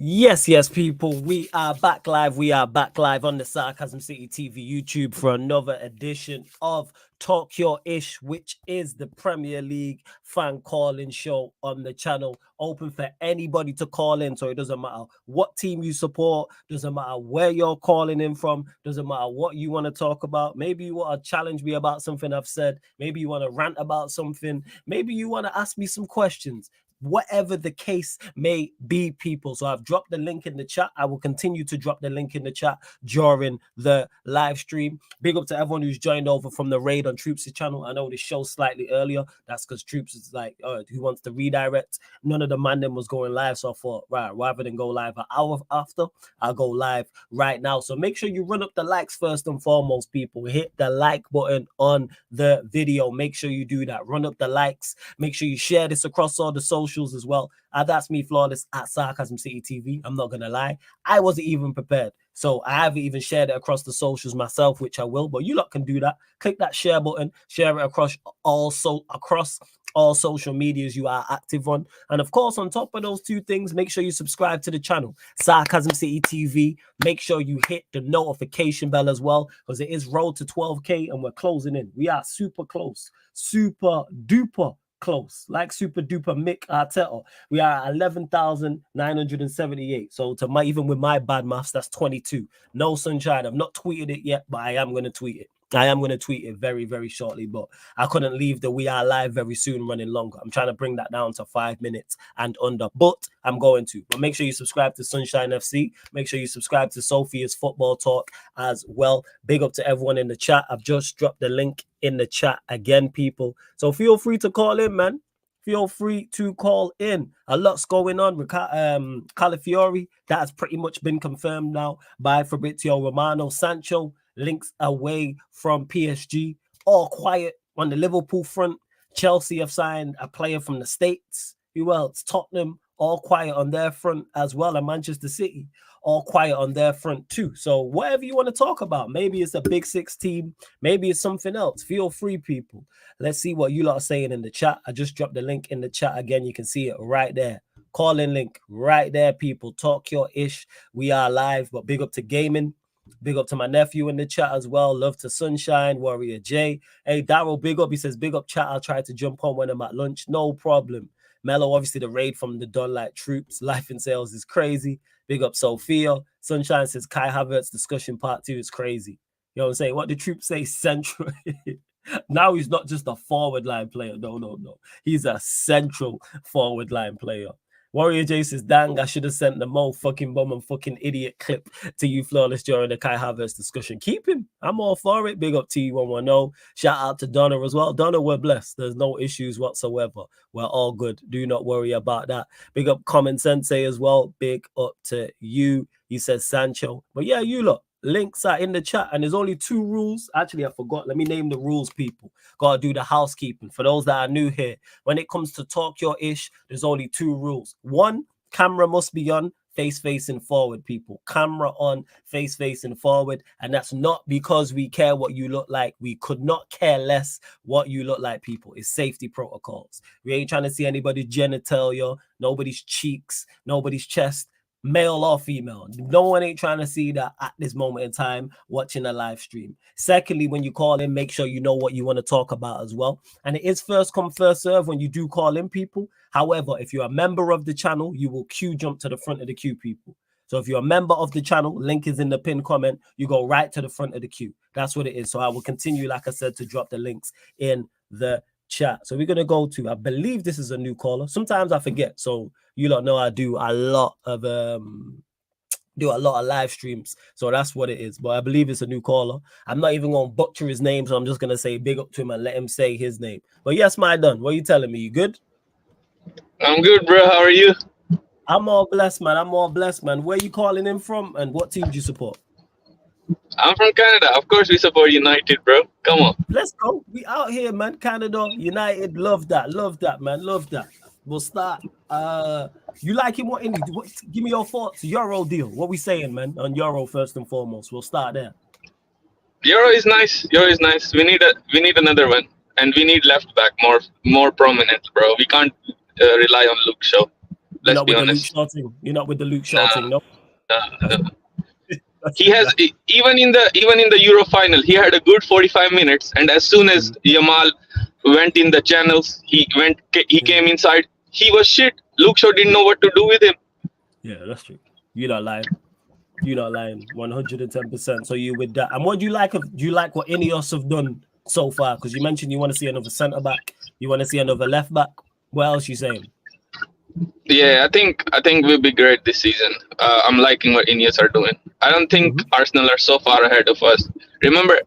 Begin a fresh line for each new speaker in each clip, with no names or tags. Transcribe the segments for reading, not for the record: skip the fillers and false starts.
Yes, people. We are back live. We are back live on the Sarcasm City TV YouTube for another edition of Talk Your Ish, which is the Premier League fan calling show on the channel. Open for anybody to call in. So it doesn't matter what team you support, doesn't matter where you're calling in from, doesn't matter what you want to talk about. Maybe you want to challenge me about something I've said. Maybe you want to rant about something. Maybe you want to ask me some questions. Whatever the case may be, people. So I've dropped the link in the chat. I will continue to drop the link in the chat during the live stream. Big up to everyone who's joined over from the raid on Troops' channel. I know the show's slightly earlier. That's because Troops is like, who wants to redirect? None of the man them was going live. So I thought, right, rather than go live an hour after, I'll go live right now. So make sure you run up the likes first and foremost, people. Hit the like button on the video. Make sure you do that. Run up the likes. Make sure you share this across all the socials as well. That's me, Flawless, at Sarcasm City TV. I'm not gonna lie, I wasn't even prepared, so I haven't even shared it across the socials myself, which I will. But you lot can do that. Click that share button, share it across all social medias you are active on. And of course, on top of those two things, make sure you subscribe to the channel, Sarcasm City TV. Make sure you hit the notification bell as well, because it is road to 12K and we're closing in. We are super close, super duper close, like super duper Mick Arteta. We are at 11,978. So even with my bad maths, that's 22. No sunshine. I've not tweeted it yet, but I am going to tweet it. I am going to tweet it very, very shortly, but I couldn't leave the We Are Live very soon running longer. I'm trying to bring that down to 5 minutes and under, but I'm going to. But make sure you subscribe to Sunshine FC. Make sure you subscribe to Sophia's Football Talk as well. Big up to everyone in the chat. I've just dropped the link in the chat again, people. So feel free to call in, man. Feel free to call in. A lot's going on. Calafiori, that has pretty much been confirmed now by Fabrizio Romano. Sancho links away from PSG. All quiet on the Liverpool front. Chelsea have signed a player from the States. Who else? Tottenham, all quiet on their front as well. And Manchester City, all quiet on their front too. So whatever you want to talk about, maybe it's a Big Six team, maybe it's something else. Feel free, people. Let's see what you lot are saying in the chat. I just dropped the link in the chat again. You can see it right there. Call in link right there, people. Talk your ish. We are live, but big up to gaming. Big up to my nephew in the chat as well. Love to Sunshine, Warrior J. Hey, Daryl, big up. He says, big up chat. I'll try to jump on when I'm at lunch. No problem. Mello, obviously the raid from the Dunlight troops. Life in sales is crazy. Big up Sophia. Sunshine says Kai Havertz discussion part 2 is crazy. You know what I'm saying? What the troops say central. Now he's not just a forward line player. No. He's a central forward line player. Warrior J says, dang, I should have sent the Mo fucking bum and fucking idiot clip to you, Flawless, during the Kai Havertz discussion. Keep him. I'm all for it. Big up T110. Shout out to Donna as well. Donna, we're blessed. There's no issues whatsoever. We're all good. Do not worry about that. Big up Common Sensei as well. Big up to you. He says Sancho. But yeah, you lot. Links are in the chat, and there's only 2 rules. Actually, I forgot. Let me name the rules, people. Gotta do the housekeeping. For those that are new here, when it comes to Talk Your Ish, there's only 2 rules. 1, camera must be on, face facing forward, people. Camera on, face facing forward. And that's not because we care what you look like. We could not care less what you look like, people. It's safety protocols. We ain't trying to see anybody's genitalia, nobody's cheeks, nobody's chest, male or female. No one ain't trying to see that at this moment in time watching a live stream. Secondly, when you call in, make sure you know what you want to talk about as well. And it is first come, first serve when you do call in, people. However, if you're a member of the channel, you will queue jump to the front of the queue, people. So if you're a member of the channel, link is in the pinned comment. You go right to the front of the queue. That's what it is. So I will continue, like I said, to drop the links in the chat. So we're going to go to, I believe this is a new caller. Sometimes I forget. So you lot know I do a lot of live streams. So that's what it is. But I believe it's a new caller. I'm not even going to butcher his name. So I'm just going to say big up to him and let him say his name. But yes, my done. What are you telling me? You good?
I'm good, bro. How are you?
I'm all blessed, man. Where are you calling in from and what team do you support?
I'm from Canada. Of course, we support United, bro. Come on.
Let's go. We out here, man. Canada, United. Love that, man. Love that. We'll start. You like him? Give me your thoughts. Euro deal. What we saying, man? On Euro first and foremost. We'll start there.
Euro is nice. We need another one, and we need left back more prominent, bro. We can't rely on Luke Shaw.
You're
Let's
not
be
with the Luke
honest.
Shaw thing. You're not with the Luke Shaw
Nah,
thing, no?
nah, nah.
That's
He
it.
has even in the Euro final, he had a good 45 minutes, and as soon as Yamal went in the channels, he came inside. He was shit. Luke Shaw didn't know what to do with him.
Yeah, that's true. You're not lying. You're not lying. 110%. So you with that. And what do you like do you like what Ineos have done so far? Because you mentioned you want to see another centre back, you want to see another left back. What else you saying?
Yeah, I think we'll be great this season. I'm liking what Ineos are doing. I don't think Arsenal are so far ahead of us. Remember,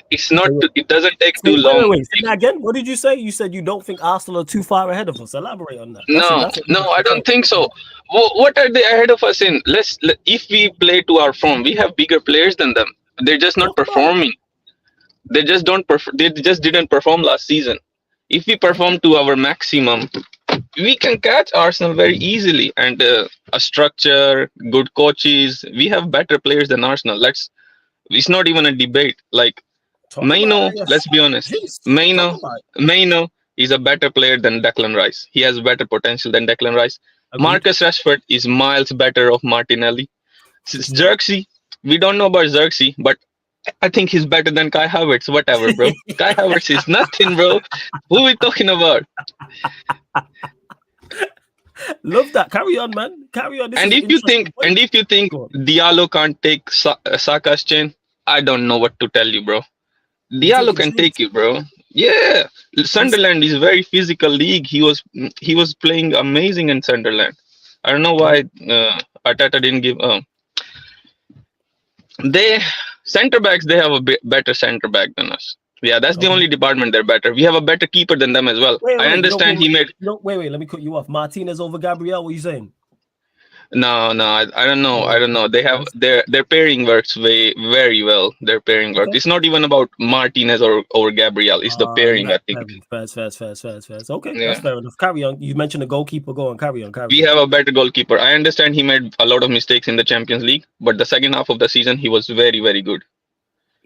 it doesn't take too long.
Wait. Say that again. What did you say? You said you don't think Arsenal are too far ahead of us. Elaborate on that.
No,
That's
no, I don't think so. What are they ahead of us in? If we play to our form, we have bigger players than them. They're just not
Talk about it.
performing. They just don't. They just didn't perform last season. If we perform to our maximum, we can catch Arsenal very easily. And a structure, good coaches, we have better players than Arsenal. It's not even a debate. Like
Talk about
Maino,
it. Yes.
let's be honest.
Jeez. Talk
Maino,
about it.
Maino is a better player than Declan Rice. He has better potential than Declan Rice.
Agreed.
Marcus Rashford is miles better of Martinelli. Xerxes, we don't know about Xerxes, but I think he's better than Kai Havertz. Whatever, bro. Kai Havertz is nothing, bro. Who are we talking about?
Love that. Carry on, man. Carry on.
And if you think Diallo can't take Saka's chain, I don't know what to tell you, bro. Diallo can take you, bro. Yeah, Sunderland is a very physical league. He was playing amazing in Sunderland. I don't know why Arteta didn't give. They center backs. They have a better center back than us. Yeah, that's the only department they're better. We have a better keeper than them as well. I understand he made.
Wait. Let me cut you off. Martinez over Gabriel. What are you saying?
No, I don't know. I don't know. They have their pairing works very well. Their pairing works. It's not even about Martinez or Gabriel. It's the pairing. I think.
Fast. Okay, yeah. That's fair enough. Carry on. You mentioned the goalkeeper. Go on. Carry on.
We have a better goalkeeper. I understand he made a lot of mistakes in the Champions League, but the second half of the season he was very good.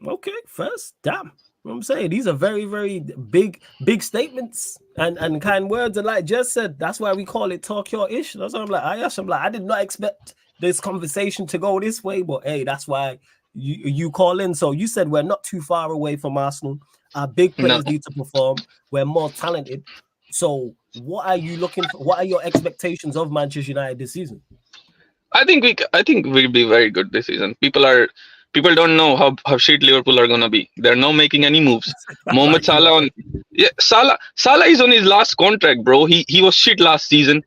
Okay, first, damn. What I'm saying, these are very big statements and kind words, and like Jess said, that's why we call it talk your ish. That's what I'm like. I did not expect this conversation to go this way, but hey, that's why you call in. So you said we're not too far away from Arsenal. Our big players need to perform. We're more talented. So what are you looking for? What are your expectations of Manchester United this season?
I think we'll be very good this season. People don't know how shit Liverpool are gonna be. They're not making any moves. Mohamed Salah Salah is on his last contract, bro. He was shit last season.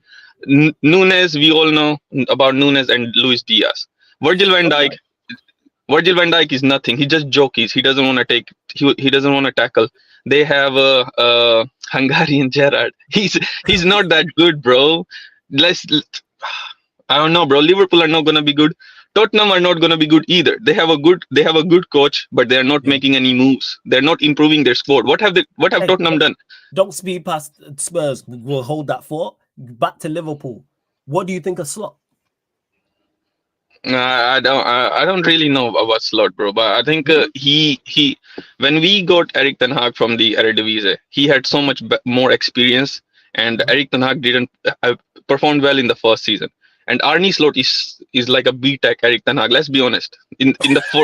Nunes, we all know about Nunes and Luis Diaz. Virgil van Dijk is nothing. He just jockeys. He doesn't want to take. He doesn't want to tackle. They have a Hungarian Gerrard. He's not that good, bro. I don't know, bro. Liverpool are not gonna be good. Tottenham are not going to be good either. They have a good coach, but they are not making any moves. They're not improving their squad. What have Tottenham done?
Don't speed past Spurs. We'll hold that thought. Back to Liverpool. What do you think of Slot?
I don't really know about Slot, bro. But I think he when we got Erik ten Hag from the Eredivisie, he had so much more experience, and Erik ten Hag didn't perform well in the first season. And Arne Slot is like a B-Tech Erik ten Hag. Let's be honest.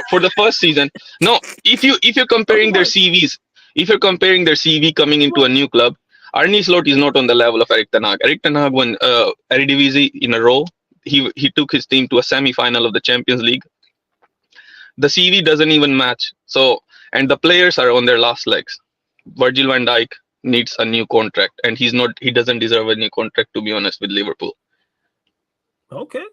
For the first season, no. If you're comparing their CVs, if you're comparing their CV coming into a new club, Arne Slot is not on the level of Erik ten Hag. Erik ten Hag won Eredivisie in a row. He took his team to a semi-final of the Champions League. The CV doesn't even match. So, and the players are on their last legs. Virgil van Dijk needs a new contract, and he doesn't deserve a new contract, to be honest, with Liverpool.
Okay.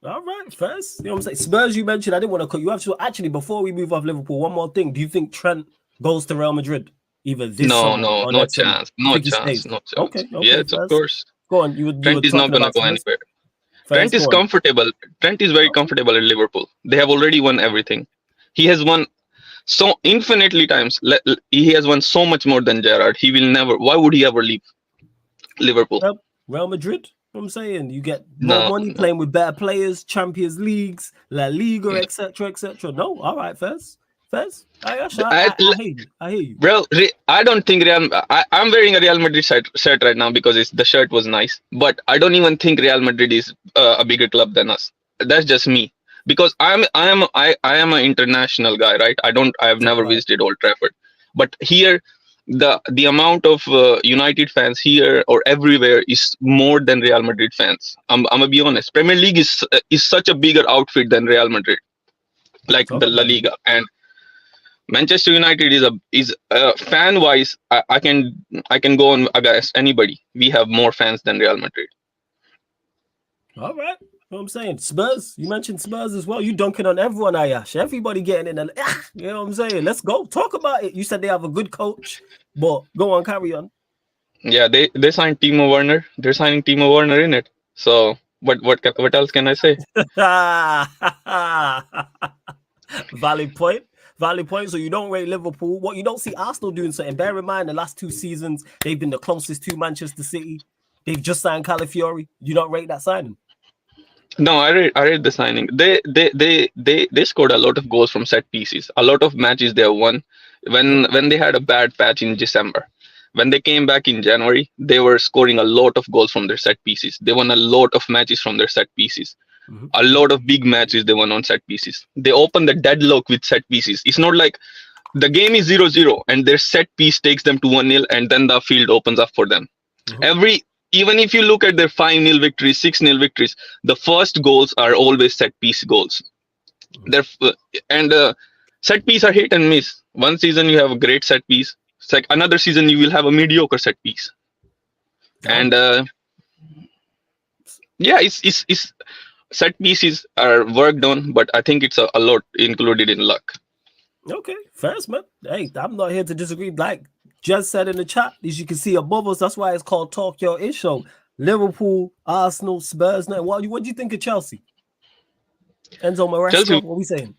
All right, first. You know what I'm saying? Spurs, you mentioned. I didn't want to cut you off. So actually, before we move off Liverpool, one more thing. Do you think Trent goes to Real Madrid? Either this summer or
no
next
chance.
Summer?
No chance.
Okay.
Yes, of course.
Go on.
Trent is not going to go anywhere. Trent is comfortable. Trent is very comfortable at Liverpool. They have already won everything. He has won so infinitely times. He has won so much more than Gerrard. He will never. Why would he ever leave Liverpool?
Real Madrid. I'm saying you get more money playing with better players, Champions Leagues, La Liga, etc. No, all right, first. Fez? I
I,
hear you. I hear you.
Bro, I don't think I'm wearing a Real Madrid shirt right now because the shirt was nice. But I don't even think Real Madrid is a bigger club than us. That's just me. Because I am an international guy, right? I have never
Right.
visited Old Trafford. But here, the amount of United fans here or everywhere is more than Real Madrid fans. I'm gonna be honest. Premier League is such a bigger outfit than Real Madrid, like
Talk
the La
about it.
Liga. And Manchester United is fan wise. I can go on against anybody. We have more fans than Real Madrid.
All right. You know what I'm saying? Spurs. You mentioned Spurs as well. You dunking on everyone, Ayash. Everybody getting in the you know what I'm saying? Let's go. Talk about it. You said they have a good coach, but go on, carry on.
Yeah, they signed Timo Werner. They're signing Timo Werner in it. So what else can I say?
Valid point. Valid point. So you don't rate Liverpool. What you don't see Arsenal doing something. Bear in mind, the last 2 seasons, they've been the closest to Manchester City. They've just signed Calafiori. You don't rate that signing.
No, I read the signing. They scored a lot of goals from set pieces. A lot of matches they have won. When they had a bad patch in December, when they came back in January, they were scoring a lot of goals from their set pieces. They won a lot of matches from their set pieces.
Mm-hmm.
A lot of big matches they won on set pieces. They opened the deadlock with set pieces. It's not like the game is 0-0 and their set piece takes them to 1-0 and then the field opens up for them.
Mm-hmm.
Even if you look at their 5-0 victories, 6-0 victories, the first goals are always set piece goals. Set piece are hit and miss. One season you have a great set piece. Another season you will have a mediocre set piece. And yeah, it's set pieces are worked on, but I think it's a lot included in luck.
Okay, first man. Hey, I'm not here to disagree. Like just said in the chat, as you can see above us, that's why it's called Talk Your Ish Show. Liverpool, Arsenal, Spurs. Now, what do you think of Chelsea? Enzo Maresca, what are we saying?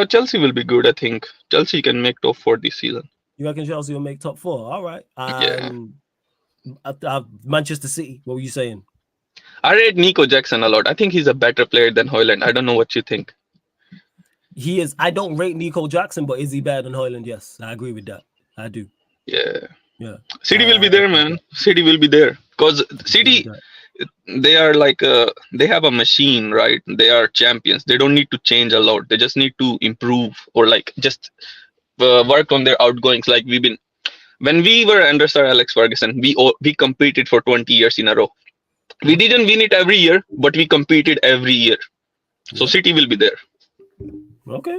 Chelsea will be good, I think. Chelsea can make top 4 this season.
You reckon Chelsea will make top 4? All right.
Yeah.
Manchester City, what were you saying?
I rate Nico Jackson a lot. I think he's a better player than Højlund. I don't know what you think.
He is. I don't rate Nico Jackson, but is he better than Højlund? Yes, I agree with that. I do.
Yeah.
City
will be there, man. City will be there. Because City, they are like, they have a machine, right? They are champions. They don't need to change a lot. They just need to improve or like just work on their outgoings. Like when we were under Sir Alex Ferguson, we competed for 20 years in a row. We didn't win it every year, but we competed every year. So City will be there.
Okay.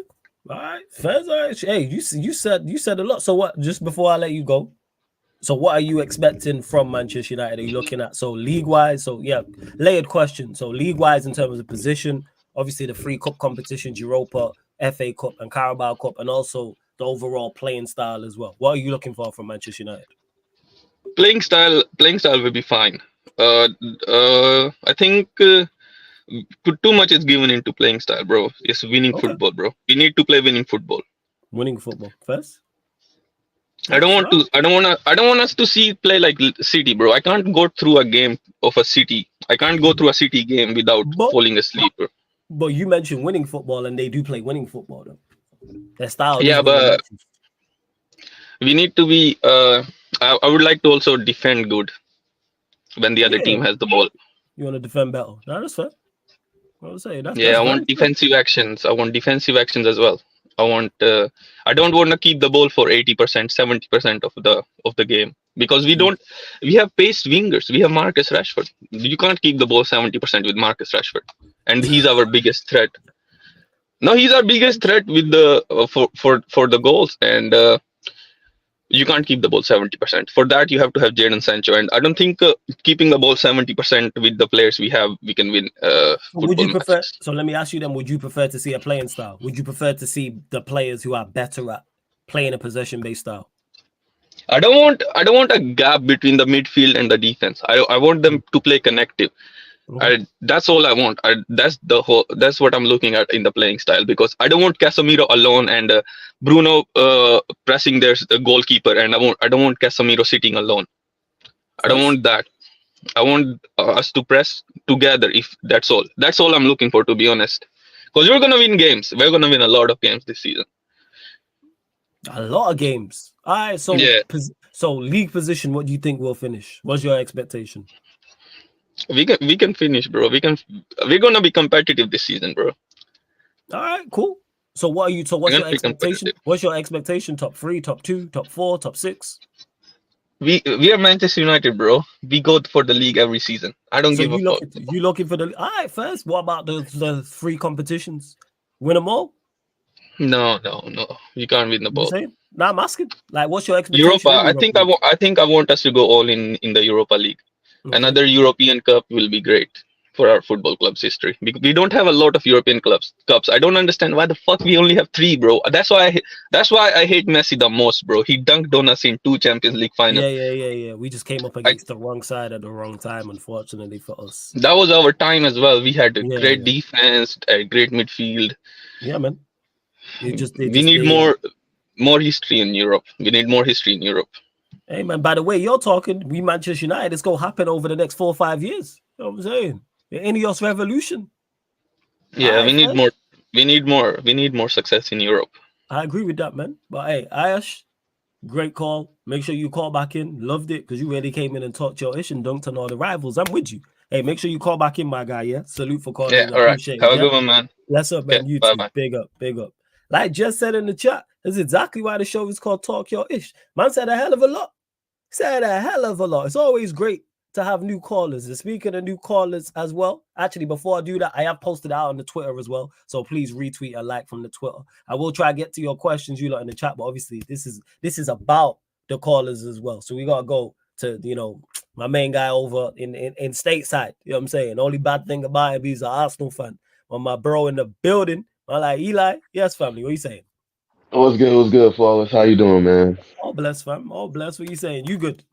All right. Fez, all right. Hey, you said a lot. So what? Just before I let you go, so what are you expecting from Manchester United? Are you looking at league wise? So yeah, layered question. So league wise in terms of position, obviously the 3 cup competitions, Europa, FA Cup, and Carabao Cup, and also the overall playing style as well. What are you looking for from Manchester United?
Playing style will be fine. I think too much is given into playing style, bro. It's winning football, bro. We need to play winning football.
Winning football first.
I don't want us to play like City, bro. I can't go through a game of a City. I can't go through a City game without falling asleep, bro.
But you mentioned winning football, and they do play winning football, though. Their style.
Yeah, but we need to be. I would like to also defend good when the other team has the ball.
You want to defend better? No, that's fair. I
want defensive actions. I want defensive actions as well. I don't want to keep the ball for 80%, 70% of the game because we have paced wingers. We have Marcus Rashford. You can't keep the ball 70% with Marcus Rashford, and he's our biggest threat. No, he's our biggest threat with the for the goals, and you can't keep the ball 70%. For that, you have to have Jadon Sancho, and I don't think keeping the ball 70% with the players we have, we can win.
Would you prefer? Matches. So let me ask you then: would you prefer to see a playing style? Would you prefer to see the players who are better at playing a possession-based style?
I don't want a gap between the midfield and the defense. I want them to play connective. That's all I want. That's what I'm looking at in the playing style because I don't want Casemiro alone and Bruno pressing their goalkeeper, and I don't want Casemiro sitting alone. I don't want that. I want us to press together. If that's all I'm looking for, to be honest, Because we're gonna win games. We're gonna win a lot of games this season.
A lot of games. All right, so
Yeah,
so league position, what do you think we'll finish? What's your expectation?
we can finish, bro. We're gonna be competitive this season, bro.
All right, cool. So what are you? So
We're
what's
gonna
your
be
expectation?
competitive.
What's your expectation? Top three, top two, top four, top six.
We are Manchester United, bro. We go for the league every season. I don't
So
give a fuck.
you looking for the all right first. What about the three competitions? Win them all?
No, no, no. We can't win the
You
ball.
saying? Now I'm asking. Like, what's your
Europa.
expectation in
I
Europa
think I
League?
want. I want us to go all in the Europa League.
Okay.
Another European Cup will be great for our football club's history. We don't have a lot of European cups. I don't understand why the fuck we only have three, bro. That's why I hate Messi the most, bro. He dunked on us in two Champions League final.
Yeah. We just came up
I,
against the wrong side at the wrong time, unfortunately for us.
that was our time as well. We had a great
Yeah.
defense, a great midfield.
Yeah, man. They
We
just
need
they
more history in Europe. We need more history in Europe.
Hey man, by the way, you're talking, we Manchester United, it's gonna happen over the next 4 or 5 years. You know what I'm saying? The Ineos revolution. All
Yeah,
right, first.
we need more success in Europe.
I agree with that, man. But hey, Ayash, great call. Make sure you call back in. Loved it because you really came in and talked your ish and dunked on all the rivals. I'm with you. Hey, make sure you call back in, my guy. Yeah. Salute for
Yeah,
calling.
all right.
Appreciate it.
Have a
Yeah.
good one, man.
Bless up,
Okay,
man. You
bye
too.
bye.
Big up, big up. Like just said in the chat, that's exactly why the show is called Talk Your Ish. Man said a hell of a lot. Said a hell of a lot. It's always great to have new callers. And speaking of new callers as well, actually, before I do that, I have posted out on the Twitter as well. So please retweet and like from the Twitter. I will try to get to your questions you lot in the chat, but obviously this is about the callers as well. So we gotta go to my main guy over in stateside. You know what I'm saying? The only bad thing about him, he's an Arsenal fan. But my bro in the building, I'm like Eli. Yes, family. What you saying?
What's good? What's good, Flawless? How you doing, man?
All blessed, fam. All blessed. What you saying? You good?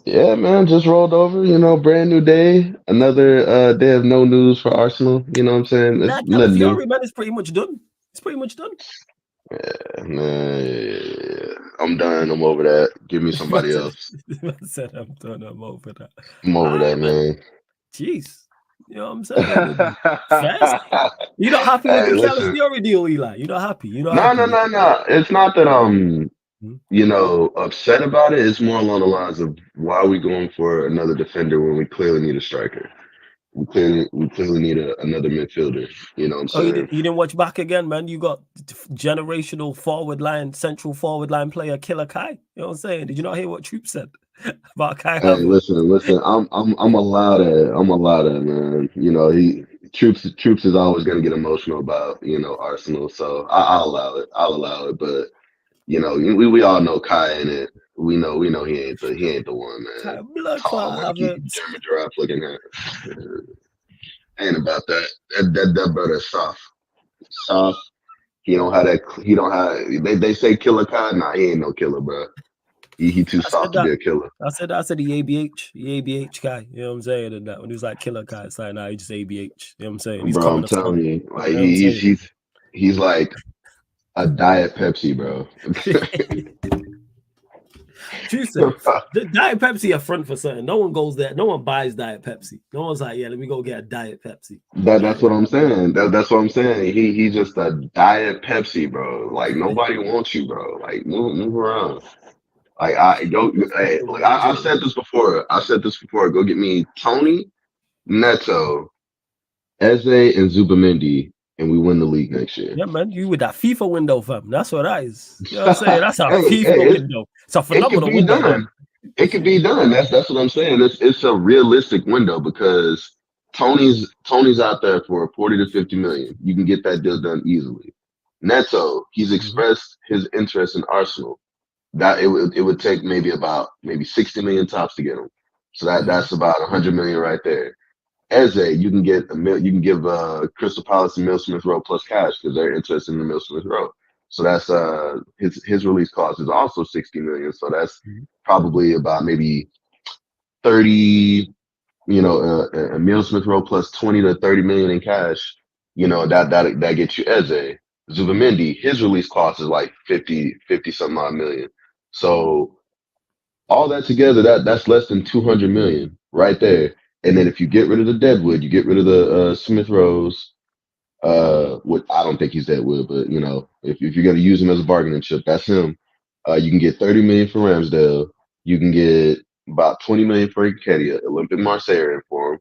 Yeah, man, just rolled over, brand new day. Another day of no news for Arsenal. You know what I'm saying? It's
That
nothing new.
Fury, man, is pretty much done. It's pretty much done.
Yeah, man, yeah. I'm done. I'm over that. Give me somebody else.
I said I'm done. I'm over that.
I'm
All
over
right,
that,
man.
man.
Jeez. You know what I'm saying? First, you're not happy with
Hey,
the
listen.
Calafiori deal, Eli. You're not happy. You're not
No,
happy
no,
with
no, no. It's not that
it.
upset about it. It's more along the lines of why are we going for another defender when we clearly need a striker? We clearly need another midfielder. You know what I'm
Oh,
saying?
you didn't watch back again, man. You got generational central forward line player Killer Kai. You know what I'm saying? Did you not hear what Troop said about Kai
Hey,
Havertz?
listen. I'm allowed it. I'm allowed it, man. He troops is always gonna get emotional about Arsenal, so I'll allow it. I'll allow it. But we all know Kai in it. We know he ain't the one, man.
Kai blood
Tall,
clot
lanky,
Havertz.
German giraffe looking at. Ain't about that. That brother's soft, soft. He don't have that. He don't have. They say killer Kai. Nah, he ain't no killer, bro. He too
I said
soft to
that.
be a killer.
I said the ABH guy. You know what I'm saying? And that when he was like Killer Kai, it's like, nah, he just ABH. You know what I'm saying? He's
Bro,
coming
I'm
to score.
telling you, like
You know what I'm saying?
he's like a diet Pepsi, bro.
True said. The Diet Pepsi are front for certain. No one goes there. No one buys Diet Pepsi. No one's like, yeah, let me go get a Diet Pepsi.
That's what I'm saying. That's what I'm saying. He's just a diet Pepsi, bro. Like nobody wants you, bro. Like move around. Like I go. Hey, like, I've said this before. I've said this before. Go get me Tony, Neto, Eze, and Zubamendi, and we win the league next year.
Yeah, man. You with that FIFA window, fam. That's what that is. You know what I'm saying? That's a
Hey,
FIFA window. It's a
it could
phenomenal
be
window, man.
done. It could be done. That's what I'm saying. It's a realistic window because Tony's out there for 40 to 50 million. You can get that deal done easily. Neto, he's
Mhm.
expressed his interest in Arsenal. That it would take maybe 60 million tops to get him. So
Mhm.
that's about 100 million right there. Eze, you can get you can give Crystal Palace and Mill Smith Rowe plus cash because they're interested in the Mill Smith Rowe. So that's his release cost is also 60 million. So that's
Mhm.
probably about maybe 30, a Mill Smith Rowe plus 20 to 30 million in cash. That gets you Eze. Zubamendi, his release cost is like 50 some odd million. So all that together, that's less than 200 million right there. And then if you get rid of the Deadwood, you get rid of the Smith Rose, What I don't think he's that good, but you know, if you're gonna use him as a bargaining chip, that's him. You can get 30 million for Ramsdale. You can get about 20 million for Nketiah, Olympic Marseille for him.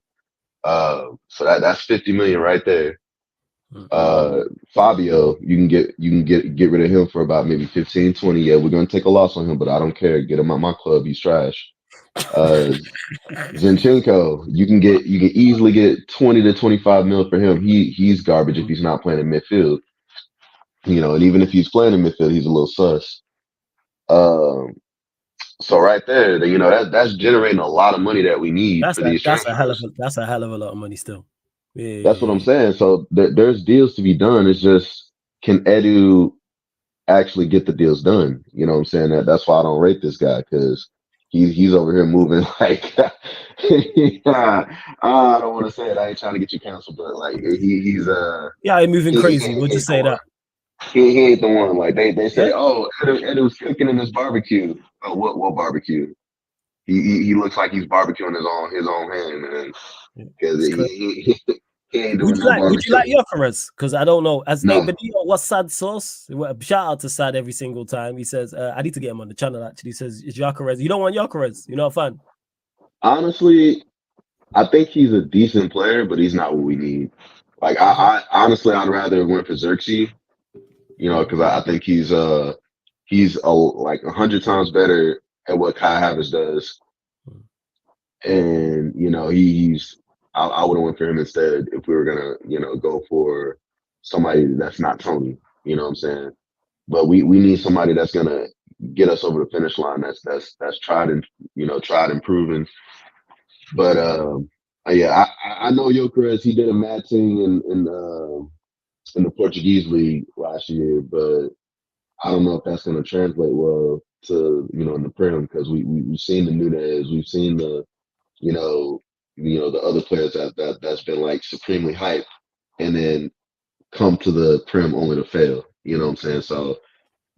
So that's 50 million right there. Fabio, you can get rid of him for about maybe 15, 20. Yeah, we're gonna take a loss on him, but I don't care. Get him out my club. He's trash. Zinchenko, you can easily get 20 to 25 mil for him. He's garbage if he's not playing in midfield. You know, and even if he's playing in midfield, he's a little sus. So right there, you know, that's generating a lot of money that we need for these transfers.
That's a hell of a lot of money still. Yeah,
That's what I'm saying. So there's deals to be done. It's just, can Edu actually get the deals done? You know what I'm saying? That's why I don't rate this guy, because he's over here moving like I don't want to say it. I ain't trying to get you canceled, but like he's
moving crazy. Would you say that?
He ain't the one. Like they say, oh, Edu's cooking in his barbecue. Oh, what barbecue? He looks like he's barbecuing his own hand, man. Because he ain't doing no barbecue.
Would you like Gyökeres? Because I don't know. As no. What's Sad sauce? Shout out to Sad every single time. He says, I need to get him on the channel actually. He says, it's Gyökeres. You don't want Gyökeres? You're not a fan?
Honestly, I think he's a decent player, but he's not what we need. Like I honestly, I'd rather went for Xerxes. You know, because I think he's like 100 times better at what Kai Havertz does. And, you know, I would have went for him instead if we were going to, you know, go for somebody that's not Tony, you know what I'm saying? But we need somebody that's going to get us over the finish line. That's tried and proven. But, yeah, I know Gyökeres, he did a mad thing in the Portuguese league last year, but I don't know if that's going to translate well to, you know, in the Prem, because we've seen the Nunez, we've seen the, you know, the other players that's been like supremely hyped and then come to the Prem only to fail. You know what I'm saying? So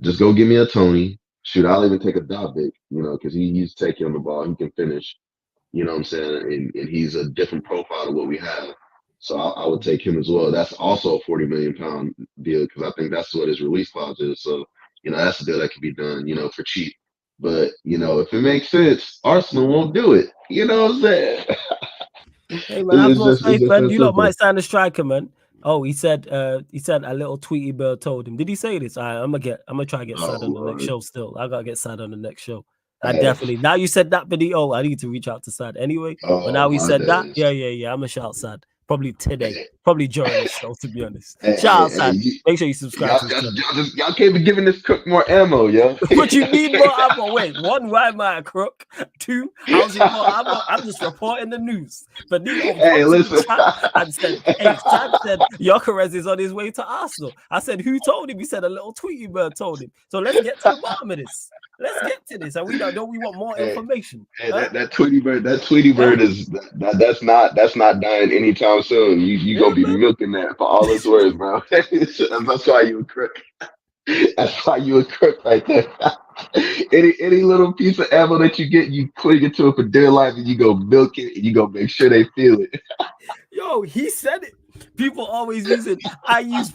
just go give me a Tony. Shoot, I'll even take a Davic, you know, because he's taking on the ball, he can finish. You know what I'm saying? And he's a different profile to what we have. So I would take him as well. That's also a 40 million pound deal, because I think that's what his release clause is. So, you know, that's a deal that can be done, you know, for cheap. But, you know, if it makes sense, Arsenal won't do it. You know what I'm saying?
Hey, man, have no faith, man. You lot might sign a striker, man. Oh, he said a little Tweety Bird told him. Did he say this? I'm gonna try to get Sad on the next show still. I gotta get Sad on the next show. I definitely. Now you said that video, I need to reach out to Sad anyway. But now we said that, yeah. I'm gonna shout Sad. Probably today, probably during the show, to be honest. Shout out, Sad. Make sure you subscribe to the
y'all can't be giving this crook more ammo, yo.
What you need more ammo? Wait, one, why am I a crook? Two, how's it more ammo? I'm just reporting the news. But
listen.
And said, Sad said Gyökeres is on his way to Arsenal. I said, who told him? He said a little Tweety Bird told him. So let's get to the bottom of this. Let's get to this, and we want more information.
That Tweety Bird is that's not dying anytime soon. You gonna be milking that for all it's worth, bro. That's why you a crook. That's why you a crook right there. Any little piece of ammo that you get, you cling it to it for dear life, and you go milk it, and you go make sure they feel it.
Yo, he said it. People always use it. I use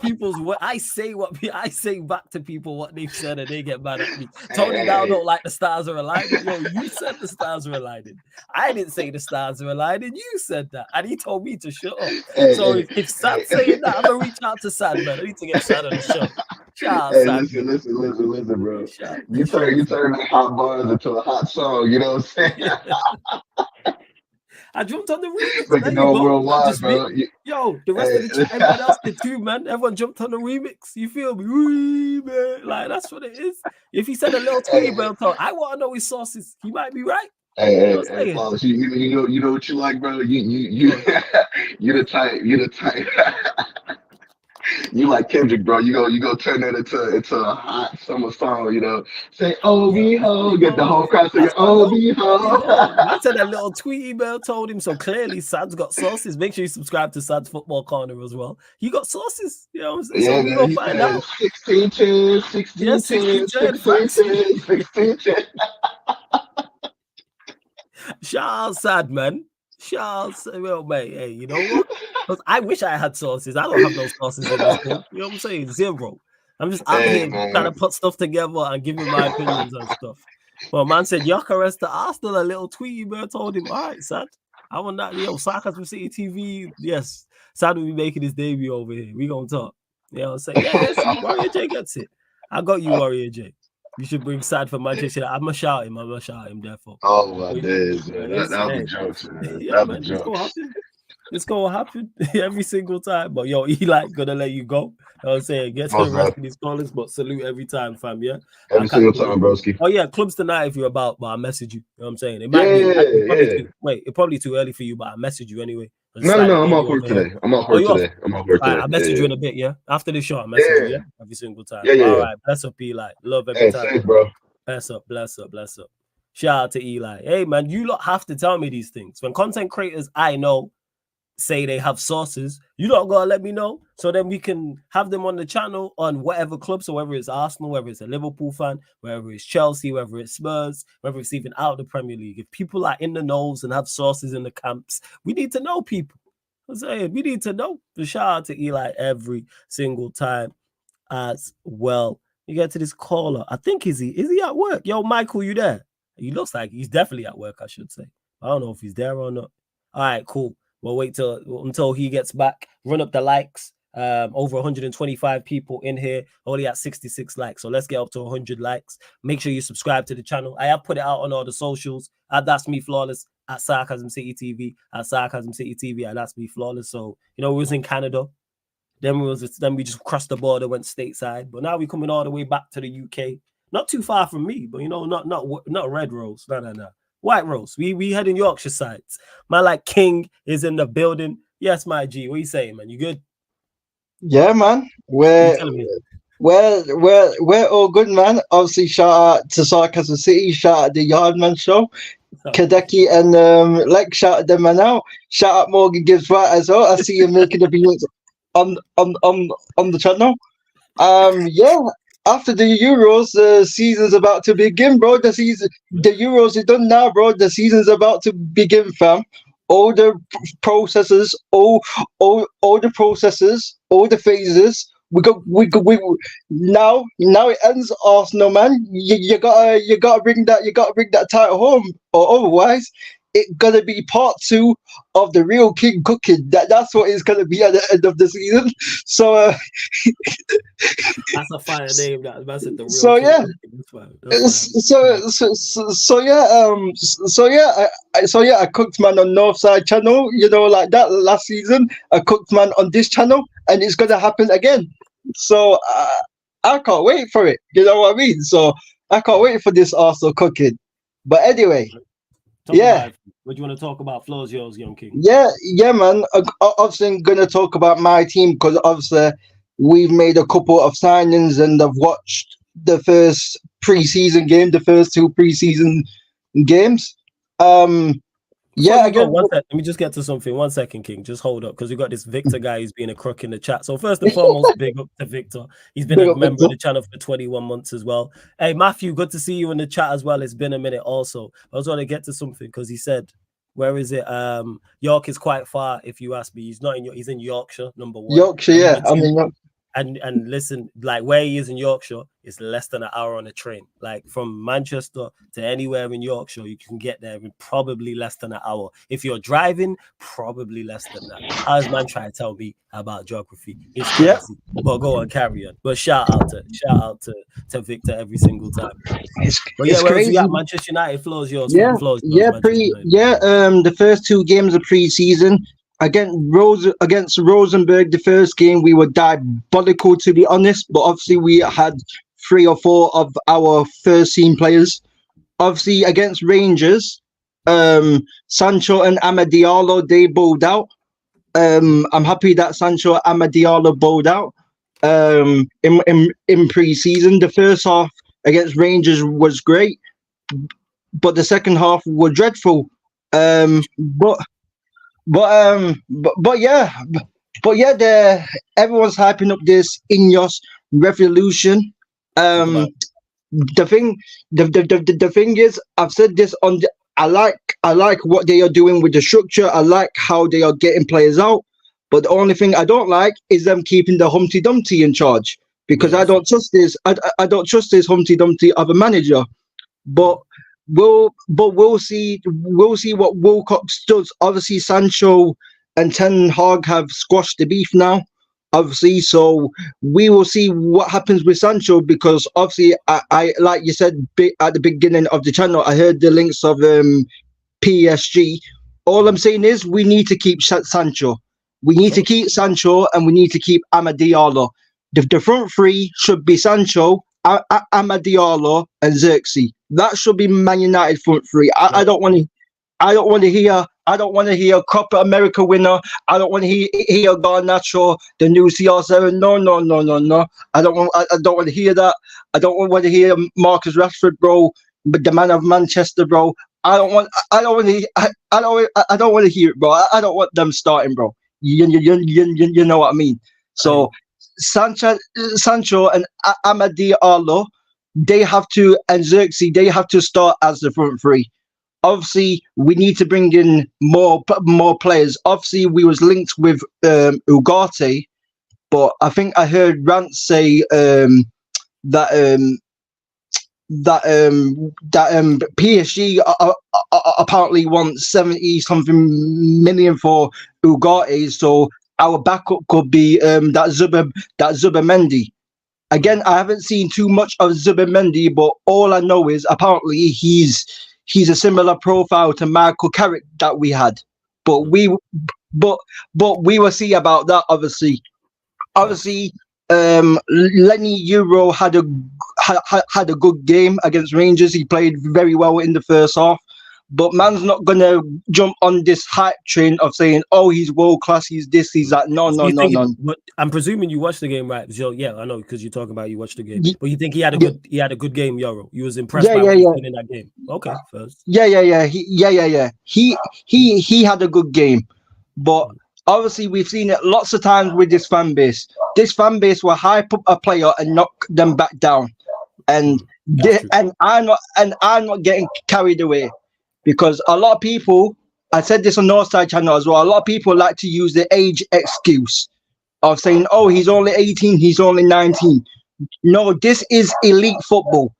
I say back to people what they've said, and they get mad at me. Tony now don't like the stars are aligning. Yo, you said the stars are aligning. I didn't say the stars are aligning. You said that, and he told me to shut up. If Sad's saying that, I'm gonna reach out to Sad, man. I need to get Sad on the show. Shout out, Sad.
Listen, bro. You turn the hot bars into a hot song. You know what I'm saying?
I jumped on the remix. There you go.
Worldwide, bro.
Yo, the rest of the chat, everyone else did too, man. Everyone jumped on the remix. You feel me? Like, that's what it is. If he said a little Tweety Bird talk, I want to know his sources. He might be right.
Hey, Flawless, you know what you like, bro? You the type. You like Kendrick, bro. You go turn that into a hot summer song, you know. Say, oh, we ho, get the whole crowd saying, oh, we ho.
I said that little Tweety Bird told him, so clearly Sad's got sources. Make sure you subscribe to Sad's Football Corner as well. He got sources, you know what I'm saying?
Yeah,
so we gonna find out.
16-10.
Shout out Sad, man. Shout out, well, mate. Hey, you know what? I wish I had sources. I don't have those sources in this thing. You know what I'm saying? Zero. I'm just out
Hey,
here
man.
trying to put stuff together and giving my opinions and stuff. Well, man said Gyökeres to Arsenal. A little tweety bird told him, "All right, Sad. I want that. Yo, Saka's from City TV. Yes, Sad will be making his debut over here. We gonna talk. You know what I'm saying? Yeah. See, Warrior J gets it. I got you, Warrior J. You should bring Sad for Manchester. I'm gonna shout him. Therefore.
Oh my
But,
days,
but
man.
it's,
That'll
hey,
be jokes, man.
yeah,
That'll
man,
be
it's gonna
jokes.
happen. It's gonna happen every single time. But yo, Eli gonna let you go. You know what I'm saying? Get to the
Most
rest
definitely.
of these callers, but salute every time, fam. Yeah. I
Every
can't
single
do it.
time, broski.
Oh yeah, clubs tonight if you're about, but I message you. You know what I'm saying? It
Yeah,
might be
yeah.
it's probably too early for you, but I message you anyway.
No, I'm off work today. I'm off
Oh,
work
you off?
today. I'm off work
All right,
today.
I'll message you in a bit, yeah. After the show, I'll message you, yeah, every single time.
Yeah.
All right, bless up, Eli. Love every
Hey,
time.
thanks, bro.
Bless up. Shout out to Eli. Hey man, you lot have to tell me these things. When content creators I know say they have sources, you don't gotta let me know, so then we can have them on the channel on whatever club. So whether it's Arsenal, whether it's a Liverpool fan, whether it's Chelsea, whether it's Spurs, whether it's even out of the Premier League, if people are in the knows and have sources in the camps, we need to know people. I'm saying we need to know. So shout out to Eli every single time as well. You get to this caller. I think is he at work? Yo, Michael, you there? He looks like he's definitely at work, I should say. I don't know if he's there or not. All right, cool. We'll wait until he gets back. Run up the likes. Over 125 people in here, only at 66 likes. So let's get up to 100 likes. Make sure you subscribe to the channel. I have put it out on all the socials. That's Me Flawless, at Sarcasm City TV, at Sarcasm City TV, and that's Me Flawless. So, you know, we was in Canada. Then we just crossed the border, went stateside. But now we're coming all the way back to the UK. Not too far from me, but you know, not Red Rose. No. White Rose. We heading Yorkshire sides. My like King is in the building. Yes, my G. What you saying, man? You good?
Yeah, man. We're all good, man. Obviously, shout out to Sarcasm City, shout out the Yardman Show, Kadeki and Lex, shout out them man out. Shout out Morgan Gibbs right as well. I see you making a appearance on the channel. Yeah. After the Euros, the season's about to begin, bro. The Euros is done now, bro. The season's about to begin, fam. All the processes, all the phases. We now it ends. Arsenal, man. You gotta bring that title home, or otherwise it's gonna be part 2 of the real King cooking. That's what it's gonna be at the end of the season. So
that's a fire name. That's the real.
So yeah. So yeah. I cooked man on Northside channel. You know, like that last season. I cooked man on this channel, and it's gonna happen again. So I can't wait for it. You know what I mean? So I can't wait for this Arsenal cooking. But anyway.
What do you want to talk about? Floor's yours, young King.
Yeah, man. Obviously, I'm gonna talk about my team because obviously we've made a couple of signings and I've watched the first preseason game, the first 2 preseason games. Again.
Let me just get to something. 1 second, King. Just hold up, because we got this Victor guy who's being a crook in the chat. So first and foremost, big up to Victor. He's been a member of the channel for 21 months as well. Hey, Matthew, good to see you in the chat as well. It's been a minute also. I was want to get to something because he said, where is it? York is quite far, if you ask me. He's in Yorkshire, number 1.
Yorkshire, yeah. I mean,
and listen, like where he is in Yorkshire is less than an hour on a train. Like from Manchester to anywhere in Yorkshire, you can get there in probably less than an hour. If you're driving, probably less than that. How's man trying to tell me about geography? It's crazy. Yeah. But go on, carry on. But shout out to Victor every single time.
It's crazy.
You got Manchester United. Floor's yours.
The first 2 games of pre-season. Against Rosenborg, the first game we were diabolical, to be honest, but obviously we had 3 or 4 of our first team players. Obviously against Rangers, Sancho and Amadiallo, they bowled out. I'm happy that Sancho and Amadiallo bowled out in pre-season. The first half against Rangers was great, but the second half were dreadful. But yeah, everyone's hyping up this Ineos revolution. The thing is, I've said this on I like what they are doing with the structure. I like how they are getting players out. But the only thing I don't like is them keeping the Humpty Dumpty in charge, because I don't trust this. I don't trust this Humpty Dumpty of a manager. But we'll see what Wilcox does. Obviously, Sancho and Ten Hag have squashed the beef now. Obviously, so we will see what happens with Sancho, because obviously, I like you said at the beginning of the channel, I heard the links of PSG. All I'm saying is we need to keep Sancho. We need to keep Sancho, and we need to keep Amad Diallo. The front three should be Sancho, Amad Diallo, and Xerxes. That should be Man United front three. I don't want to hear Copa America winner. I don't want to hear Garnacho, the new CR7. No. I don't want to hear that. I don't want to hear Marcus Rashford, bro, the man of Manchester, bro. I don't want to hear it, bro. I don't want them starting, bro. You know what I mean? So Sancho and Amad Diallo, they have to, and Xerxes, they have to start as the front three. Obviously, we need to bring in more players. Obviously, we was linked with Ugarte, but I think I heard Rant say that PSG apparently want 70 something million for Ugarte, so our backup could be that Zubimendi. Again, I haven't seen too much of Zubimendi, but all I know is apparently he's a similar profile to Michael Carrick that we had. But we will see about that. Obviously, Lenny Euro had a good game against Rangers. He played very well in the first half. But man's not gonna jump on this hype train of saying, "Oh, he's world class, he's this, he's that." No.
But I'm presuming you watched the game, right? So yeah, I know, because you're talking about you watched the game. But you think he had a good game, Euro? You was impressed by what he did in that game. Okay, first.
Yeah. He had a good game, but obviously we've seen it lots of times with this fan base. This fan base will hype up a player and knock them back down, and I'm not getting carried away. Because a lot of people, I said this on Northside channel as well, a lot of people like to use the age excuse of saying, "Oh, he's only 18, he's only 19. No, this is elite football.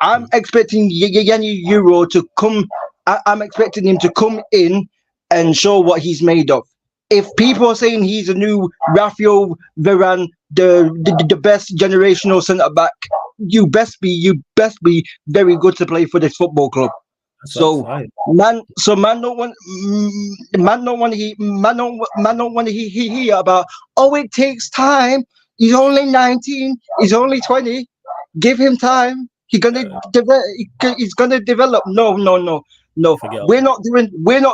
I'm expecting Yenny Euro to come. I'm expecting him to come in and show what he's made of. If people are saying he's a new Rafael Varane, the best generational centre back, you best be very good to play for this football club. Man don't want to hear about, oh, it takes time. He's only 19. He's only 20. Give him time. He's gonna develop. No. We're not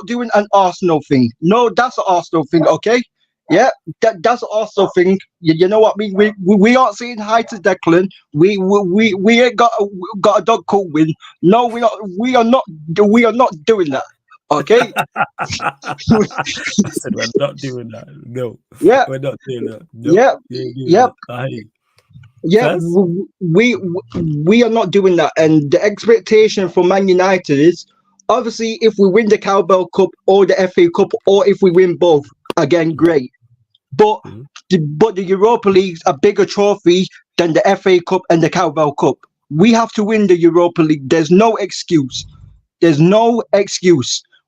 doing an Arsenal thing. No, that's an Arsenal thing. Okay. Yeah, that's an Arsenal thing. You know what I mean? We aren't saying hi to Declan. We ain't got a dog called Win. No, we are not doing that. Okay.
I said we're not doing that. No.
Yeah.
We're not doing that. No.
Yeah. We are not doing that, and the expectation for Man United is obviously if we win the Carabao Cup or the FA Cup, or if we win both, again, great. But the Europa League's a bigger trophy than the FA Cup and the Carabao Cup. We have to win the Europa League. There's no excuse.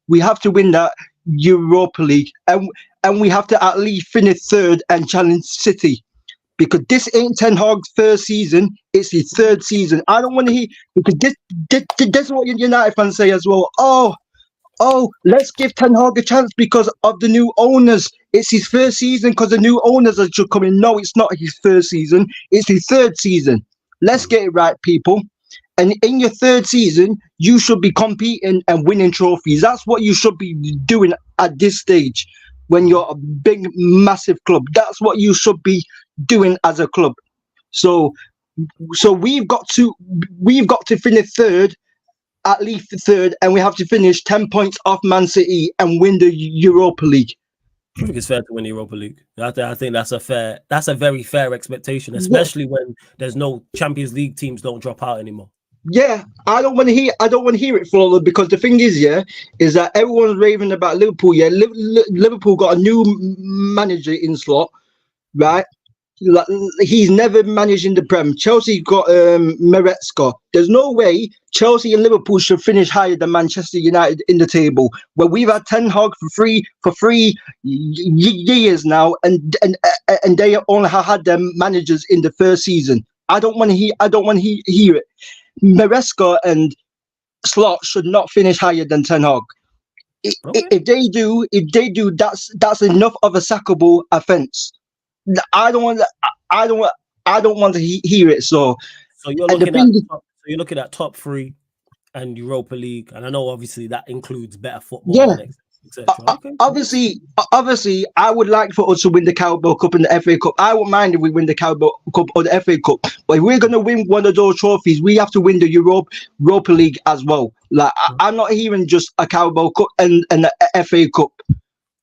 We have to win that Europa League, and we have to at least finish third and challenge City, because this ain't Ten Hag's first season. It's his third season. I don't want to hear, because this is what United fans say as well. Oh, let's give Ten Hag a chance because of the new owners. It's his first season because the new owners are just coming. No, it's not his first season. It's his third season. Let's get it right, people. And in your third season, you should be competing and winning trophies. That's what you should be doing at this stage when you're a big, massive club. That's what you should be doing as a club. So we've got to finish third, at least third, and we have to finish 10 points off Man City and win the Europa League.
I think it's fair to win the Europa League. I think that's a very fair expectation, especially when there's no Champions League teams don't drop out anymore.
Yeah, I don't want to hear. I don't want to hear it, Fuller, because the thing is, yeah, is that everyone's raving about Liverpool. Yeah, Liverpool got a new manager in slot, right? Like, he's never managed in the Prem. Chelsea got Maresca. There's no way Chelsea and Liverpool should finish higher than Manchester United in the table. Where we've had Ten Hag for three years now, and they only have had their managers in the first season. I don't want to hear. I don't want to hear it. Maresca and Slot should not finish higher than Ten Hag.
Okay.
If they do, that's enough of a sackable offence. I don't want. I don't want. I don't want to hear it. So
you're looking at top three and Europa League, and I know obviously that includes better football,
yeah.
etc. Okay.
Obviously, I would like for us to win the Carabao Cup and the FA Cup. I won't mind if we win the Carabao Cup or the FA Cup, but if we're gonna win one of those trophies, we have to win the Europa League as well. Like I'm not hearing just a Carabao Cup and the FA Cup.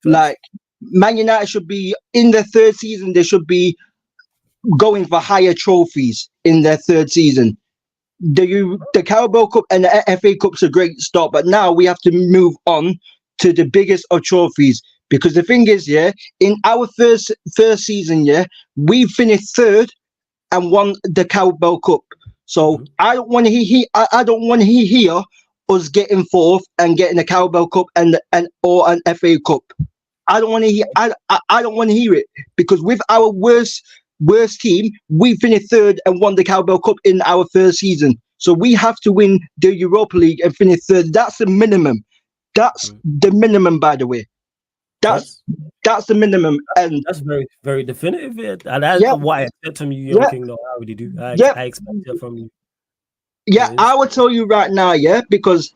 Like Man United should be in their third season. They should be going for higher trophies in their third season. The Carabao Cup and the FA Cup's a great start, but now we have to move on to the biggest of trophies, because the thing is, yeah, in our first season, yeah, we finished third and won the Carabao Cup. So I don't want to hear. I don't want to hear us getting fourth and getting a Carabao Cup or an FA Cup. I don't want to hear. I don't want to hear it, because with our worst team, we finished third and won the Carabao Cup in our first season. So we have to win the Europa League and finish third. That's the minimum. That's the minimum, by the way. That's the minimum, and
that's very, very definitive. Yeah. And that's why I said from you, Young King, no, I already do. I expect it from you.
Yeah, I will tell you right now, yeah, because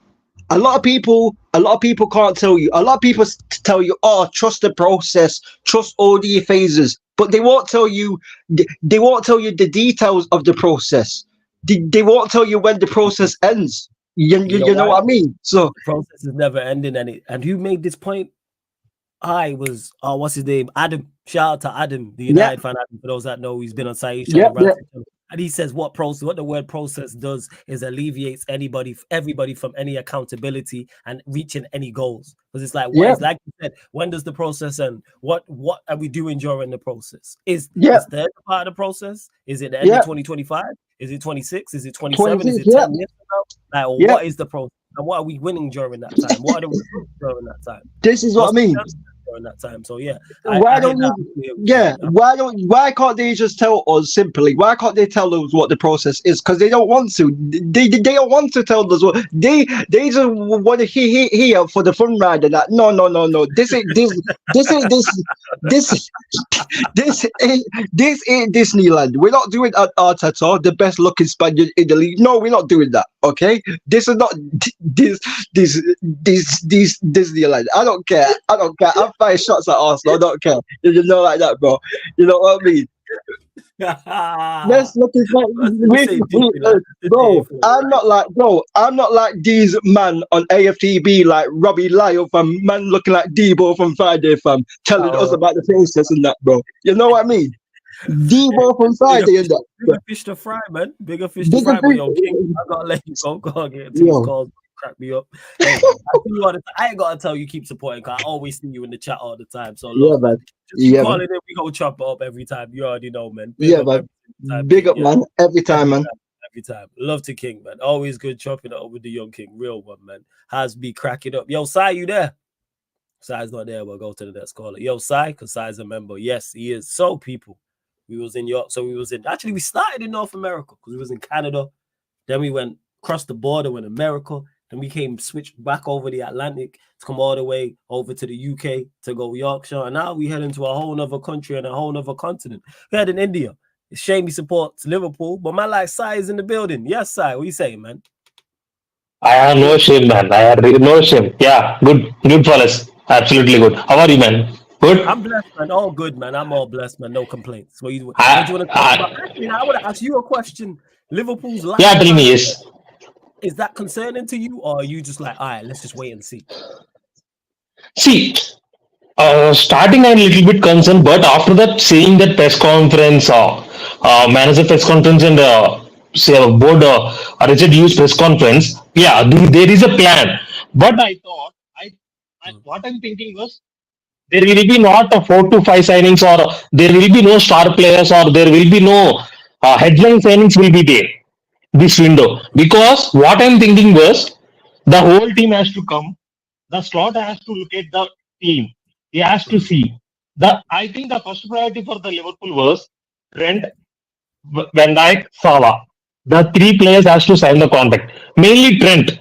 a lot of people can't tell you. A lot of people tell you, oh, trust the process, trust all the phases, but they won't tell you. They won't tell you the details of the process. They won't tell you when the process ends. You know what I mean? So
the process is never ending. And who made this point? I was what's his name? Adam. Shout out to Adam, the United fan. Adam, for those that know, he's been on Saisha. And he says what the word process does is alleviates everybody from any accountability and reaching any goals. Because it's like, like you said, when does the process end? What are we doing during the process? Is there part of the process? Is it the end of 2025? Is it 26? Is it 27? Is it 10 years from now? Like, what is the process? And what are we winning during that time? What are the results during that time?
This is what I mean.
During that time. So
why can't they just tell us simply? Why can't they tell us what the process is? Because they don't want to. They don't want to tell us what they just want to hear for the fun ride and that. No. This ain't Disneyland. We're not doing Arteta, the best looking Spaniard in the league. No, we're not doing that. Okay, this is not this Disneyland. I don't care. I'm firing shots at Arsenal. I don't care. You know, like that, bro. You know what I mean? Let's look at bro. I'm not like these man on AFTB like Robbie Lyle from man looking like Debo from Friday fam telling us about the process and that, bro. You know what I mean? Debo from Friday and that.
Bigger fish to fry, man. Bigger fish to fry. King. I gotta let you go. Go on, get into this call. Crack me up. Hey, I ain't gotta tell you keep supporting, because I always see you in the chat all the time. So
man.
Calling in, we go chop it up every time. You already know, man.
Big up, man. Every time, man.
Every time. Love to King, man. Always good chopping it up with the Young King. Real one, man. Has be cracking up. Yo, Sai, you there? Sai's not there. We'll go to the next caller. Yo, Sai, because Sai's a member. Yes, he is. So, people, we started in North America because we was in Canada. Then we went across the border in America. Then we switched back over the Atlantic to come all the way over to the UK to go Yorkshire. And now we head into a whole nother country and a whole nother continent. We had in India. It's shame he supports Liverpool, but man like Sai is in the building. Yes, Sai, what you saying, man?
I have no shame, man. I have no shame. Yeah, good fellas. Absolutely good. How are you, man? Good?
I'm blessed, man. All good, man. I'm all blessed, man. No complaints. What do you want to talk about? Actually, I want to ask you a question. Liverpool's life.
Yeah, tell me, yes.
Is that concerning to you, or are you just like, all right, let's just wait and see?
See, starting I'm a little bit concerned, but after that, seeing that press conference, manager press conference, and board Richard Hughes press conference. Yeah, there is a plan. But I thought, what I'm thinking was there will be not a 4 to 5 signings, or there will be no star players, or there will be no headline signings will be there this window. Because what I'm thinking was the whole team has to come. The slot has to look at the team. He has to see. I think the first priority for the Liverpool was Trent, Van Dijk, Salah. The three players has to sign the contract. Mainly Trent.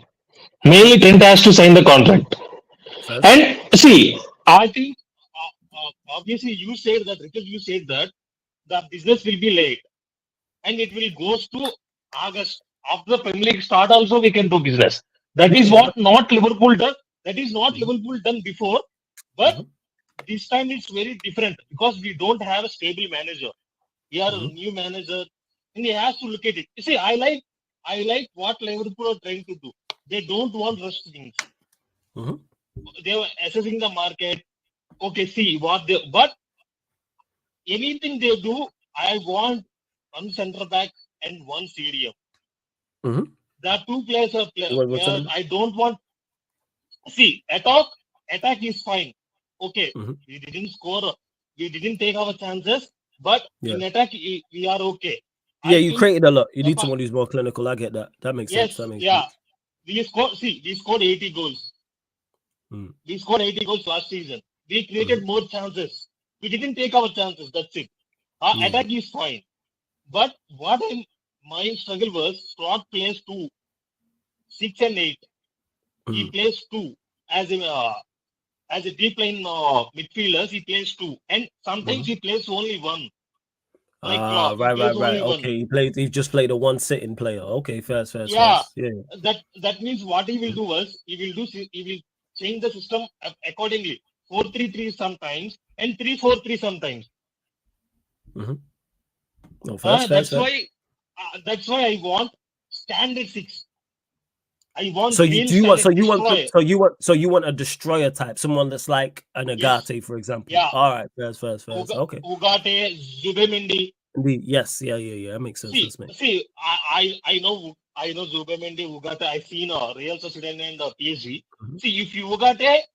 Mainly Trent has to sign the contract.
First.
And see, I think obviously Richard, you said that the business will be late and it will goes to August. After the Premier League start also we can do business. That is what not Liverpool done. That is not Liverpool done before. But this time it's very different because we don't have a stable manager. We are a new manager and he has to look at it. You see, I like what Liverpool are trying to do. They don't want rush things. They were assessing the market. Okay, see what they, but anything they do, I want one centre back and one CDM. The two players are players. I don't want. See, attack is fine. Okay, we didn't score. We didn't take our chances, but in attack we are okay.
Yeah, you created a lot. You need someone who's more clinical. I get that. That makes sense. That makes sense.
We scored 80 goals. We scored 80 goals last season. We created more chances. We didn't take our chances. That's it. Our attack is fine. But my struggle was Slot plays 2, 6 and 8. He plays 2 as a deep line midfielders. He plays 2, and sometimes he plays only 1. Like
right. Okay, he just played a one sitting player. Okay, fair.
Yeah.
Yeah.
That means what he will do was he will change the system accordingly. 4-3-3 sometimes and 3-4-3 sometimes.
No,
that's why I want standard 6. I want
you want a destroyer type, someone that's like an Agate, for example.
Yeah.
All right, first. Okay.
Ugarte, Zubimendi.
Indeed, yes, yeah. That makes sense.
See, I know Zubimendi, Ugarte. I've seen Real Sociedad and PSG. See, if Ugarte,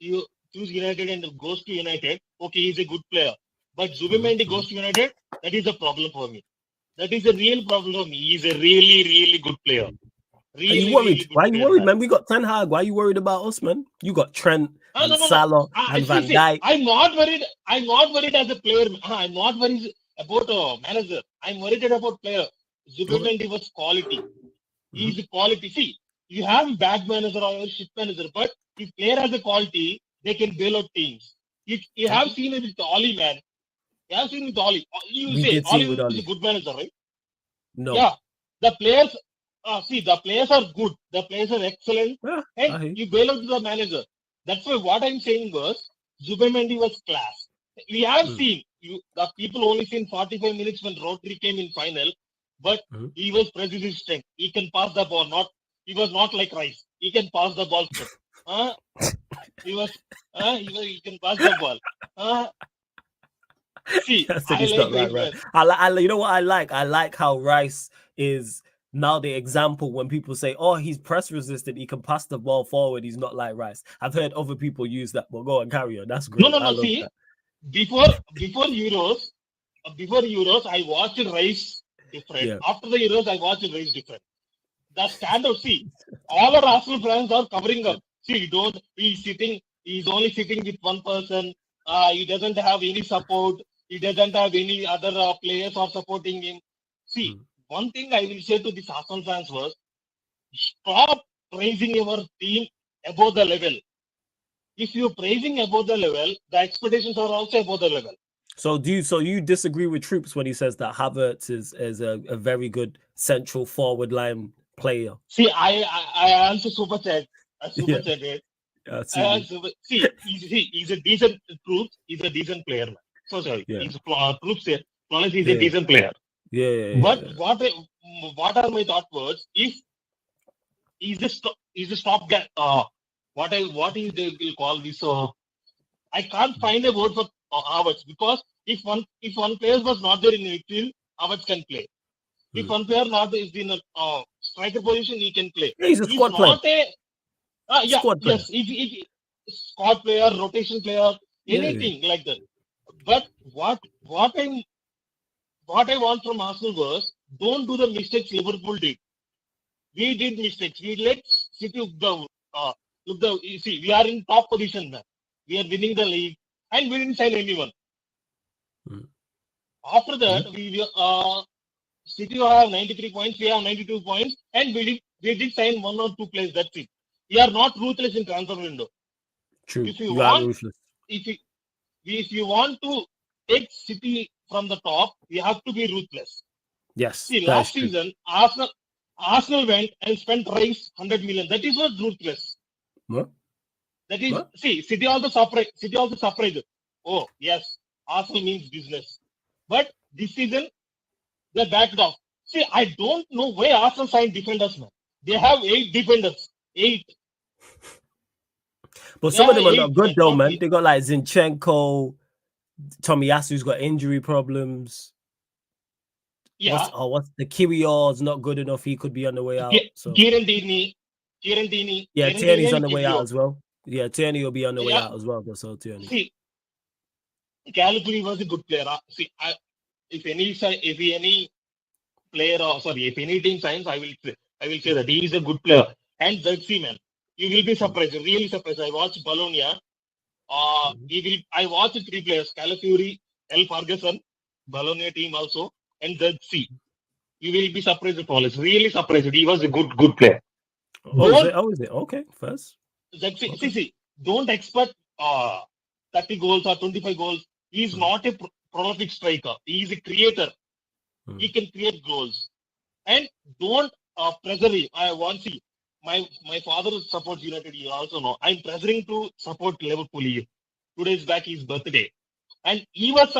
you choose United and goes to United, okay, he's a good player. But Zubimendi goes to United, that is a problem for me. That is a real problem for me. He's a really, really good player.
Really, are you worried? Why are you worried, man? We got Ten Hag. Why are you worried about us, man? You got Trent and Salah and Van Dijk.
I'm not worried as a player. I'm not worried about a manager. I'm worried about player. Zubimendi was quality. He's a quality. See, you have bad manager or shit manager, but if player has a quality, they can bail out teams. You have seen it with Oli, man. You have seen it with Oli. You say Oli is a good manager, right?
No.
Yeah. The players. The players are good. The players are excellent. And you bail out the manager. That's why what I'm saying was Zubimendi was class. We have seen the people only seen 45 minutes when Rodri came in final, but he was precision strength. He can pass the ball. He was not like Rice. He can pass the ball. He can pass the ball. See,
I you know what I like? I like how Rice is now the example when people say, "Oh, he's press resistant. He can pass the ball forward. He's not like Rice." I've heard other people use that, but go on, carry on. That's great.
No. See, before Euros, I watched Rice different. Yeah. After the Euros, I watched Rice different. The standard. See, all our Arsenal fans are covering up. See, He's only sitting with one person. He doesn't have any support. He doesn't have any other players are supporting him. See. One thing I will say to the Arsenal fans was, stop praising your team above the level. If you're praising above the level, the expectations are also above the level.
So you disagree with Troops when he says that Havertz is a very good central forward line player?
See, I answer super chat. He's a decent Troops. He's a decent player, man. So sorry, he's Troops here. He's a decent player. What are my thought words? If he's a stopgap, what they will call this? I can't find a word for Havertz because if one player was not there in the midfield, Havertz can play. If one player not is in a striker position, he can play.
Yeah, he's a squad player. Squad player.
Yes. If squad player, rotation player, anything like that. But what I want from Arsenal was, don't do the mistakes Liverpool did. We did mistakes. We let City you see, we are in top position now. We are winning the league, and we didn't sign anyone. After that, City have 93 points. We have 92 points, and we did sign 1 or 2 players. That's it. We are not ruthless in transfer window.
True.
If you
are
want,
ruthless.
if you want to take City from the top, you have to be ruthless.
Yes.
See, last season, Arsenal went and spent raised 100 million. That is not ruthless.
What?
That is, see, City also suffered. Oh, yes, Arsenal means business. But this season, they backed off. See, I don't know why Arsenal signed defenders, man. They have 8 defenders. 8.
But some of them are not good, though, man. They got like Zinchenko, Tomiyasu's got injury problems.
Yeah.
What's the Kyrgios's not good enough? He could be on the way out.
Girandini.
Yeah, Tierney's on the way out as well. Yeah, Tierney will be on the way out as well. So Tierney.
See, Calipari was a good player. See, if any player, if any team signs, I will say that he is a good player. And that's man. You will be surprised, really surprised. I watched Bologna. I watched 3 players: Calipari, L. Ferguson, Bologna team also, and Zexi. You will be surprised at all. It's really surprised. He was a good player.
Is it? Okay, first.
Zexi, see, don't expect 30 goals or 25 goals. He is not a prolific striker. He is a creator. He can create goals. And don't pressure him. I want to see. My father supports United. You also know. I'm pressuring to support Liverpool. 2 days back, his birthday, and he was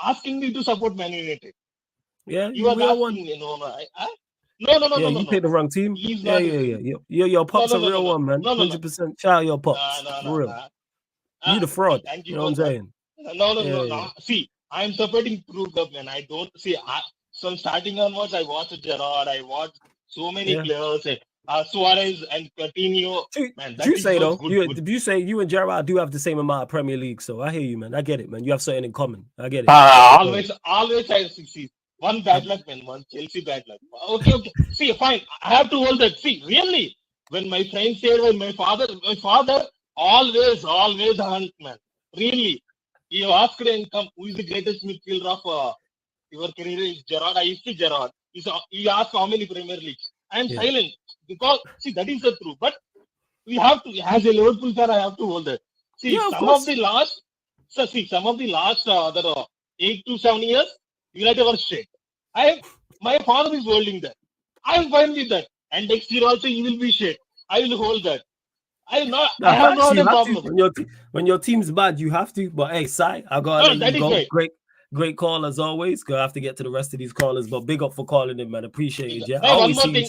asking me to support Man United.
Yeah,
he was asking me. No.
You picked the wrong team. Yeah. Your pop's a real one, man. 100%. Shout out your pops. Real. You the fraud. You know what I'm saying?
No. See, I'm supporting Proved Up, man. I don't see. So starting onwards, I watched Gerrard. I watched so many players. Suarez and Coutinho. Man,
you say though, you say you and Gerrard do have the same amount of Premier League, so I hear you, man. I get it, man. You have something in common. I get it.
Always I see one bad luck, man. One Chelsea bad luck. Okay. See, fine. I have to hold that. See, really, when my friend said, when my father always hunt, man. Really, you asked and come. Who is the greatest midfielder of your career? Is Gerrard. I used to Gerrard. He asked how many Premier Leagues. I am silent because see that is the truth. But we have to, as a Liverpool fan, I have to hold that. See, some of the last 8 to 7 years, United was shit. My father is holding that. I am fine with that. And next year also he will be shit. I will hold that. I have no problem.
When your team's bad, you have to. But hey, Sai, I got to go. Great call as always. Gonna have to get to the rest of these callers, but big up for calling in, man. Appreciate it. Yeah.
One more thing.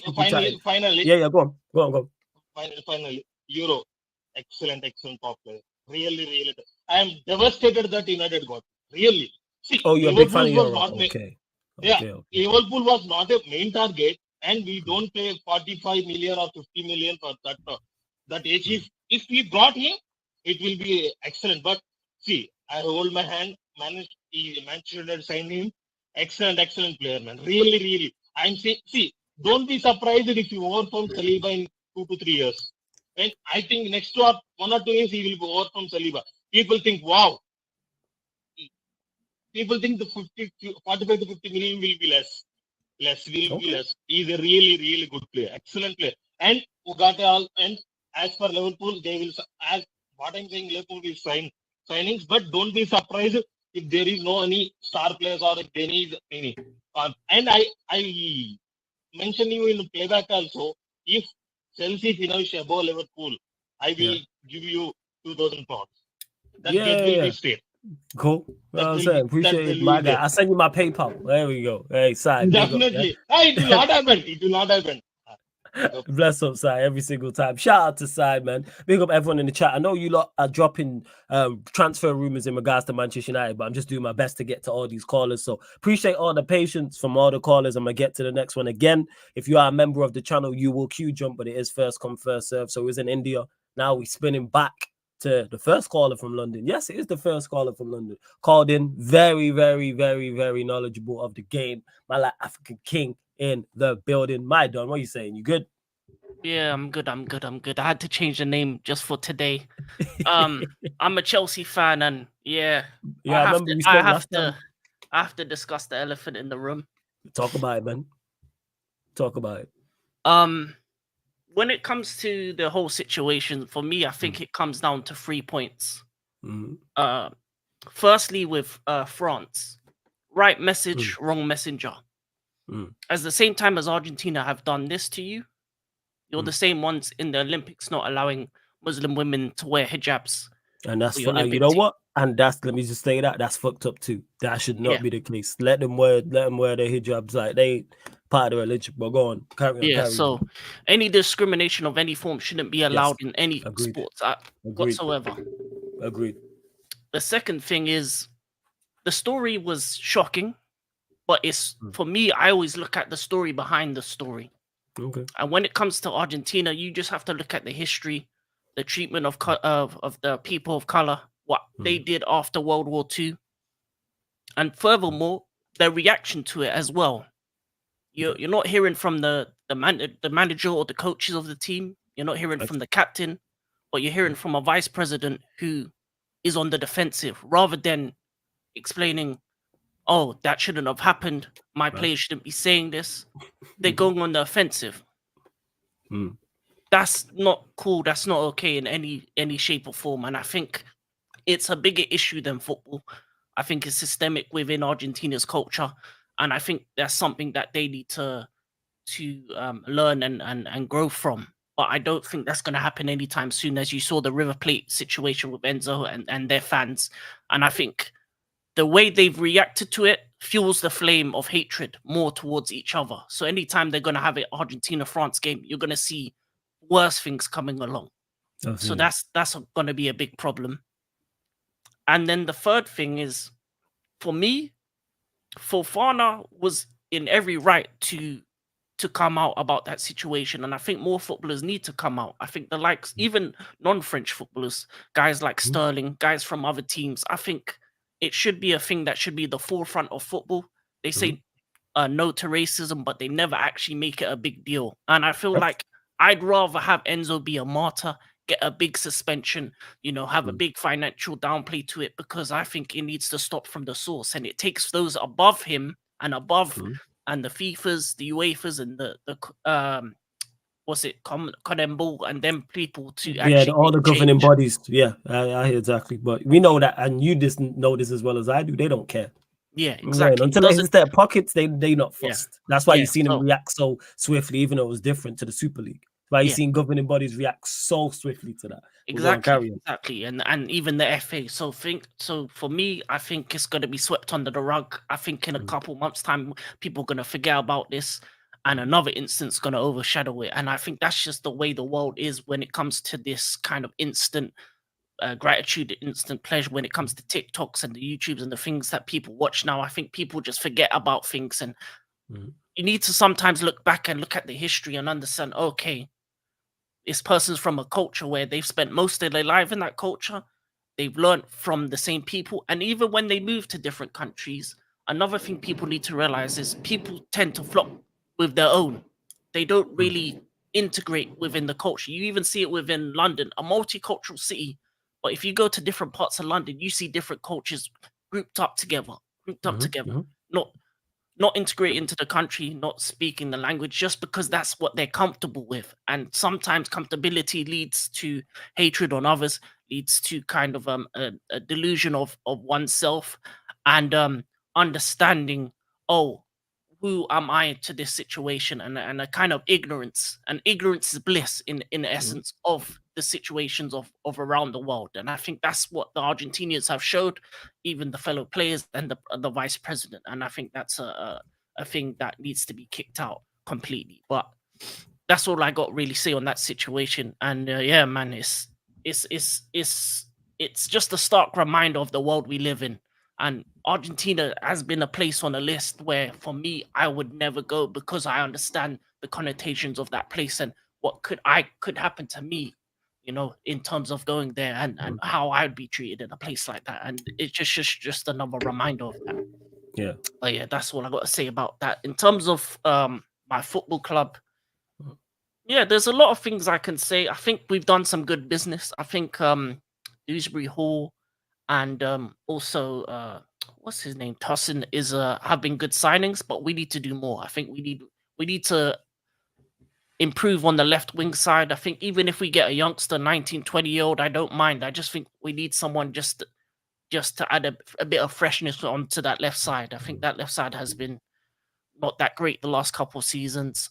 Finally.
Yeah. Go on.
Finally, Euro. Excellent top player. Really. I am devastated that United got. Really. See,
you're a big fan of Euro. Okay.
Liverpool was not a main target, and we don't pay 45 million or 50 million for that age. If we brought him, it will be excellent. But see, I hold my hand. Manchester United signed him. Excellent player, man. Really. I'm saying, see, don't be surprised if you overperform Saliba in 2 to 3 years. And I think next 1 or 2 years he will overperform Saliba. People think, wow. People think the 45 to 50 million will be less. Be less. He's a really good player. Excellent player. And Ugarte, and as for Liverpool, they will, as what I'm saying, Liverpool will sign signings, but don't be surprised if there is no any star players or if there is any. And I mentioned you in the playback also. If Chelsea finish above Liverpool, I will give you 2,000 pounds. That will be straight.
Cool. I'm saying, appreciate it, my guy. I'll send you my PayPal. There we go. Hey, Sai.
Definitely. It will not happen.
Bless up, Sai, every single time. Shout out to Sai, man. Big up everyone in the chat. I know you lot are dropping transfer rumors in regards to Manchester United, but I'm just doing my best to get to all these callers. So appreciate all the patience from all the callers. I'm gonna get to the next one again. If you are a member of the channel, you will queue jump, but it is first come, first serve. So it was in India. Now we're spinning back to the first caller from London. Yes, it is the first caller from London. Called in, very, very, very, very knowledgeable of the game. My like African king in the building. My Don, what are you saying? You good?
Yeah, I'm good. I had to change the name just for today. I'm a Chelsea fan, and yeah,
Yeah, I remember we spoke last time.
I have to discuss the elephant in the room.
Talk about it, man. Talk about it.
When it comes to the whole situation, for me, I think it comes down to 3 points. Firstly, with France, right message, wrong messenger. At the same time as Argentina have done this to you, you're the same ones in the Olympics not allowing Muslim women to wear hijabs.
And that's you know what? And that's, let me just say that's fucked up too. That should not be the case. Let them wear their hijabs, like they part of the religion. But go on, carry on.
So any discrimination of any form shouldn't be allowed in any sports whatsoever.
Agreed.
The second thing is the story was shocking, but it's for me, I always look at the story behind the story.
Okay.
And when it comes to Argentina, you just have to look at the history, the treatment of the people of color, what they did after World War II, and furthermore, their reaction to it as well. You're not hearing from the manager or the coaches of the team. You're not hearing from the captain, but you're hearing from a vice president who is on the defensive rather than explaining, oh, that shouldn't have happened. My players shouldn't be saying this. They're going on the offensive. That's not cool. That's not okay in any shape or form. And I think it's a bigger issue than football. I think it's systemic within Argentina's culture. And I think that's something that they need to learn and grow from. But I don't think that's going to happen anytime soon, as you saw the River Plate situation with Enzo and their fans. And I think the way they've reacted to it fuels the flame of hatred more towards each other. So anytime they're going to have an Argentina-France game, you're going to see worse things coming along. So that's going to be a big problem. And then the third thing is, for me, Fofana was in every right to come out about that situation. And I think more footballers need to come out. I think the likes, even non-French footballers, guys like Sterling, guys from other teams, I think it should be a thing that should be the forefront of football. They say no to racism, but they never actually make it a big deal. And I feel like I'd rather have Enzo be a martyr, get a big suspension, have a big financial downplay to it, because I think it needs to stop from the source. And it takes those above him and above and the FIFAs, the UEFAs, and the CONMEBOL, and them people to actually
all the governing bodies. Yeah, I hear exactly. But we know that, and you just know this as well as I do. They don't care.
Yeah, exactly.
Right. Until it hits their pockets, they not fussed.
Yeah.
That's why you've seen them react so swiftly, even though it was different to the Super League. Why you've seen governing bodies react so swiftly to that.
Exactly. And even the FA. So for me, I think it's going to be swept under the rug. I think in a couple months' time, people are going to forget about this, and another instance going to overshadow it. And I think that's just the way the world is when it comes to this kind of instant gratitude, instant pleasure. When it comes to TikToks and the YouTubes and the things that people watch now, I think people just forget about things, and you need to sometimes look back and look at the history and understand, okay, this person's from a culture where they've spent most of their life in that culture. They've learned from the same people. And even when they move to different countries, another thing people need to realize is people tend to flock with their own. They don't really integrate within the culture. You even see it within London, a multicultural city. But if you go to different parts of London, you see different cultures grouped up together, not integrate into the country, not speaking the language, just because that's what they're comfortable with. And sometimes comfortability leads to hatred on others, leads to kind of a delusion of oneself, and understanding, oh, who am I to this situation, and a kind of ignorance. And ignorance is bliss in essence of the situations of around the world. And I think that's what the Argentinians have showed, even the fellow players and the vice president. And I think that's a thing that needs to be kicked out completely. But that's all I got really say on that situation. And yeah, man, it's just a stark reminder of the world we live in. And Argentina has been a place on a list where, for me, I would never go because I understand the connotations of that place and what could happen to me, you know, in terms of going there and how I'd be treated in a place like that. And it's just another reminder of that.
Yeah.
But yeah, that's all I got to say about that. In terms of my football club, yeah, there's a lot of things I can say. I think we've done some good business. I think Dewsbury Hall and also what's his name, Tussin, is have been good signings, but we need to do more. I think we need to improve on the left wing side. I think even if we get a youngster, 19, 20-year-old, I don't mind. I just think we need someone just to add a bit of freshness onto that left side. I think that left side has been not that great the last couple of seasons.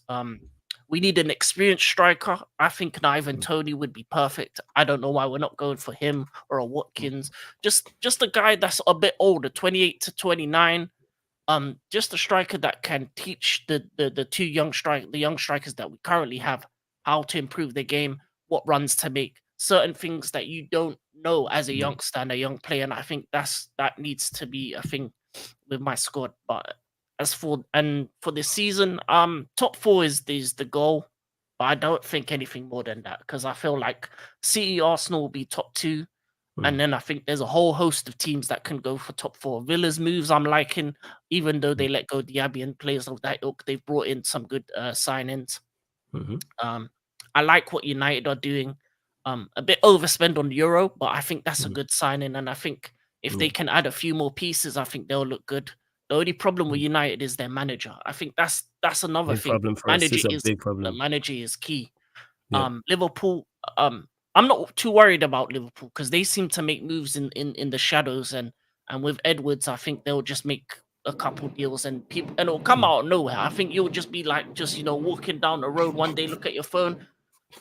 We need an experienced striker. I think an Ivan Toney would be perfect. I don't know why we're not going for him or a Watkins. Just a guy that's a bit older, 28 to 29. Just a striker that can teach the young strikers that we currently have how to improve their game, what runs to make, certain things that you don't know as a youngster and a young player. And I think that needs to be a thing with my squad. But for this season, top 4 is the goal, but I don't think anything more than that because I feel like City, Arsenal will be top 2. And then I think there's a whole host of teams that can go for top 4. Villa's moves I'm liking, even though they let go Diaby and players of that ilk, they've brought in some good signings. I like what United are doing. A bit overspend on the Euro, but I think that's a good signing. And I think if they can add a few more pieces, I think they'll look good. The only problem with United is their manager. I think that's another
Big
thing.
problem for us. It's a big
The
problem.
manager is key.
Yeah.
Liverpool, I'm not too worried about Liverpool because they seem to make moves in the shadows, and with Edwards, I think they'll just make a couple deals and it'll come out of nowhere. I think you'll just be like, walking down the road one day, look at your phone,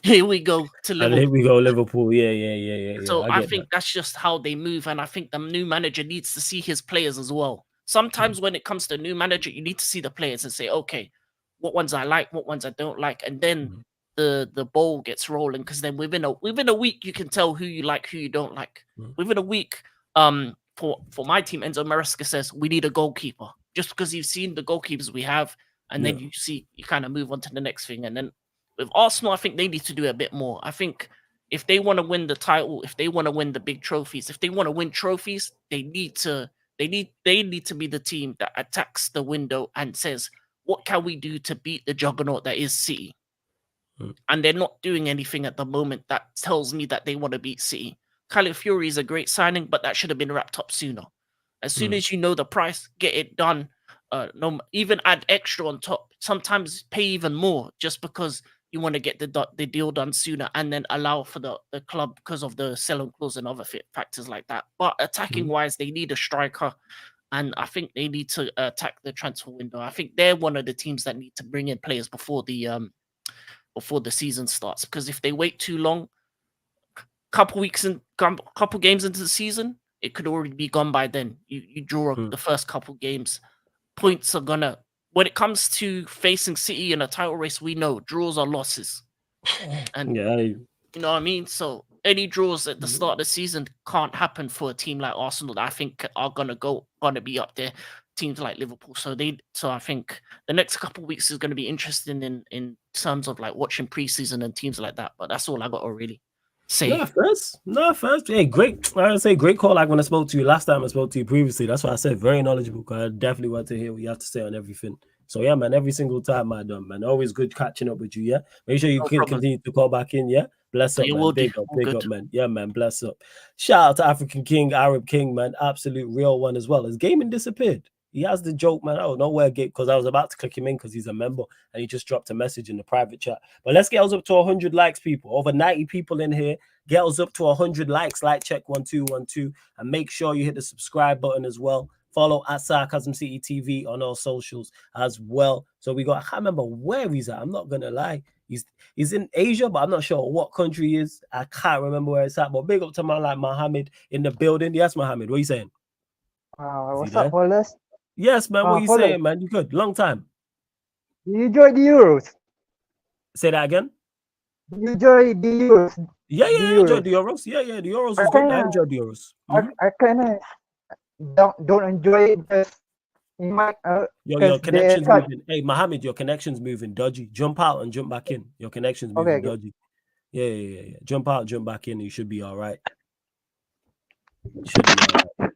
here we go to
And
Liverpool.
here we go, Liverpool. Yeah.
So I
get
think that's just how they move, and I think the new manager needs to see his players as well. Sometimes when it comes to a new manager, you need to see the players and say, okay, what ones I like, what ones I don't like, and then the ball gets rolling. Because then within a week, you can tell who you like, who you don't like. Within a week, for my team, Enzo Maresca says we need a goalkeeper. Just because you've seen the goalkeepers we have, and then you kind of move on to the next thing, and then. With Arsenal, I think they need to do a bit more. I think if they want to win the title, if they want to win the big trophies, if they want to win trophies, they need to be the team that attacks the window and says, what can we do to beat the juggernaut that is City? And they're not doing anything at the moment that tells me that they want to beat City. Calafiori is a great signing, but that should have been wrapped up sooner. As soon as you know the price, get it done. Even add extra on top. Sometimes pay even more just because you want to get the deal done sooner, and then allow for the club because of the selling clause and other factors like that. But attacking wise, they need a striker, and I think they need to attack the transfer window. I think they're one of the teams that need to bring in players before the season starts, because if they wait too long, couple games into the season, it could already be gone by then. You draw the first couple games. Points are gonna, when it comes to facing City in a title race, we know draws are losses. And you know what I mean? So any draws at the start of the season can't happen for a team like Arsenal that I think are gonna be up there. Teams like Liverpool. So I think the next couple of weeks is gonna be interesting in terms of like watching preseason and teams like that. But that's all I got to really say.
No, first. Hey, great. I would say great call. Like when I spoke to you last time, I spoke to you previously. That's why I said very knowledgeable. Because I definitely want to hear what you have to say on everything. So yeah, man. Every single time, man. Always good catching up with you. Yeah. Make sure you continue to call back in. Yeah. Bless up, man. Big up, man. Yeah, man. Bless up. Shout out to African King, Arab King, man. Absolute real one as well. His gaming disappeared. He has the joke, man. Oh, nowhere get, because I was about to click him in because he's a member and he just dropped a message in the private chat. But let's get us up to 100 likes, people. Over 90 people in here. Get us up to 100 likes. Like check 1212, and make sure you hit the subscribe button as well. Follow at Sarcasm City TV on all socials as well. So we got, I can't remember where he's at. I'm not gonna lie. He's in Asia, but I'm not sure what country he is. I can't remember where it's at. But big up to man like Mohammed in the building. Yes, Mohammed. What are you saying?
What's up, Wallace?
Yes, man. What are you saying, man? You good? Long time.
You enjoyed the Euros?
Say that again.
You enjoy the Euros?
Yeah,
The
I enjoyed
Euros.
the Euros. Yeah, the Euros
I
was good. I
kinda,
enjoyed the Euros. Mhm.
I kind of don't enjoy it just in my
Your
because they
connection's
cut.
moving. Hey, Mohammed, your connection's moving dodgy. Jump out and jump back in. Your connection's moving
Okay.
dodgy. Yeah. Jump out, jump back in. You should be all right. You should be all right.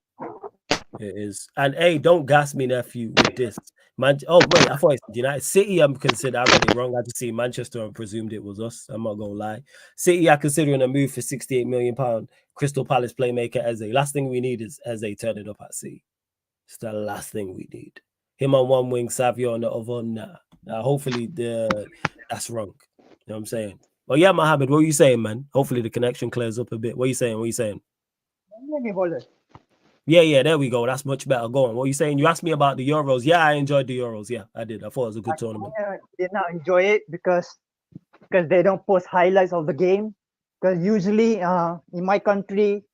It is. And hey, don't gas me, nephew, with this. Man, oh wait, I thought it's United City. I'm considering. I read it wrong. I just see Manchester and presumed it was us. I'm not gonna lie. City are considering a move for £68 million. Crystal Palace playmaker Eze. Last thing we need is Eze turning up at City. It's the last thing we need. Him on one wing, Savio on the other. Nah. Hopefully that's wrong. You know what I'm saying? Well, yeah, Mohammed, what are you saying, man? Hopefully the connection clears up a bit. What are you saying?
Let me hold it.
Yeah, there we go. That's much better. Go on. What are you saying? You asked me about the Euros. Yeah, I enjoyed the Euros. Yeah, I did. I thought it was a good tournament.
I did not enjoy it because they don't post highlights of the game. Because usually in my country,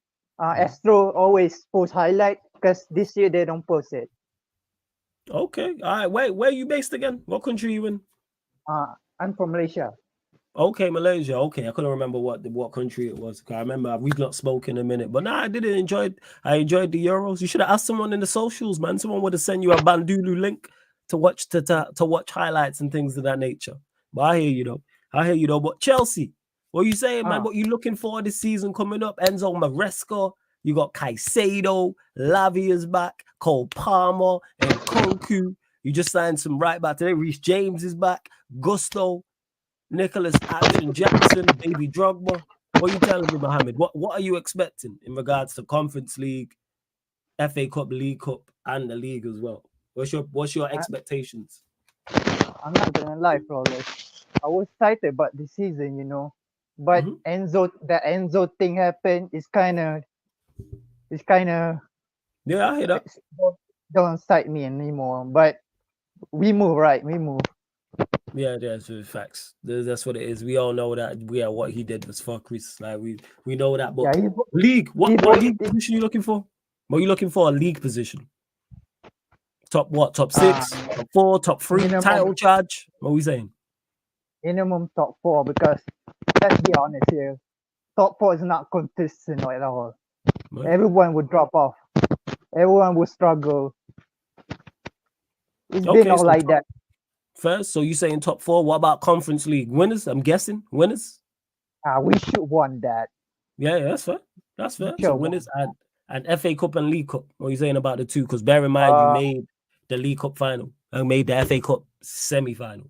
Astro always post highlight. Because this year they don't post it.
Okay. All right. Wait, where are you based again? What country are you in?
I'm from Malaysia.
Okay, Malaysia. Okay, I couldn't remember what country it was. I remember we've not spoken a minute, but I didn't enjoy. I enjoyed the Euros. You should have asked someone in the socials, man. Someone would have sent you a Bandulu link to watch highlights and things of that nature. But I hear you though. But Chelsea, what are you saying, man? What you looking for this season coming up? Enzo Maresca. You got Caicedo, Lavia's back, Cole Palmer, and Konku. You just signed some right back today. Reece James is back. Gusto. Nicholas Jackson, Baby Drogba. What are you telling me, Mohammed? What are you expecting in regards to Conference League, FA Cup, League Cup, and the league as well? What's your expectations?
I'm not gonna lie, Flawless. I was excited about the season, but the Enzo thing happened. It's kind of
yeah, I hear that.
Don't excite me anymore. But we move, right? We move.
Yeah, that's facts. That's what it is. We all know that. What he did was fuckeries. Like we know that. But league, what league position are you looking for? What are you looking for? A league position? Top what? Top 6, top 4, top 3, minimum, title charge? What are we saying?
Minimum top 4 because let's be honest here. Top 4 is not consistent at all. Right. Everyone would drop off. Everyone would struggle. It's been all like that.
First, so you saying top 4? What about Conference League winners? I'm guessing winners.
We should won that.
Yeah, that's fair. That's fair. So winners and FA Cup and League Cup. What are you saying about the two? Because bear in mind, you made the League Cup final and made the FA Cup semi-final.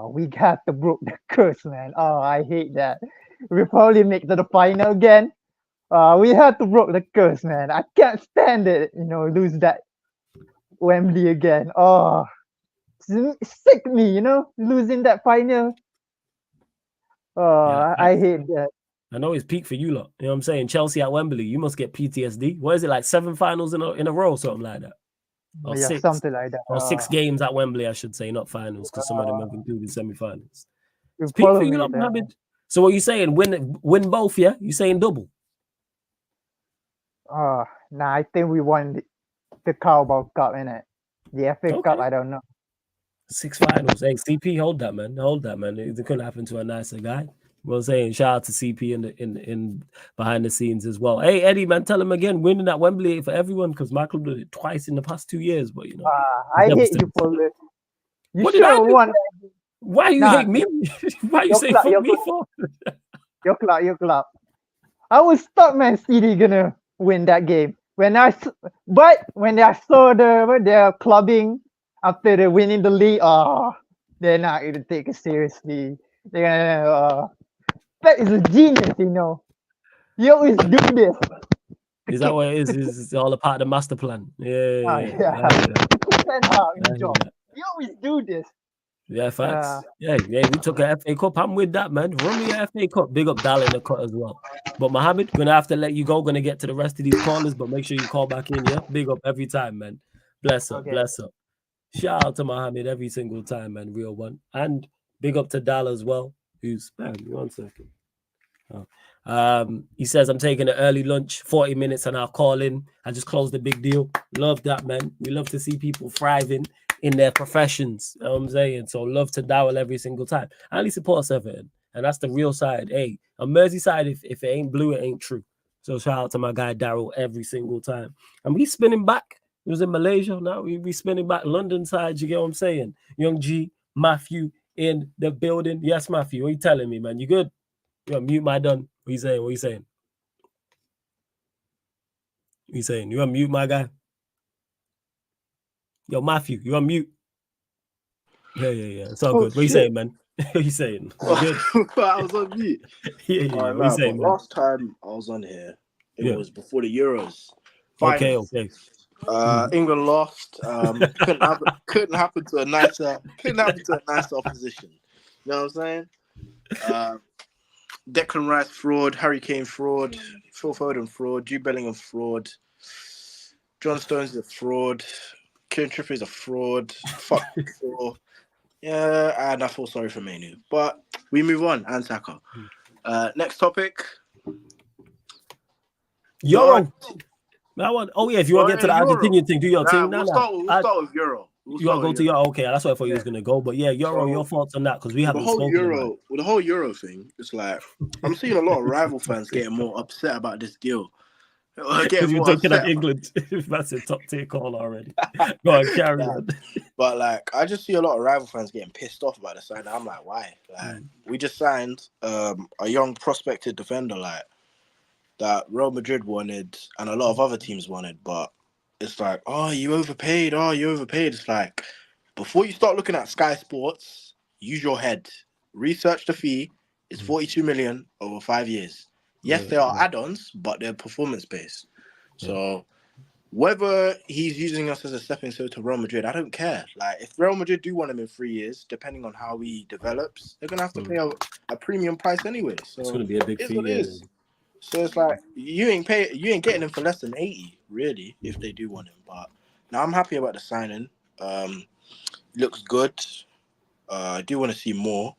We got to broke the curse, man. Oh, I hate that. We probably make to the final again. We had to broke the curse, man. I can't stand it. Lose that Wembley again. Oh. Sick me, losing that final. I hate that.
I know it's peak for you lot. You know what I'm saying? Chelsea at Wembley, you must get PTSD. What is it, like 7 finals in a row, something like that? Or 6,
something like that.
Or 6 games at Wembley, I should say, not finals, because some of them have included semi-finals. It's peak for you lot, Mohammed. So what are you saying? Win both, yeah? You saying double?
I think we won the Carabao Cup, innit? The FA Cup, I don't know.
6 finals. Hey, CP, hold that, man. It could happen to a nicer guy. Well, saying shout out to CP in behind the scenes as well. Hey, Eddie, man, tell him again, winning at Wembley for everyone because Michael did it twice in the past 2 years. But
I hate you for this.
What did I do? Why you hate me? Why you say fuck me for?
Your club. I was thought Man City gonna win that game when I saw their clubbing. After they're winning the league, they're not going to take it seriously. They're gonna, that is a genius, You always do this.
Is that what it is? It's all a part of the master plan. Yeah.
You always do this.
Yeah, facts. Yeah, we took a FA Cup. I'm with that, man. Run me a FA Cup. Big up Dal in the cut as well. But Mohammed, gonna have to let you go. Gonna get to the rest of these callers, but make sure you call back in, yeah? Big up every time, man. Bless up, bless up. Shout out to Mohammed every single time, man. Real one. And big up to Dal as well, who's, man, 1 second. He says, I'm taking an early lunch, 40 minutes, and I'll call in. I just closed the big deal. Love that, man. We love to see people thriving in their professions. You know what I'm saying? So love to Dowell every single time. I only support Everton. And that's the real side. Hey, a Merseyside, if it ain't blue, it ain't true. So shout out to my guy Daryl every single time. And we spinning back. He was in Malaysia. Now we spinning back London side. You get what I'm saying? Young G, Matthew in the building. Yes, Matthew. What you telling me, man? You good? You mute my done. What you saying? What you saying? What you saying? You on mute, my guy? Yo, Matthew, you on mute? Yeah. It's all good. What you saying, man? What you saying? You good?
I was on mute.
Yeah. What you saying, man?
Last time I was on here, it was before the Euros.
Okay.
England lost. Couldn't happen to a nicer opposition. You know what I'm saying? Declan Rice fraud, Harry Kane fraud, Phil Foden fraud, Jude Bellingham fraud, John Stones is a fraud, Kieran Trippier is a fraud. Fuck fraud. Yeah, and I feel sorry for Manu. But we move on, and Saka. Next topic.
Euro. If you want to get to the Argentinian thing, do your thing.
We'll start with Euro.
You want to go to Euro? Okay, that's where I thought you was going to go. But yeah, Euro, your thoughts on that? Because we haven't spoken about it.
With the whole Euro thing, it's like, I'm seeing a lot of rival fans getting more upset about this deal.
Because you're talking of England. That's a top tier call already. Go on, carry on.
But like, I just see a lot of rival fans getting pissed off about the sign. I'm like, why? Like, we just signed a young prospected defender like that Real Madrid wanted and a lot of other teams wanted, but it's like, you overpaid. It's like, before you start looking at Sky Sports, use your head. Research the fee. It's 42 million over 5 years. Yes, there are add-ons, but they're performance-based. So whether he's using us as a stepping stone to Real Madrid, I don't care. Like, if Real Madrid do want him in 3 years, depending on how he develops, they're going to have to pay a premium price anyway. So
it's going to be a big fee.
So it's like, you ain't getting him for less than 80, really, if they do want him. But now I'm happy about the signing. Looks good. I do want to see more.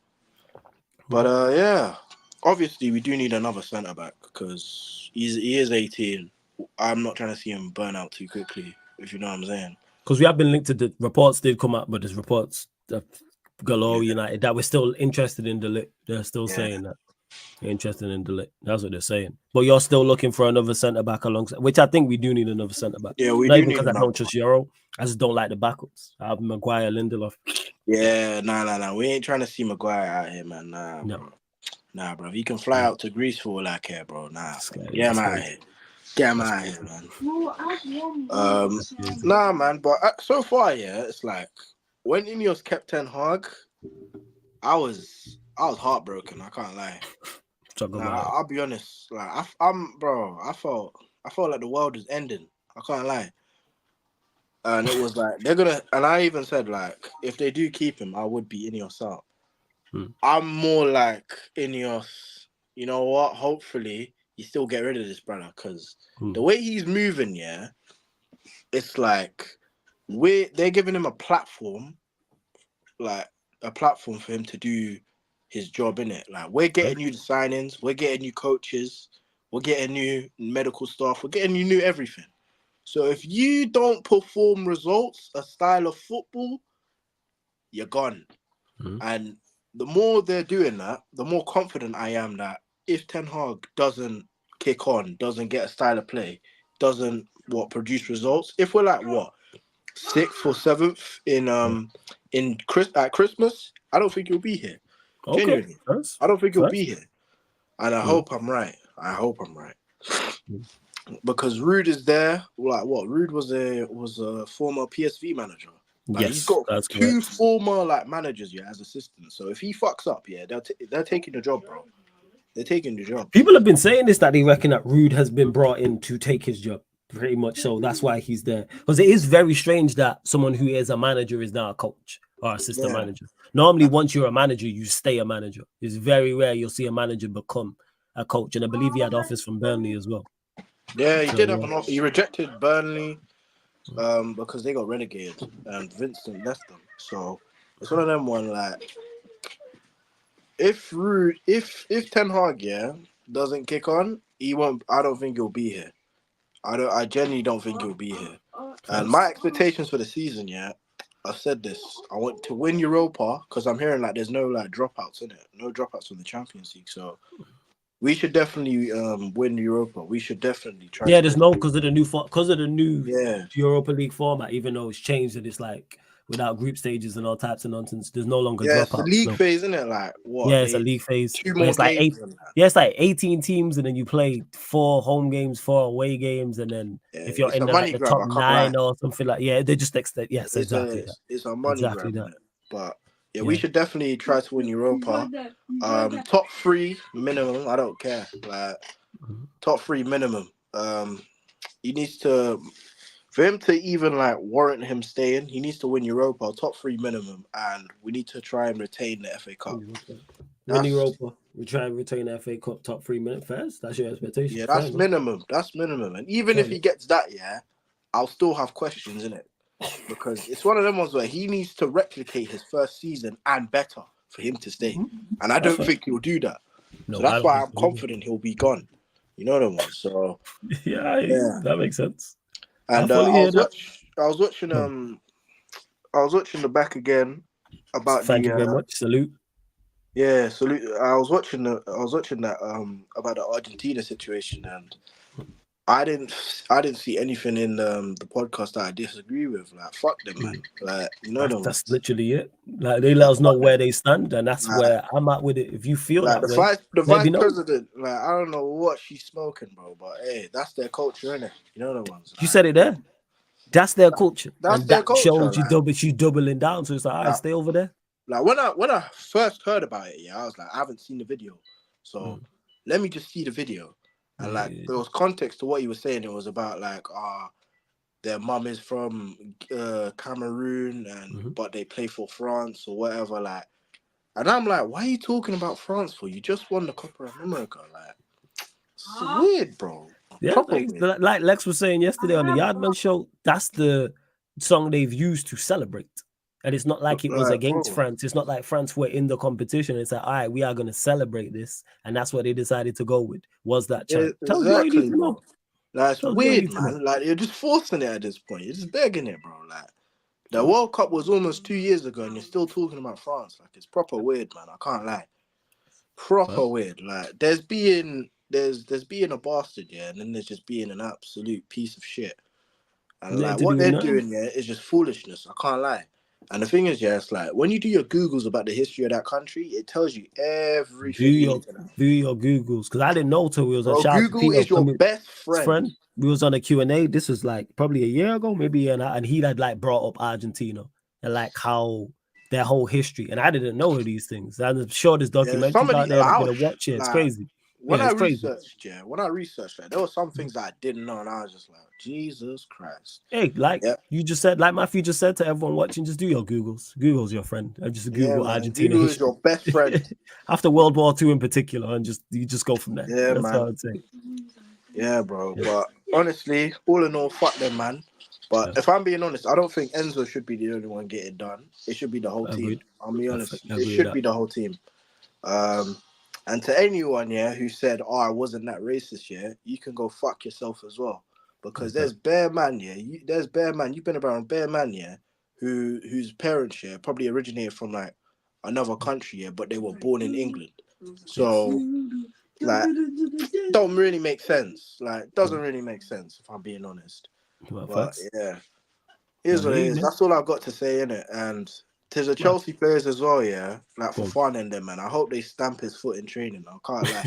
But yeah. Obviously, we do need another centre-back because he is 18. I'm not trying to see him burn out too quickly, if you know what I'm saying.
Because we have been linked to the reports did come out, but there's reports that galore United that we're still interested in Ligt. They're still saying that. They're interested in Ligt. That's what they're saying. But you're still looking for another centre-back alongside, which I think we do need another centre-back.
Yeah, we
not
do
even
need
because I don't trust Euro. I just don't like the backups. I have Maguire, Lindelof.
Yeah, nah. We ain't trying to see Maguire out here, man. Nah, bro. If you can fly out to Greece for all I care, bro. Nah, get him out of here. Get him out of here, man. Nah, man. But so far, it's like when Ineos kept Ten Hag, I was heartbroken. I can't lie. I'll be honest. Like I felt like the world was ending. I can't lie. And it was like they're gonna. And I even said like, if they do keep him, I would be Ineos out. I'm more like Ineos. You know what? Hopefully, you still get rid of this brother because the way he's moving, it's like they're giving him a platform, like a platform for him to do his job in it. Like we're getting new signings, we're getting new coaches, we're getting new medical staff, we're getting new everything. So if you don't perform results, a style of football, you're gone. And the more they're doing that, the more confident I am that if Ten Hag doesn't kick on, doesn't get a style of play, doesn't produce results, if we're like 6th or 7th at Christmas, I don't think he'll be here. Genuinely, I don't think he'll be here, and I hope I'm right. Because Ruud is there. Like what? Ruud was a former PSV manager. Like, he's got two former managers as assistants. So if he fucks up, they're taking the job, bro. They're taking the job.
People have been saying this, that they reckon that Ruud has been brought in to take his job, pretty much. So that's why he's there. Because it is very strange that someone who is a manager is now a coach or assistant manager. Normally, once you're a manager, you stay a manager. It's very rare you'll see a manager become a coach. And I believe he had offers from Burnley as well.
Yeah, he did have an offer. He rejected Burnley because they got relegated and Vincent left them. So it's one of them if Ten Hag doesn't kick on, he won't. I don't think he'll be here. I genuinely don't think he'll be here. And my expectations for the season, I've said this. I want to win Europa because I'm hearing like there's no like dropouts in it. No dropouts from the Champions League. So we should definitely win Europa. We should definitely try.
Yeah, there's no because of the new
Yeah.
Europa League format. Even though it's changed and it's like without group stages and all types of nonsense, there's no longer
Yeah, it's the
dropouts.
league phase, isn't it? Like what?
Yeah, it's a league phase.
2
But
more
it's like
games.
it's like 18 teams, and then you play 4 home games, 4 away games, and then if you're
it's
in
a
the,
money
like, the
grab,
top
I can't
9
lie.
or something like they just extend. Yes,
It's
exactly.
it's a money
Exactly
grab,
that.
innit? But yeah, we should definitely try to win Europa. Top 3 minimum. I don't care. Like top 3 minimum. He needs to, for him to even like warrant him staying, he needs to win Europa, top 3 minimum, and we need to try and retain the FA Cup.
Win Europa. We try and retain the FA Cup top 3 minutes first. That's your expectation.
Yeah, that's minimum. That's minimum. And even if he gets that, I'll still have questions in it. Because it's one of them ones where he needs to replicate his first season and better for him to stay. And I don't think he'll do that.
No,
so that's why I'm confident he'll be gone. You know what I mean? So
yeah, that makes sense.
And I was watching the back again about
Thank you very much. Salute.
Yeah, salute. I was watching that about the Argentina situation, and I didn't see anything in the podcast that I disagree with. Like, fuck them, man. Like, you know,
that's literally it. Like, they let us know where they stand, and that's where I'm at with it. If you feel
like
that
the vice president, like, I don't know what she's smoking, bro, but hey, that's their culture, innit? You know the ones. Like,
you said it there. That's their culture.
That's
and
their
that
culture.
Shows
like,
she's doubling down. So it's like, all right, stay over there.
Like when I first heard about it, I was like, I haven't seen the video, so let me just see the video. And like there was context to what he was saying. It was about like, their mum is from Cameroon, and but they play for France or whatever. Like, and I'm like, why are you talking about France for? You just won the Copa America. Like, it's weird, bro.
Yeah, like Lex was saying yesterday on the Yardman show, that's the song they've used to celebrate. And it's not like it was against France. It's not like France were in the competition. It's like, all right, we are going to celebrate this. And that's what they decided to go with, was that chant.
Tells you what you need to know. Like, it's weird, man. Like, you're just forcing it at this point. You're just begging it, bro. Like, the World Cup was almost 2 years ago, and you're still talking about France. Like, it's proper weird, man. I can't lie. Proper weird. Like, there's being a bastard, and then there's just being an absolute piece of shit. And like, what they're doing, is just foolishness. I can't lie. And the thing is, it's like when you do your Googles about the history of that country, it tells you everything.
Do your Googles, because I didn't know till we was on
Google is your best friend.
We was on a Q&A. This was like probably a year ago, maybe, and he had like brought up Argentina and like how their whole history. And I didn't know these things. I'm sure there's documentaries out there. I'm gonna watch it. It's crazy.
When I researched, there were some things that I didn't know, and I was just like, Jesus Christ.
Hey, you just said, like Matthew just said to everyone watching, just do your Googles. Google's your friend. And just Google Argentina.
Google is your best friend.
After World War II in particular, and you just go from there.
Yeah,
that's
man.
what I'd say.
Yeah, bro. Yeah. But honestly, all in all, fuck them, man. But if I'm being honest, I don't think Enzo should be the only one getting done. It should be the whole team. I'll be honest. It should be the whole team. And to anyone, who said, I wasn't that racist, you can go fuck yourself as well. Because there's bare man, there's bare man. You've been around bare man, whose parents, probably originated from like another country, but they were born in England. So, like, don't really make sense. Like, doesn't really make sense, if I'm being honest. But here's what it is. That's all I've got to say, innit? And to the Chelsea players as well, like for fun and them, man. I hope they stamp his foot in training. I can't lie.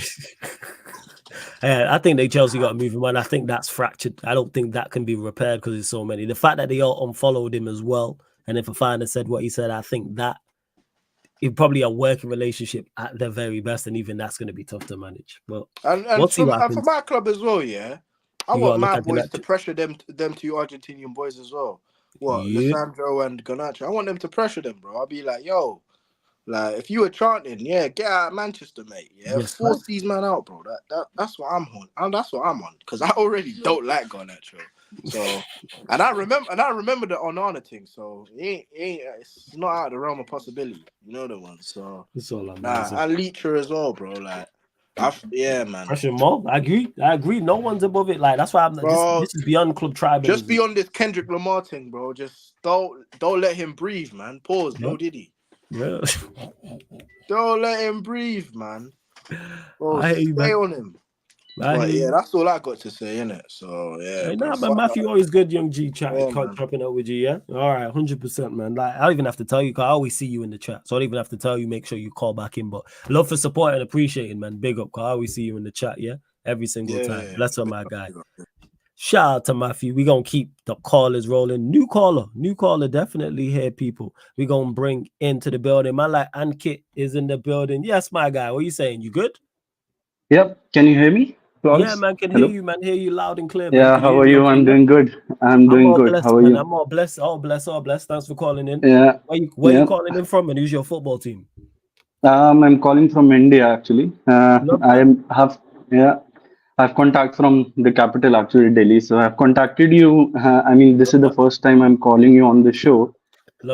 I think Chelsea got to move him on. I think that's fractured. I don't think that can be repaired because there's so many. The fact that they all unfollowed him as well, and if Fafana said what he said, I think that it's probably a working relationship at their very best, and even that's going to be tough to manage. Well,
and for my club as well, I want my boys to pressure them two Argentinian boys as well. Lisandro and Garnacho. I want them to pressure them, bro. I'll be like, yo, like if you were chanting, get out of Manchester, mate. Force these man out, bro. That's what I'm on. And that's what I'm on. Because I already don't like Garnacho. So and I remember the Onana thing. So it's not out of the realm of possibility. You know the one. So
it's all I'm
and Leacher as well, bro. Like Yeah, man.
Pressure more. I agree. No one's above it. Like that's why I'm. This is beyond club tribalism.
Just be on this Kendrick Lamar thing, bro. Just don't let him breathe, man. Pause. No Diddy.
Yeah.
Don't let him breathe, man. Bro,
I hear you,
stay
man.
on him. But yeah, that's all I got to say, innit? So yeah.
Hey, nah, man, Matthew always good, young G chat,
Yeah,
dropping out with you, yeah? All right, 100%, man. Like, I don't even have to tell you, because I always see you in the chat. So I don't even have to tell you, make sure you call back in. But love for support and appreciating, man. Big up, because I always see you in the chat, yeah? Every single time. Bless up, my guy. Shout out to Matthew. We're going to keep the callers rolling. New caller, definitely here, people. We're going to bring into the building. Man, like Ankit is in the building. Yes, my guy. What are you saying? You good?
Yep. Can you hear me?
Yeah, man, can hear you, man. Hear you loud and clear, man.
Yeah, how are you? I'm doing good. I'm doing good. How are
man.
you?
I'm all blessed. All blessed. Thanks for calling in.
Yeah.
Where you calling in from, and who's your football team?
I'm calling from India, actually. I've contact from the capital, actually, Delhi. So I've contacted you. I mean, this is the first time I'm calling you on the show,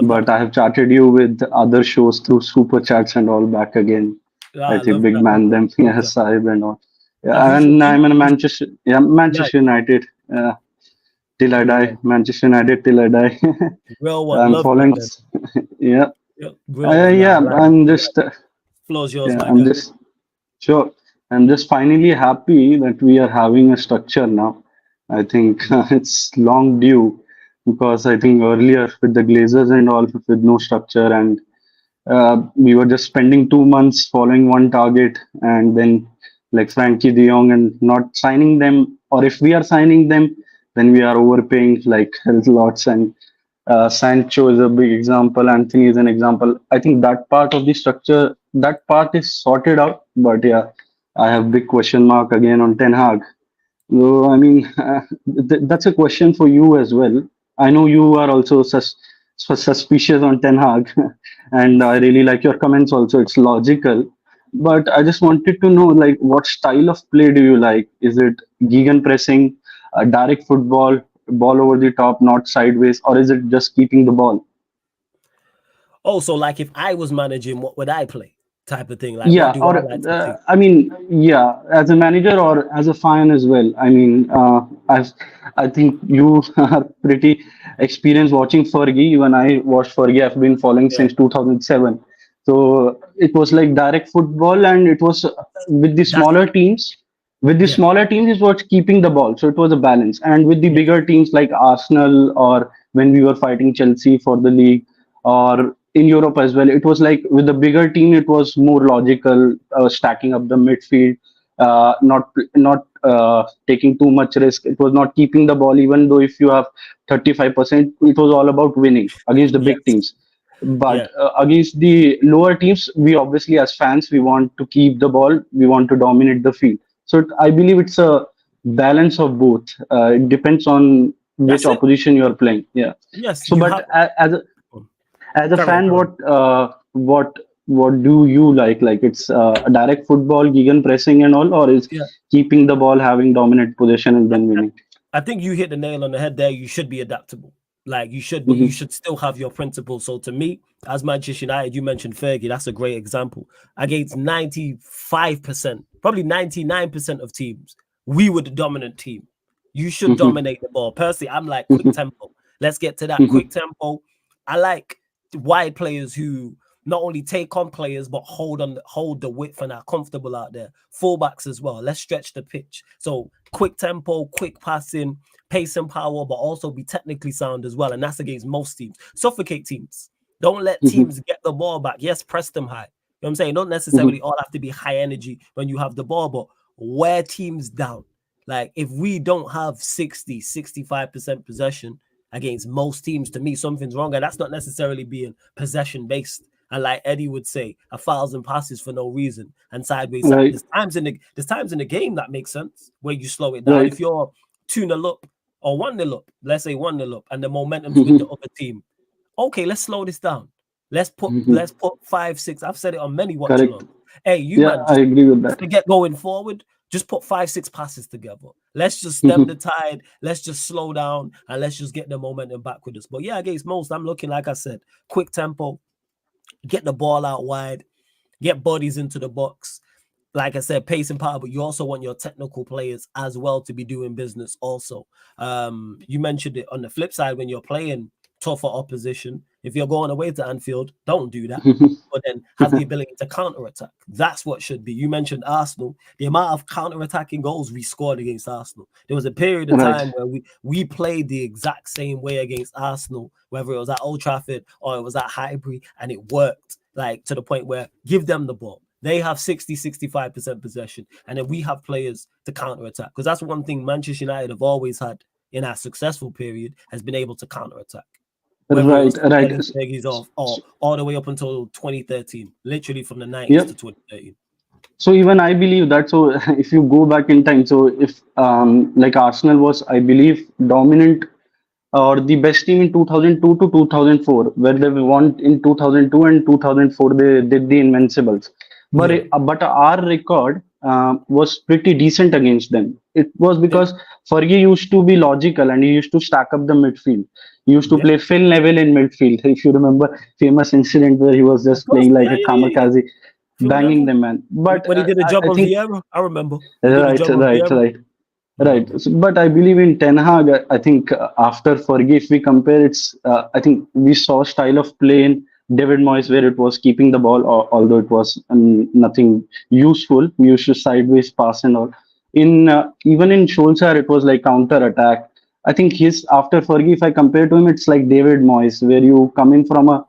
but I have chatted you with other shows through super chats and all back again. I think Big Man, them, Sahib and all. Yeah, and I'm in Manchester United. Till I die, Manchester United till I die.
Real one.
I'm following. Yeah. I'm just.
Floor's yours,
I'm just. Sure. I'm just finally happy that we are having a structure now. I think it's long due, because I think earlier with the Glazers and all, with no structure, and we were just spending 2 months following one target, and then like Frankie de Jong and not signing them, or if we are signing them, then we are overpaying like health lots. And Sancho is a big example. Anthony is an example. I think that part of the structure, that part is sorted out. But yeah, I have big question mark again on Ten Hag. So I mean, that's a question for you as well. I know you are also suspicious on Ten Hag, and I really like your comments also. It's logical. But I just wanted to know, like, what style of play do you like? Is it gegen pressing, direct football, ball over the top, not sideways, or is it just keeping the ball?
Oh, so like if I was managing, what would I play? Type of thing. Like,
yeah,
what do
or
I like to see?
I mean, yeah, as a manager or as a fan as well. I mean, I think you are pretty experienced watching Fergie. When I watched Fergie, I've been following since 2007. So it was like direct football, and it was with the smaller teams. With the smaller teams, it was keeping the ball, so it was a balance. And with the bigger teams like Arsenal, or when we were fighting Chelsea for the league, or in Europe as well, it was like with the bigger team, it was more logical, stacking up the midfield, not taking too much risk. It was not keeping the ball, even though if you have 35%, it was all about winning against the big teams. But against the lower teams, we obviously, as fans, we want to keep the ball, we want to dominate the field. So I believe it's a balance of both. It depends on which opposition you are playing. Yeah.
Yes.
So, but as a fan, what do you like? Like, it's a direct football, gegen pressing and all, or is keeping the ball, having dominant possession and then winning?
I think you hit the nail on the head there. You should be adaptable. Like you should be, you should still have your principles. So to me, as Manchester United, you mentioned Fergie, that's a great example. Against 95%, probably 99% of teams, we were the dominant team. You should dominate the ball. Personally, I'm like quick tempo. Let's get to that quick tempo. I like wide players who not only take on players but hold the width and are comfortable out there. Fullbacks as well. Let's stretch the pitch. So quick tempo, quick passing, pace and power, but also be technically sound as well. And that's against most teams. Suffocate teams. Don't let teams get the ball back. Yes, press them high. You know what I'm saying? Don't necessarily all have to be high energy when you have the ball, but wear teams down. Like if we don't have 60, 65% possession against most teams, to me, something's wrong. And that's not necessarily being possession based. And like Eddie would say, 1,000 passes for no reason and sideways.
Right.
There's times in the game that makes sense where you slow it down. Right. If you're 2-0 up or 1-0 up, let's say 1-0 up, and the momentum's with the other team. Okay, let's slow this down. Let's put 5, 6. I've said it on many watch along. Hey,
I agree with that.
To get going forward, just put 5, 6 passes together. Let's just stem the tide. Let's just slow down and let's just get the momentum back with us. But yeah, against most, I'm looking, like I said, quick tempo, get the ball out wide, get bodies into the box, like I said, pace and power, but you also want your technical players as well to be doing business also. You mentioned it on the flip side when you're playing tougher opposition. If you're going away to Anfield, don't do that. But then have the ability to counter-attack. That's what should be. You mentioned Arsenal. The amount of counter-attacking goals we scored against Arsenal. There was a period of
Right.
time where we played the exact same way against Arsenal, whether it was at Old Trafford or it was at Highbury, and it worked, like to the point where give them the ball. They have 60-65% possession, and then we have players to counter-attack. Because that's one thing Manchester United have always had in our successful period, has been able to counter-attack. Whether it was
Right.
Fergie's off or all the way up until 2013, literally from the 90s
Yeah.
to 2013.
So even I believe that. So if you go back in time, so if like Arsenal was, I believe, dominant or the best team in 2002 to 2004, where they won in 2002 and 2004, they did the Invincibles. But
Yeah.
but our record was pretty decent against them. It was because Fergie used to be logical and he used to stack up the midfield. He used to
Yeah.
play Phil Neville in midfield. If you remember, famous incident where he was just playing like a kamikaze,
Phil
banging
Neville.
them, man. But
When he did a job
I
on
think
Vieira, I remember. He did a
right,
job on
right,
Vieira.
right. Right. So, but I believe in Ten Hag. I think after Fergie, if we compare, it's I think we saw style of play in David Moyes where it was keeping the ball, although it was nothing useful. We used to sideways pass and all. In even in Solskjaer, it was like counter attack. I think his after Fergie, if I compare to him, it's like David Moyes, where you come in from a,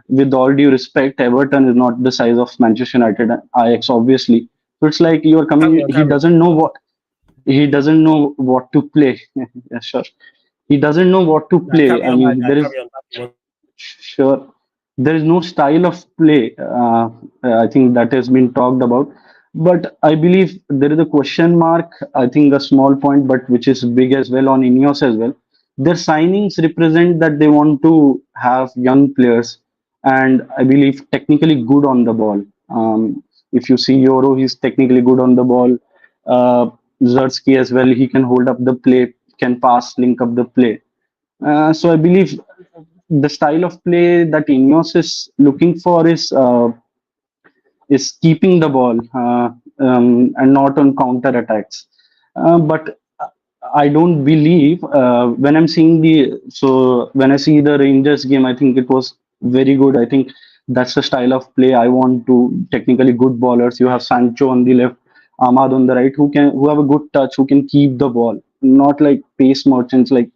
with all due respect, Everton is not the size of Manchester United and Ajax, obviously. So it's like you are coming. He
Carry on.
doesn't know what to play. Yeah, sure. He doesn't know what to play.
Carry
I
on, my
mean,
guy.
there is
Carry on.
sure there is no style of play. I think that has been talked about, but I believe there is a question mark. I think a small point, but which is big as well on Ineos as well. Their signings represent that they want to have young players, and I believe technically good on the ball. If you see Euro, he's technically good on the ball. Uh, Zersky as well, he can hold up the play, can pass, link up the play. So I believe the style of play that Ineos is looking for is keeping the ball and not on counter attacks. But I don't believe when I'm seeing when I see the Rangers game, I think it was very good. I think that's the style of play I want to technically good ballers. You have Sancho on the left, Ahmad on the right, who have a good touch, who can keep the ball, not like pace merchants like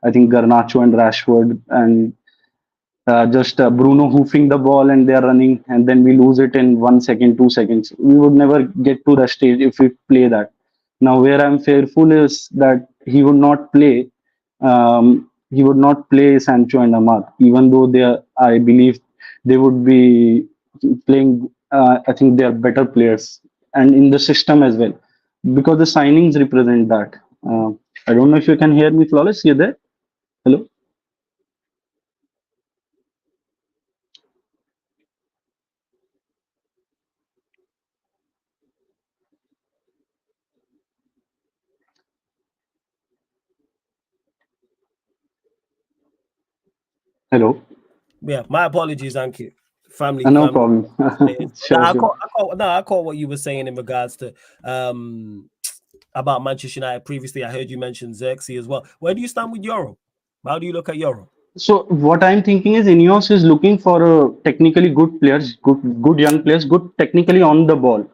I think Garnacho and Rashford and just Bruno hoofing the ball and they're running and then we lose it in 1 second, 2 seconds. We would never get to that stage if we play that. Now, where I'm fearful is that he would not play Sancho and Ahmad, even though I believe they would be playing. I think they are better players and in the system as well, because the signings represent that. I don't know if you can hear me, Flawless. You there? Hello. Hello.
Yeah, my apologies, Ankit.
No
Family.
problem. Sure, sure.
I caught what you were saying in regards to about Manchester United. Previously, I heard you mention Xerxes as well. Where do you stand with Euro? How do you look at Euro?
So what I'm thinking is Ineos is looking for technically good players, good young players, good technically on the ball.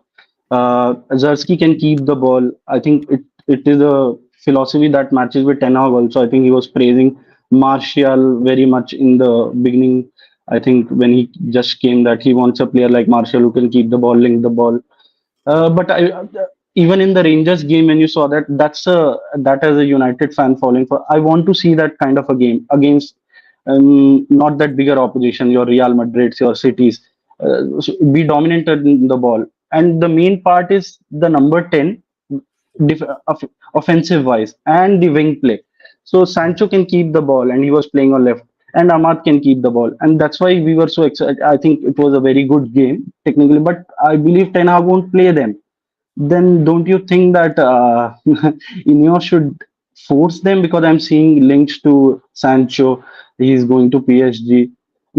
Zersky can keep the ball. I think it is a philosophy that matches with Ten Hag also. I think he was praising Martial very much in the beginning. I think when he just came that he wants a player like Martial who can keep the ball, link the ball. But even in the Rangers game, when you saw that, that as a United fan falling for, I want to see that kind of a game against not that bigger opposition, your Real Madrids, your cities, be dominant in the ball. And the main part is the number 10, offensive wise, and the wing play. So Sancho can keep the ball, and he was playing on left, and Ahmad can keep the ball, and that's why we were so excited. I think it was a very good game technically, but I believe Ten Hag won't play them. Then don't you think that Ineos should force them, because I'm seeing links to Sancho, he's going to PSG.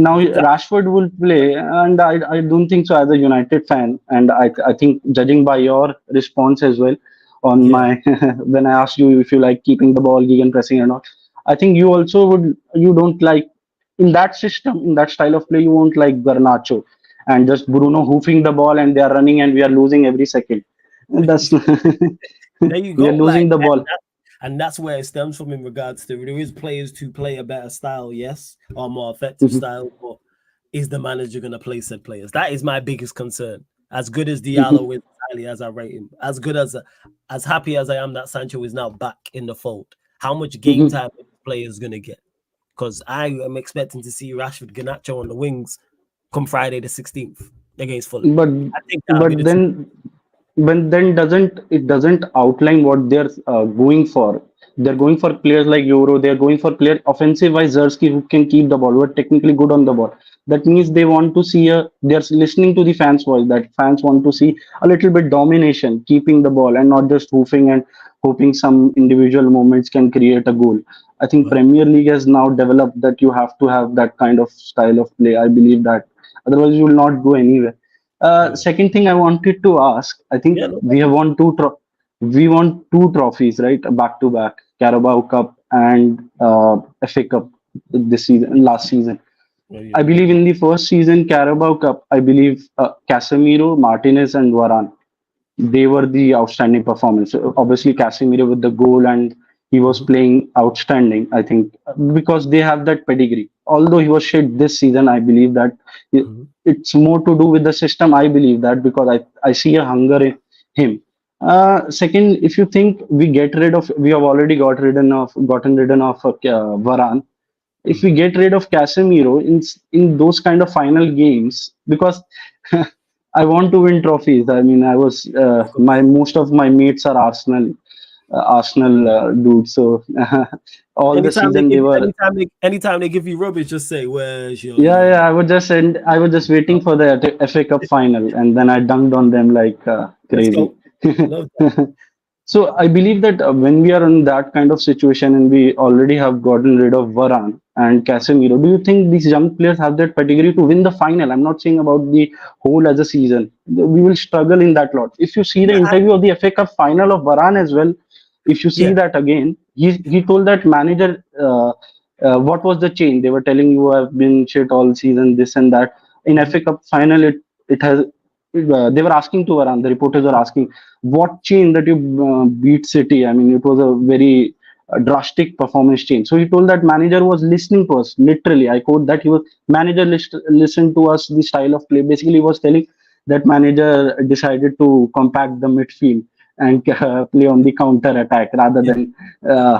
Now Rashford will play, and I don't think so as a United fan, and I think judging by your response as well on
Yeah,
my when I asked you if you like keeping the ball, gegen pressing or not, I think you also would you don't like in that system, in that style of play, you won't like Garnacho and just Bruno hoofing the ball and they are running and we are losing every second. That's
there you
we are
go. Like,
losing the ball.
and that's where it stems from in regards to there is players to play a better style, yes, or more effective
Mhm,
style, but is the manager going to play said players? That is my biggest concern. As good as
mhm,
Diallo is, highly as I rate him, as happy as I am that Sancho is now back in the fold, how much game
mhm.
time is the players going to get? Because I am expecting to see Rashford Garnacho on the wings come Friday the 16th against Fulham.
But
I think that'll be
but
the two.
then doesn't outline what they're going for. They're going for players like Euro. They're going for player offensive wise Zersky who can keep the ball, who are technically good on the ball. That means they want to see a. They're listening to the fans' voice. That fans want to see a little bit domination, keeping the ball, and not just hoofing and hoping some individual moments can create a goal. I think
Well,
Premier League has now developed that you have to have that kind of style of play. I believe that otherwise you will not go anywhere.
yeah,
Second thing I wanted to ask, I think
yeah, no,
we have won we won two trophies, right, back to back, Carabao Cup and FA Cup this season, last season.
yeah,
I
yeah,
believe in the first season, Carabao Cup, I believe Casemiro, Martinez, and Varane they were the outstanding performance. Obviously, Casemiro with the goal and he was
mhm,
playing outstanding. I think because they have that pedigree. Although he was shit this season, I believe that
mhm.
it's more to do with the system. I believe that because I see a hunger in him. Second, if you think we have already gotten rid of Varane, if we
Mhm.
get rid of Casemiro in those kind of final games, because I want to win trophies. I mean, I was
Of
my
course.
most of my mates are Arsenal dudes. So all the
Anytime they
season they
give you,
were.
anytime they give you rubbish, just say, "Where's your
Yeah,
love?"
yeah. I was just waiting for the FA Cup final, and then I dunked on them like
Let's
crazy.
go. Love that.
So I believe that when we are in that kind of situation and we already have gotten rid of Varane and Casemiro, do you think these young players have that pedigree to win the final? I'm not saying about the whole as a season. We will struggle in that lot. If you see the
Yeah,
interview of the FA Cup final of Varane as well, if you see
yeah.
that again, he told that manager what was the change? They were telling you have been shit all season, this and that. In
Mhm.
FA Cup final, it has. They were asking to Varane. The reporters were asking what change that you beat City. I mean, it was a very drastic performance change. So he told that manager was listening to us. Literally, I quote that he was manager listened to us the style of play. Basically, he was telling that manager decided to compact the midfield and play on the counter attack rather
Yeah.
than.
Uh,
Uh,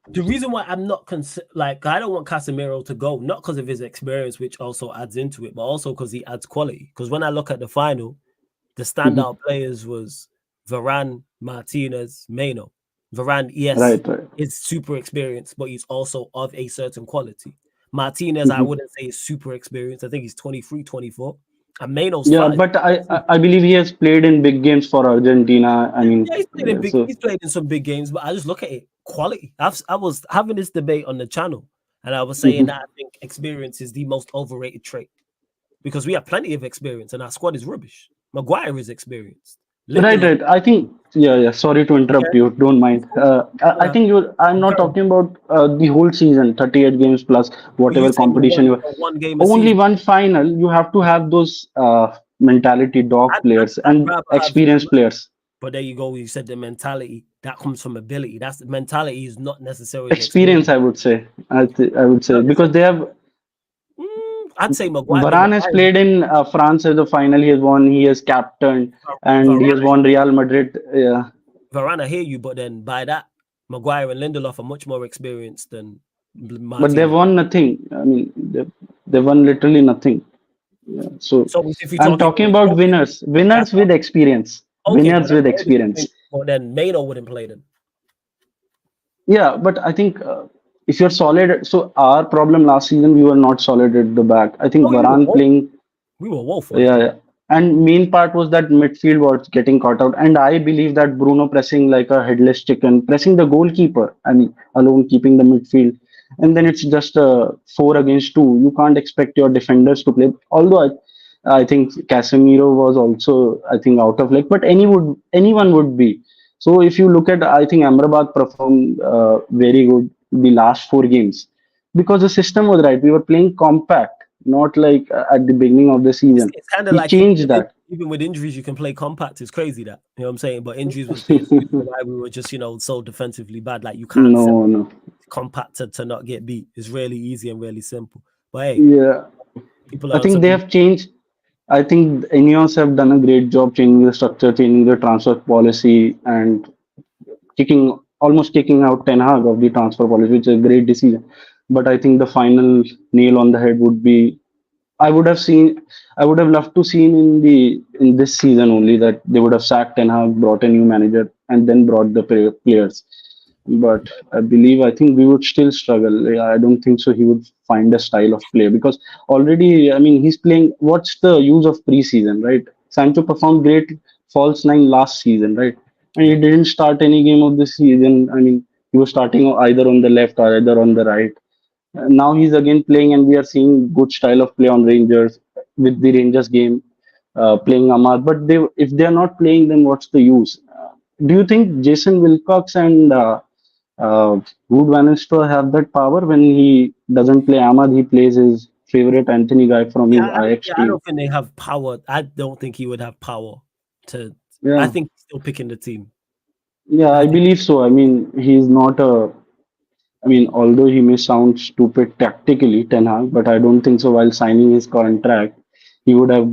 the reason why I'm not like I don't want Casemiro to go, not because of his experience, which also adds into it, but also because he adds quality. Because when I look at the final, the standout players was Varane, Martinez, Meno. Varane, yes,
right, right.
is super experienced, but he's also of a certain quality. Martinez, I
Mhm.
wouldn't say is super experienced. I think he's 23, 24. And Meno's
Yeah,
fine.
but I believe he has played in big games for Argentina. I mean,
Yeah,
so
he's played in some big games, but I just look at it quality. I was having this debate on the channel, and I was saying
mhm.
that I think experience is the most overrated trait because we have plenty of experience, and our squad is rubbish. Maguire is experienced.
Right,
Lindelof,
right. I think, yeah, yeah. Sorry to
yeah,
interrupt you. Don't
it's
mind.
cool.
I
Uh,
think I'm not
Carry on.
talking about the whole season, 38 games plus
But you
whatever
saying
competition you.
one game a
Only
season?
one final. You have to have those mentality dog players
I'd
and
rather have.
experienced players.
But there you go. You said the mentality that comes from ability. That's the mentality is not necessarily experience.
Experience, I would say. I would say
Not
because
necessarily.
they have.
I'd say Maguire, but
Varane has played in France as a final. He has won. He has captained, and he has
Varane,
won Real Madrid. Yeah.
Varane, I hear you, but then by that, Maguire and Lindelof are much more experienced than
But they
Martinez.
won nothing. I mean, they won literally nothing. Yeah. So
So if you're
I'm
talking
talking about
trophies, that's
winners with experience,
okay, but
winners
that's
with
all the difference.
experience.
But then Mano wouldn't play them.
Yeah, but I think if you're solid, so our problem last season we were not solid at the back. I think
Oh, you were
Varane
woeful.
playing,
We were woeful at
yeah,
the
yeah. And main part was that midfield was getting caught out, and I believe that Bruno pressing like a headless chicken, pressing the goalkeeper. I mean, alone keeping the midfield and then it's just 4 against 2. You can't expect your defenders to play. Although I think Casemiro was also, I think, out of leg, but anyone would be. So if you look at, I think Amrabat performed very good the last 4 games because the system was right. We were playing compact, not like at the beginning of the season.
It's kind of
He
like
changed that.
even with injuries, you can play compact. It's crazy that, you know what I'm saying. But injuries was the reason why we were just, so defensively bad. Like you can't set
No.
compact to not get beat. It's really easy and really simple. But hey,
Yeah,
people
I
are
think they have changed. I think Ineos have done a great job changing the structure, changing the transfer policy, and almost kicking out Ten Hag of the transfer policy, which is a great decision. But I think the final nail on the head would be I would have seen I would have loved to seen in this season only that they would have sacked Ten Hag, brought a new manager, and then brought the players. But I think we would still struggle. I don't think so. He would find a style of play because already, I mean, he's playing. What's the use of preseason, right? Sancho performed great false nine last season, right? And he didn't start any game of the season. I mean, he was starting either on the left or either on the right. Now he's again playing, and we are seeing good style of play on Rangers with the Rangers game, playing Ahmad. But if they are not playing, then what's the use? Do you think Jason Wilcox and Wood Van Nistelrooy have that power when he doesn't play Ahmad? He plays his favorite Anthony guy from his Ajax
I
team.
don't think they have power. I don't think he would have power to.
Yeah.
I think he's still picking the team.
Yeah, I believe so. I mean, he's not a. I mean, although he may sound stupid tactically, Ten Hag, but I don't think so. While signing his contract, he would have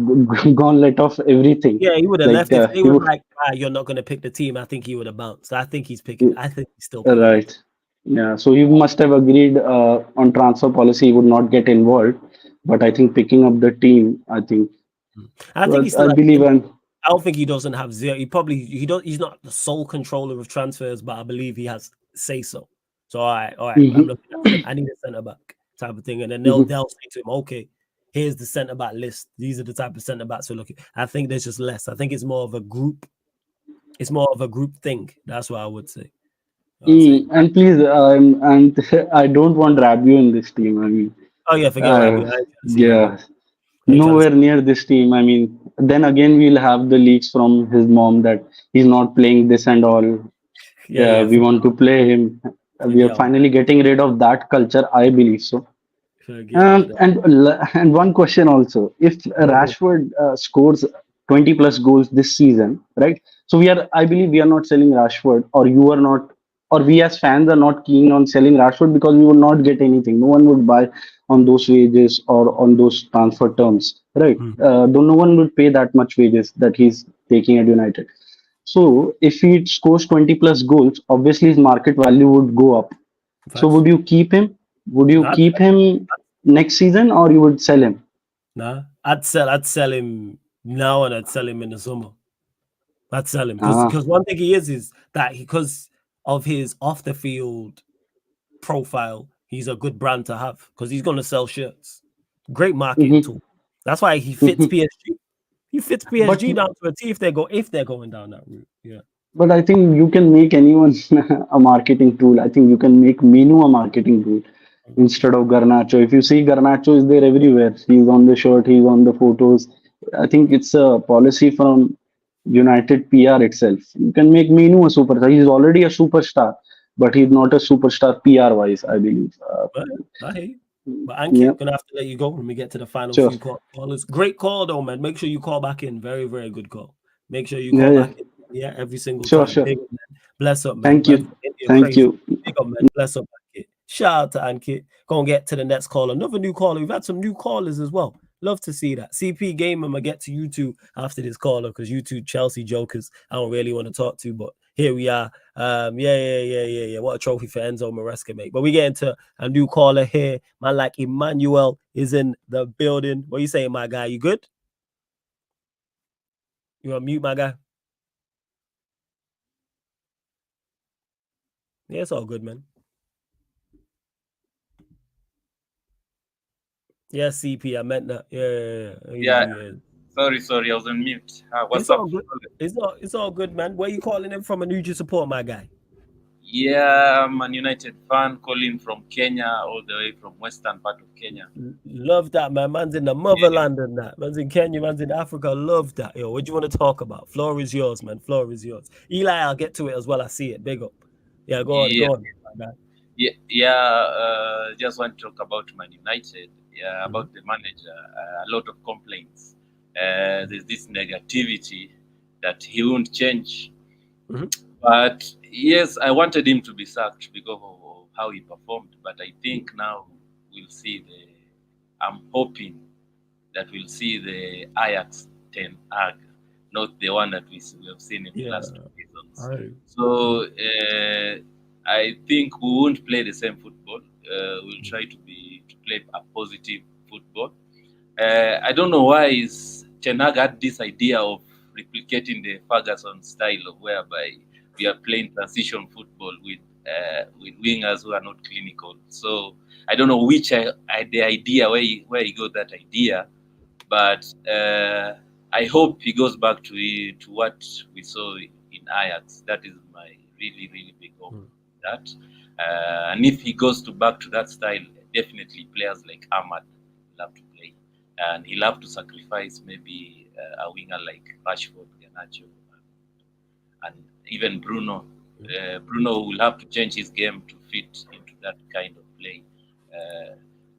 gone let off everything.
Yeah, he would have
Like
left. If they
he
were
would,
like, you're not going to pick the team, I think he would have bounced. I think he's picking. I think he's still picking.
right. Yeah, so he must have agreed on transfer policy. He would not get involved, but I think picking up the team, I think.
I think he's still.
I believe
I don't think he doesn't have zero. He's not the sole controller of transfers, but I believe he has say so. So all right. I'm looking at him. I need a centre back type of thing, and then they'll say to him, okay, here's the centre back list. These are the type of centre backs we're looking. I think there's just less. I think it's more of a group. It's more of a group thing. That's what I would say.
And please, and I don't want Rabiot in this team. I mean,
oh yeah, forget Rabiot.
Yeah, nowhere near this team. I mean, then again, we'll have the leaks from his mom that he's not playing this and all. Yeah, we want to play him. We are finally getting rid of that culture. I believe so. And one question also: if Rashford scores 20 plus goals this season, right? So I believe we are not selling Rashford, or you are not, or we as fans are not keen on selling Rashford because we will not get anything. No one would buy on those wages or on those transfer terms, right? Though no one would pay that much wages that he's taking at United. So if he scores 20 plus goals, obviously his market value would go up. So would you keep him? Would you keep him next season, or you would sell him?
Nah, I'd sell him now, and I'd sell him in the summer. I'd sell him because one thing he is that because of his off the field profile, he's a good brand to have because he's gonna sell shirts. Great marketing tool. That's why he fits PSG. He fits PSG down to a T if they're going down that route. Yeah.
But I think you can make anyone a marketing tool. I think you can make Minu a marketing tool instead of Garnacho. If you see Garnacho is there everywhere. He's on the shirt, he's on the photos. I think it's a policy from United PR itself. You can make Minu a superstar. He's already a superstar, but he's not a superstar PR wise, I believe.
I hate. But Ankit, gonna have to let you go when we get to the final few callers. Great call though, man. Make sure you call back in. Very, very good call. Make sure you call back in. Yeah, every single time.
Sure.
Big up, man. Bless up, man.
Thank you. Thank you.
Big up, man. Bless up, Ankit. Shout out to Ankit. Go and get to the next caller. Another new caller. We've had some new callers as well. Love to see that. CP Game, I'm gonna get to you two after this caller because you two Chelsea jokers I don't really want to talk to, but here we are. Yeah. What a trophy for Enzo Maresca, mate. But we get into a new caller here. Man like Emmanuel is in the building. What are you saying, my guy? You good? You on mute, my guy? Yeah, it's all good, man. Yeah, CP, I meant that. Yeah.
Sorry, I was on mute. What's
it's
up?
All good. It's all good, man. Where you calling in from and who do you support, my guy?
Yeah, I'm an United fan calling from Kenya, all the way from western part of Kenya.
Love that, man. Man's in the motherland and that. Man's in Kenya, man's in Africa. Love that. Yo, what do you want to talk about? Floor is yours, man. Floor is yours. Eli, I'll get to it as well. I see it. Big up. Yeah, go on,
Yeah,
go on. Man.
just want to talk about Man United. Yeah, about the manager. A lot of complaints. There's this negativity that he won't change. But yes, I wanted him to be sacked because of how he performed. But I think now we'll see I'm hoping that we'll see the Ajax Ten Hag, not the one that we have seen in the last 2 seasons. So I think we won't play the same football. We'll try to play a positive football. I don't know why Ten Hag had this idea of replicating the Ferguson style of whereby we are playing transition football with wingers who are not clinical. So I don't know which the idea where he got that idea, but I hope he goes back to what we saw in Ajax. That is my really big hope. That and if he goes back to that style, definitely players like Ahmad will have to play, and he'll have to sacrifice maybe a winger like Rashford, Garnacho, and even Bruno. Bruno will have to change his game to fit into that kind of play.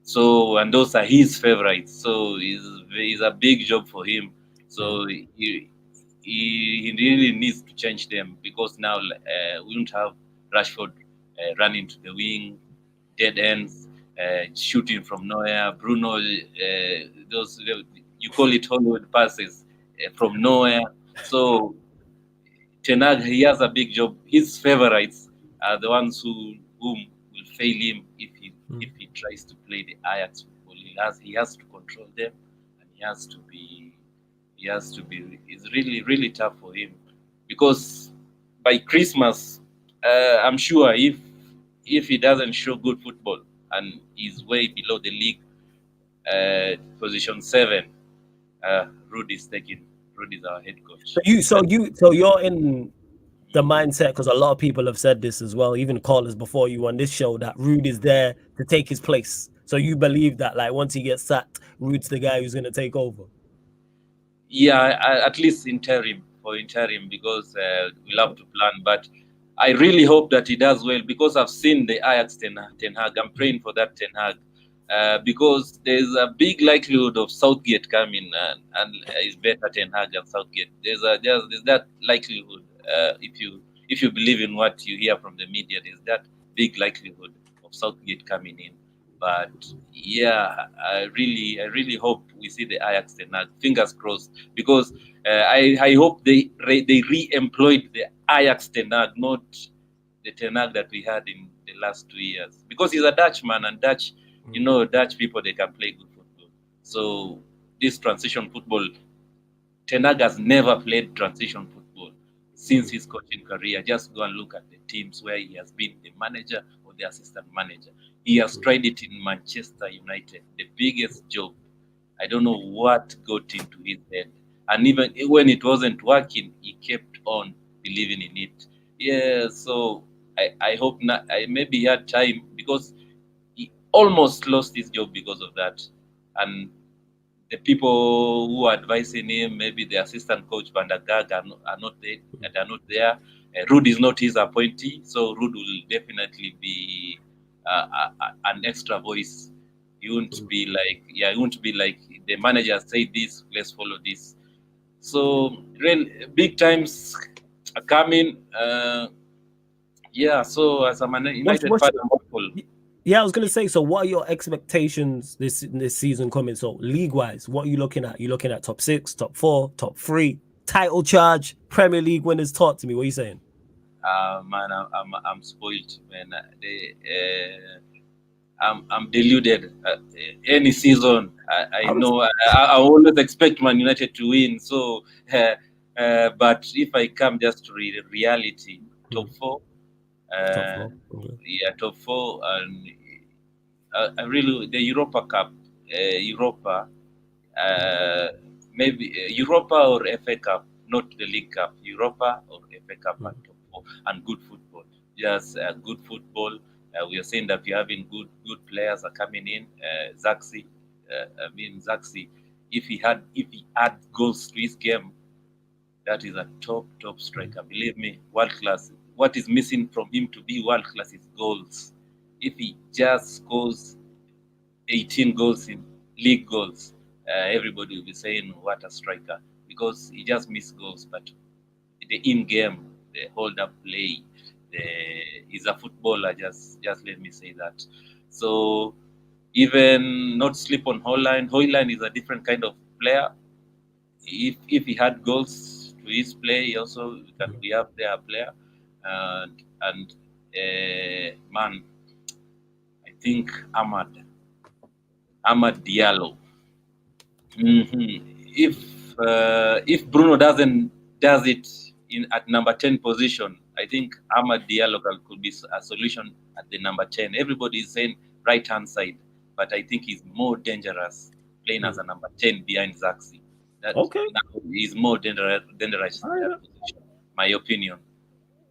So, and those are his favorites. So it's a big job for him. So he really needs to change them, because now we don't have Rashford running to the wing, dead ends, shooting from nowhere. Bruno, those you call it Hollywood passes from nowhere. So Ten Hag, he has a big job. His favorites are the ones whom will fail him if he tries to play the Ajax football. He has to control them, and it's really tough for him, because by Christmas, I'm sure if he doesn't show good football and is way below the league position 7, Rudy's our head coach.
So you're in the mindset, because a lot of people have said this as well, even callers before you on this show, that Rude is there to take his place. So you believe that, like, once he gets sacked, Rude's the guy who's going to take over?
Yeah, at least interim, because we'll have to plan. But I really hope that he does well, because I've seen the Ajax Ten Hag. I'm praying for that Ten Hag, because there's a big likelihood of Southgate coming, and is better Ten Hag than Southgate. There's that likelihood. If you believe in what you hear from the media, there's that big likelihood of Southgate coming in. But yeah, I really hope we see the Ajax Ten Hag. Fingers crossed, because I hope they re-employed the Ajax Ten Hag, not the Ten Hag that we had in the last 2 years, because he's a Dutchman, and Dutch people, they can play good football. So this transition football, Ten Hag has never played transition football since his coaching career. Just go and look at the teams where he has been the manager or the assistant manager. He has tried it in Manchester United, the biggest job. I don't know what got into his head. And even when it wasn't working, he kept on believing in it. Yeah, so I hope not. Maybe he had time, because he almost lost his job because of that. And the people who are advising him, maybe the assistant coach Van der Gaag, are not there. Ruud is not his appointee, so Ruud will definitely be an extra voice. He won't be like the manager said this, let's follow this. So big times are coming. So as a United fan, I'm hopeful.
Yeah, I was going to say, so what are your expectations this season coming? So league-wise, what are you looking at? You looking at top 6, top 4, top 3, title charge, Premier League winners? Talk to me. What are you saying?
Man, I'm spoiled, man. I'm deluded. Any season, I know I always expect Man United to win. So, but if I come just to reality, top 4. Yeah, top 4, and really the Europa Cup, maybe Europa or FA Cup, not the League Cup. Europa or FA Cup and top 4, and good football. just good football. We are saying that we're having good players are coming in. Zaxi, Zaxi, if he add goals to his game, that is a top striker. Believe me, world class. What is missing from him to be world class is goals. If he just scores 18 goals in league goals, everybody will be saying what a striker, because he just missed goals. But the in-game, the hold-up play, he's a footballer. Just let me say that. So even not sleep on Hoyland. Hoyland is a different kind of player. If he had goals to his play, also we have their player, and man, I think Ahmad Diallo. If Bruno does it at number 10 position, I think Ahmad Diallo could be a solution at the number 10. Everybody is saying right hand side, but I think he's more dangerous playing as a number 10 behind Zaxi. He's more dangerous in that position, my opinion.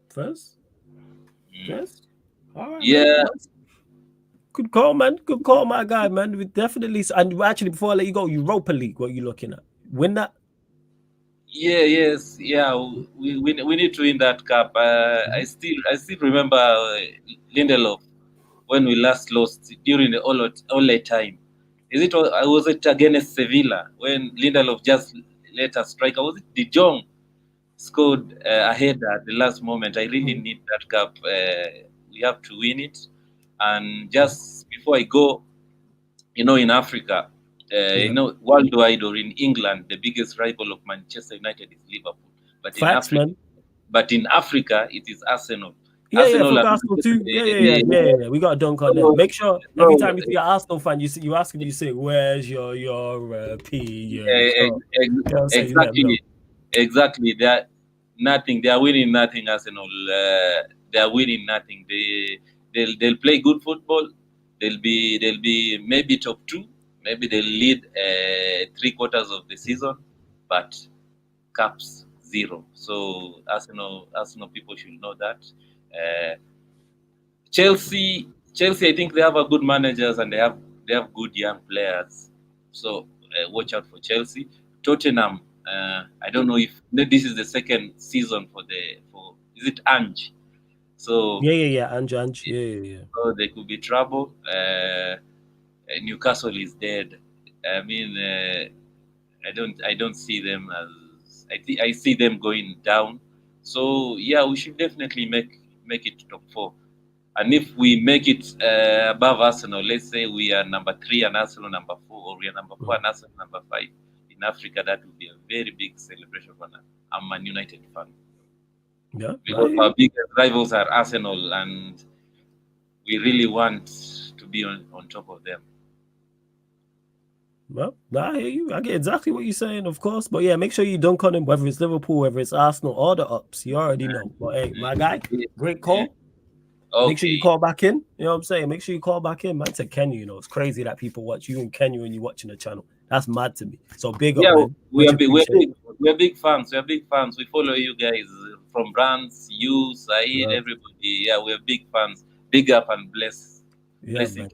First. All right,
yeah.
Man. Good call, man. Good call, my guy, man. We definitely. And actually, before I let you go, Europa League. What are you looking at? Win that?
Yeah. We need to win that cup. I still remember Lindelof when we last lost during the all time. Was it against Sevilla when Lindelof just let us strike? Was it De Jong scored a header at the last moment? I really need that cup. We have to win it. And just before I go, in Africa, worldwide or in England, the biggest rival of Manchester United is Liverpool. But in Africa, it is Arsenal.
Arsenal too. Yeah. We got a dunk on them. Make sure every time you see an Arsenal fan, you ask him, you say, "Where's your European?"
Exactly. They are nothing. They are winning nothing. Arsenal. They are winning nothing. They'll play good football. They'll be maybe top 2. Maybe they'll lead 3/4 of the season, but caps 0. So Arsenal people should know that. Chelsea, I think they have a good managers and they have good young players. So watch out for Chelsea. Tottenham. I don't know if this is the second season for is it Ange? So
Ange. Yeah.
So they could be trouble. Newcastle is dead. I mean, I don't see them as. I see them going down. So yeah, we should definitely make it top 4. And if we make it above Arsenal, let's say we are number 3 and Arsenal number 4, or we are number 4 and Arsenal number 5 in Africa, that would be a very big celebration for us. I'm a Man United fan.
Yeah.
Because our biggest rivals are Arsenal, and we really want to be on top of them.
Well, I hear you. I get exactly what you're saying, of course. But yeah, make sure you dunk on him, whether it's Liverpool, whether it's Arsenal, or the ups. You already know. But hey, my guy, great call.
Okay.
Make sure you call back in. You know what I'm saying? Make sure you call back in. Man said Kenya, it's crazy that people watch you in Kenya when you're watching the channel. That's mad to me. So big up, man.
We're big fans. We're big fans. We follow you guys from brands, you, Saeed, everybody. Yeah, we're big fans. Big up and bless.
Yeah, man.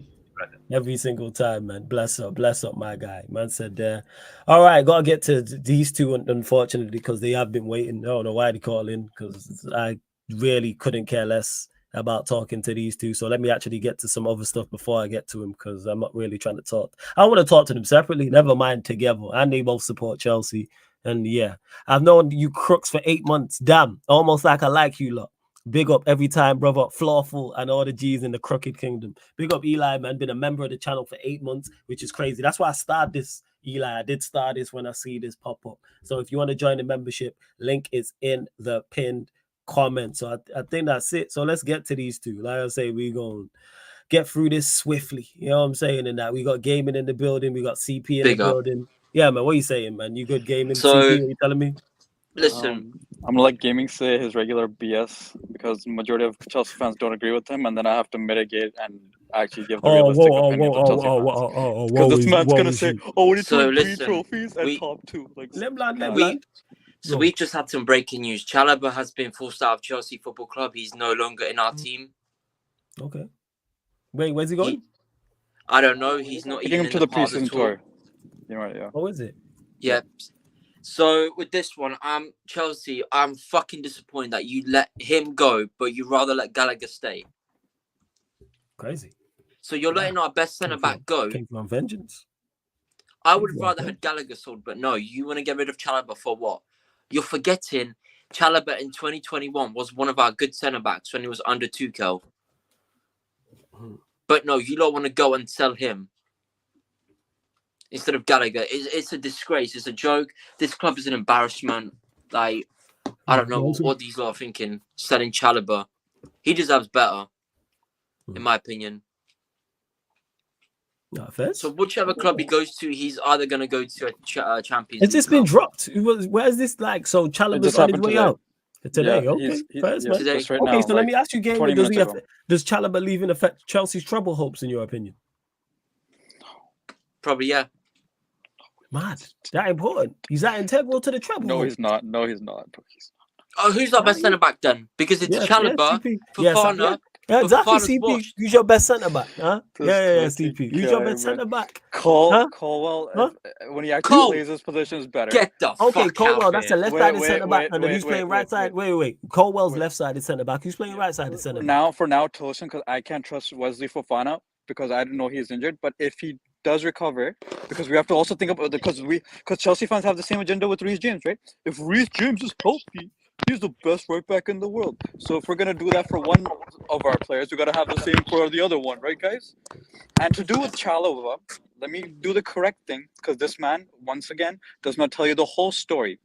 Every single time, man. Bless up, my guy. Man said there. All right, gotta get to these two, unfortunately, because they have been waiting. I don't know why they call in, because I really couldn't care less about talking to these two. So let me actually get to some other stuff before I get to him, because I'm not really trying to talk. I want to talk to them separately, never mind together. And they both support Chelsea. And yeah, I've known you crooks for 8 months. Damn, almost like I like you lot. Big up every time, brother. Flawful and all the G's in the Crooked Kingdom. Big up Eli, man. Been a member of the channel for 8 months, which is crazy. That's why I started this, Eli. I did start this when I see this pop up. So if you want to join the membership, link is in the pinned comment. So I think that's it. So let's get to these two. Like I say, we're going to get through this swiftly. You know what I'm saying? And that we got gaming in the building. We got CP in the building. Yeah, man. What are you saying, man? You good gaming?
So,
CP, what you telling me?
Listen,
I'm gonna let gaming say his regular BS because majority of Chelsea fans don't agree with him, and then I have to mitigate and actually give the realistic opinion of Chelsea fans. Because this man's gonna say, "Oh, we need to win 3 trophies and top 2." Like,
So we've just had some breaking news. Chalobah has been forced out of Chelsea Football Club. He's no longer in our team.
Okay. Wait, where's he going?
I don't know. He's not
Taking
even
him
in
to
the
the
part of the
preseason
tour.
tour. You know, right, yeah.
Oh, is it?
Yeah. So with this one, Chelsea. I'm fucking disappointed that you let him go, but you rather let Gallagher stay.
Crazy.
So you're letting our best centre back go.
Came from vengeance.
I would have rather had Gallagher sold, but no, you want to get rid of Chalobah for what? You're forgetting Chalobah in 2021 was one of our good centre backs when he was under Tuchel. But no, you don't want to go and sell him instead of Gallagher. It's a disgrace. It's a joke. This club is an embarrassment. Like, I don't know what these lot are thinking. Selling Chalobah. He deserves better, in my opinion. So whichever club he goes to, he's either going to go to a Champions League.
Has this been dropped? Where's this like? So Chalobah's on his way out today.
Yeah,
okay, first, man.
Today.
Just right
Okay,
now,
so let me ask you, Gamer,
20 minutes ago.
does Chalobah leaving affect Chelsea's treble hopes in your opinion?
Probably, yeah.
Mad. That important. He's that integral to the treble.
No,
hopes.
he's not. No, he's not.
Oh, who's our best centre back then? Because it's Chalobah, Fofana.
Yeah, exactly.
Fofana's
CP,
washed.
who's your best centre back? Huh?
This
Yeah,
fucking
CP. Who's your
guy,
best
man.
centre back?
Colwell, when he actually plays his position is better.
Get the
Okay,
fuck
Colwell,
out
that's
here.
a left-sided centre back, and then who's playing right-sided? Wait. Colwell's left-sided centre back. Who's playing right-sided centre back?
For now, Tosin, because I can't trust Wesley Fofana because I don't know he's injured. But if he does recover, because we have to also think about because Chelsea fans have the same agenda with Reece James, right? If Reece James is healthy, he's the best right back in the world. So if we're gonna do that for one of our players, we gotta have the same for the other one, right, guys? And to do with Chalobah, let me do the correct thing because this man, once again, does not tell you the whole story.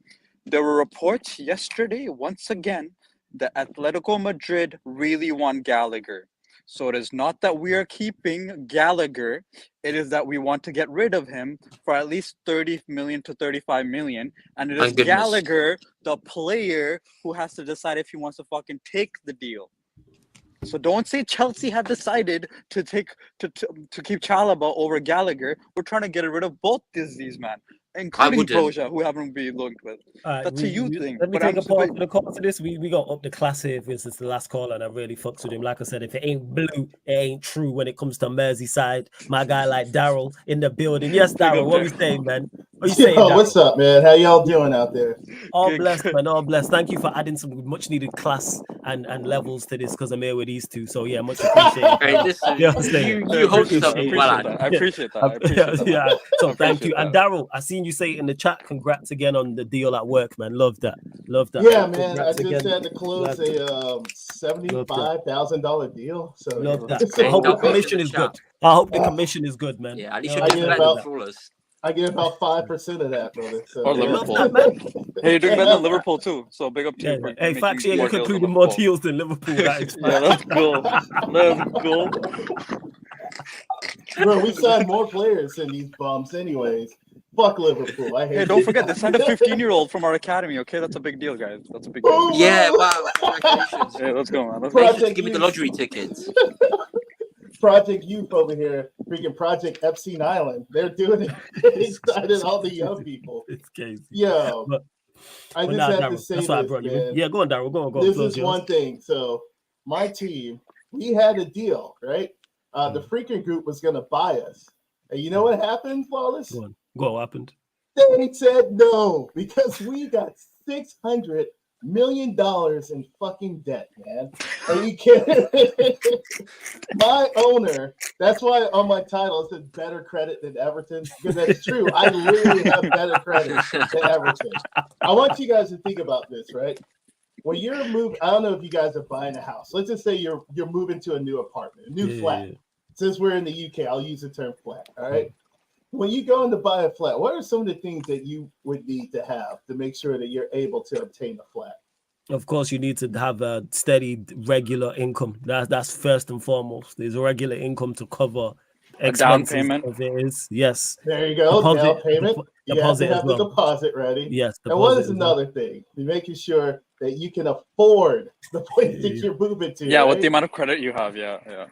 There were reports yesterday, once again, that Atletico Madrid really want Gallagher. So it is not that we are keeping Gallagher. It is that we want to get rid of him for at least 30 million to 35 million. And it is Gallagher, the player, who has to decide if he wants to fucking take the deal. So don't say Chelsea had decided to keep Chalobah over Gallagher. We're trying to get rid of both these man, including Broja, who haven't been looked with. That's a you thing.
Let me take a pause for the call for this. We got up the class here since the last call, and I really fucks with him. Like I said, if it ain't blue, it ain't true when it comes to Merseyside. My guy like Daryl in the building. Yes, Daryl, what are we saying, man? What you saying, Daryl?
What's up, man? How y'all doing out there?
All blessed, man. All blessed. Thank you for adding some much needed class and levels to this because I'm here with these two. So yeah, much appreciated.
Hey, listen, you hosted up well.
I appreciate that.
Yeah. So thank you. And Daryl, I seen you say it in the chat. Congrats again on the deal at work, man. Love that.
Yeah, man. I just had to close a $75,000 deal. So
love that. I hope the commission is good. I hope the commission is good, man.
Yeah, at least you're
I get about 5% of that, brother. So,
or Liverpool. Hey, you're doing better than Liverpool too. So big up to you.
Hey, facts, you concluded more deals than Liverpool.
Yeah, let's go. Let's go.
Bro, we signed more players than these bums, anyways. Fuck Liverpool. I hate.
Hey, don't forget they signed a 15-year-old from our academy. Okay, that's a big deal, guys. That's a big deal.
Yeah, wow. Congratulations.
Hey, let's go, man.
Give me the lottery tickets.
Project Youth over here, freaking Project Epstein Island. They're doing it. They started all the young people.
It's crazy.
Yo, I just have to say this, man.
Yeah, go on, Daryl. Go on.
This is one thing. So my team, we had a deal, right? The freaking group was going to buy us. And you know what happened, Flawless?
Go on. What happened?
They said no because we got $600 million in fucking debt, man. Are you kidding? My owner, that's why on my title it says better credit than Everton, because that's true. I literally have better credit than Everton. I want you guys to think about this, right? When you're moving, I don't know if you guys are buying a house. Let's just say you're moving to a new apartment, a new flat. Yeah. Since we're in the UK, I'll use the term flat, all right? When you go in to buy a flat, what are some of the things that you would need to have to make sure that you're able to obtain a flat?
Of course, you need to have a steady, regular income. That's first and foremost. There's a regular income to cover expenses.
A down payment.
If it is, yes.
There you go. Down payment. You have to have the
well.
deposit ready.
Yes.
And what is another thing? You're making sure that you can afford the place that you're moving to.
Yeah,
right?
with the amount of credit you have. Yeah.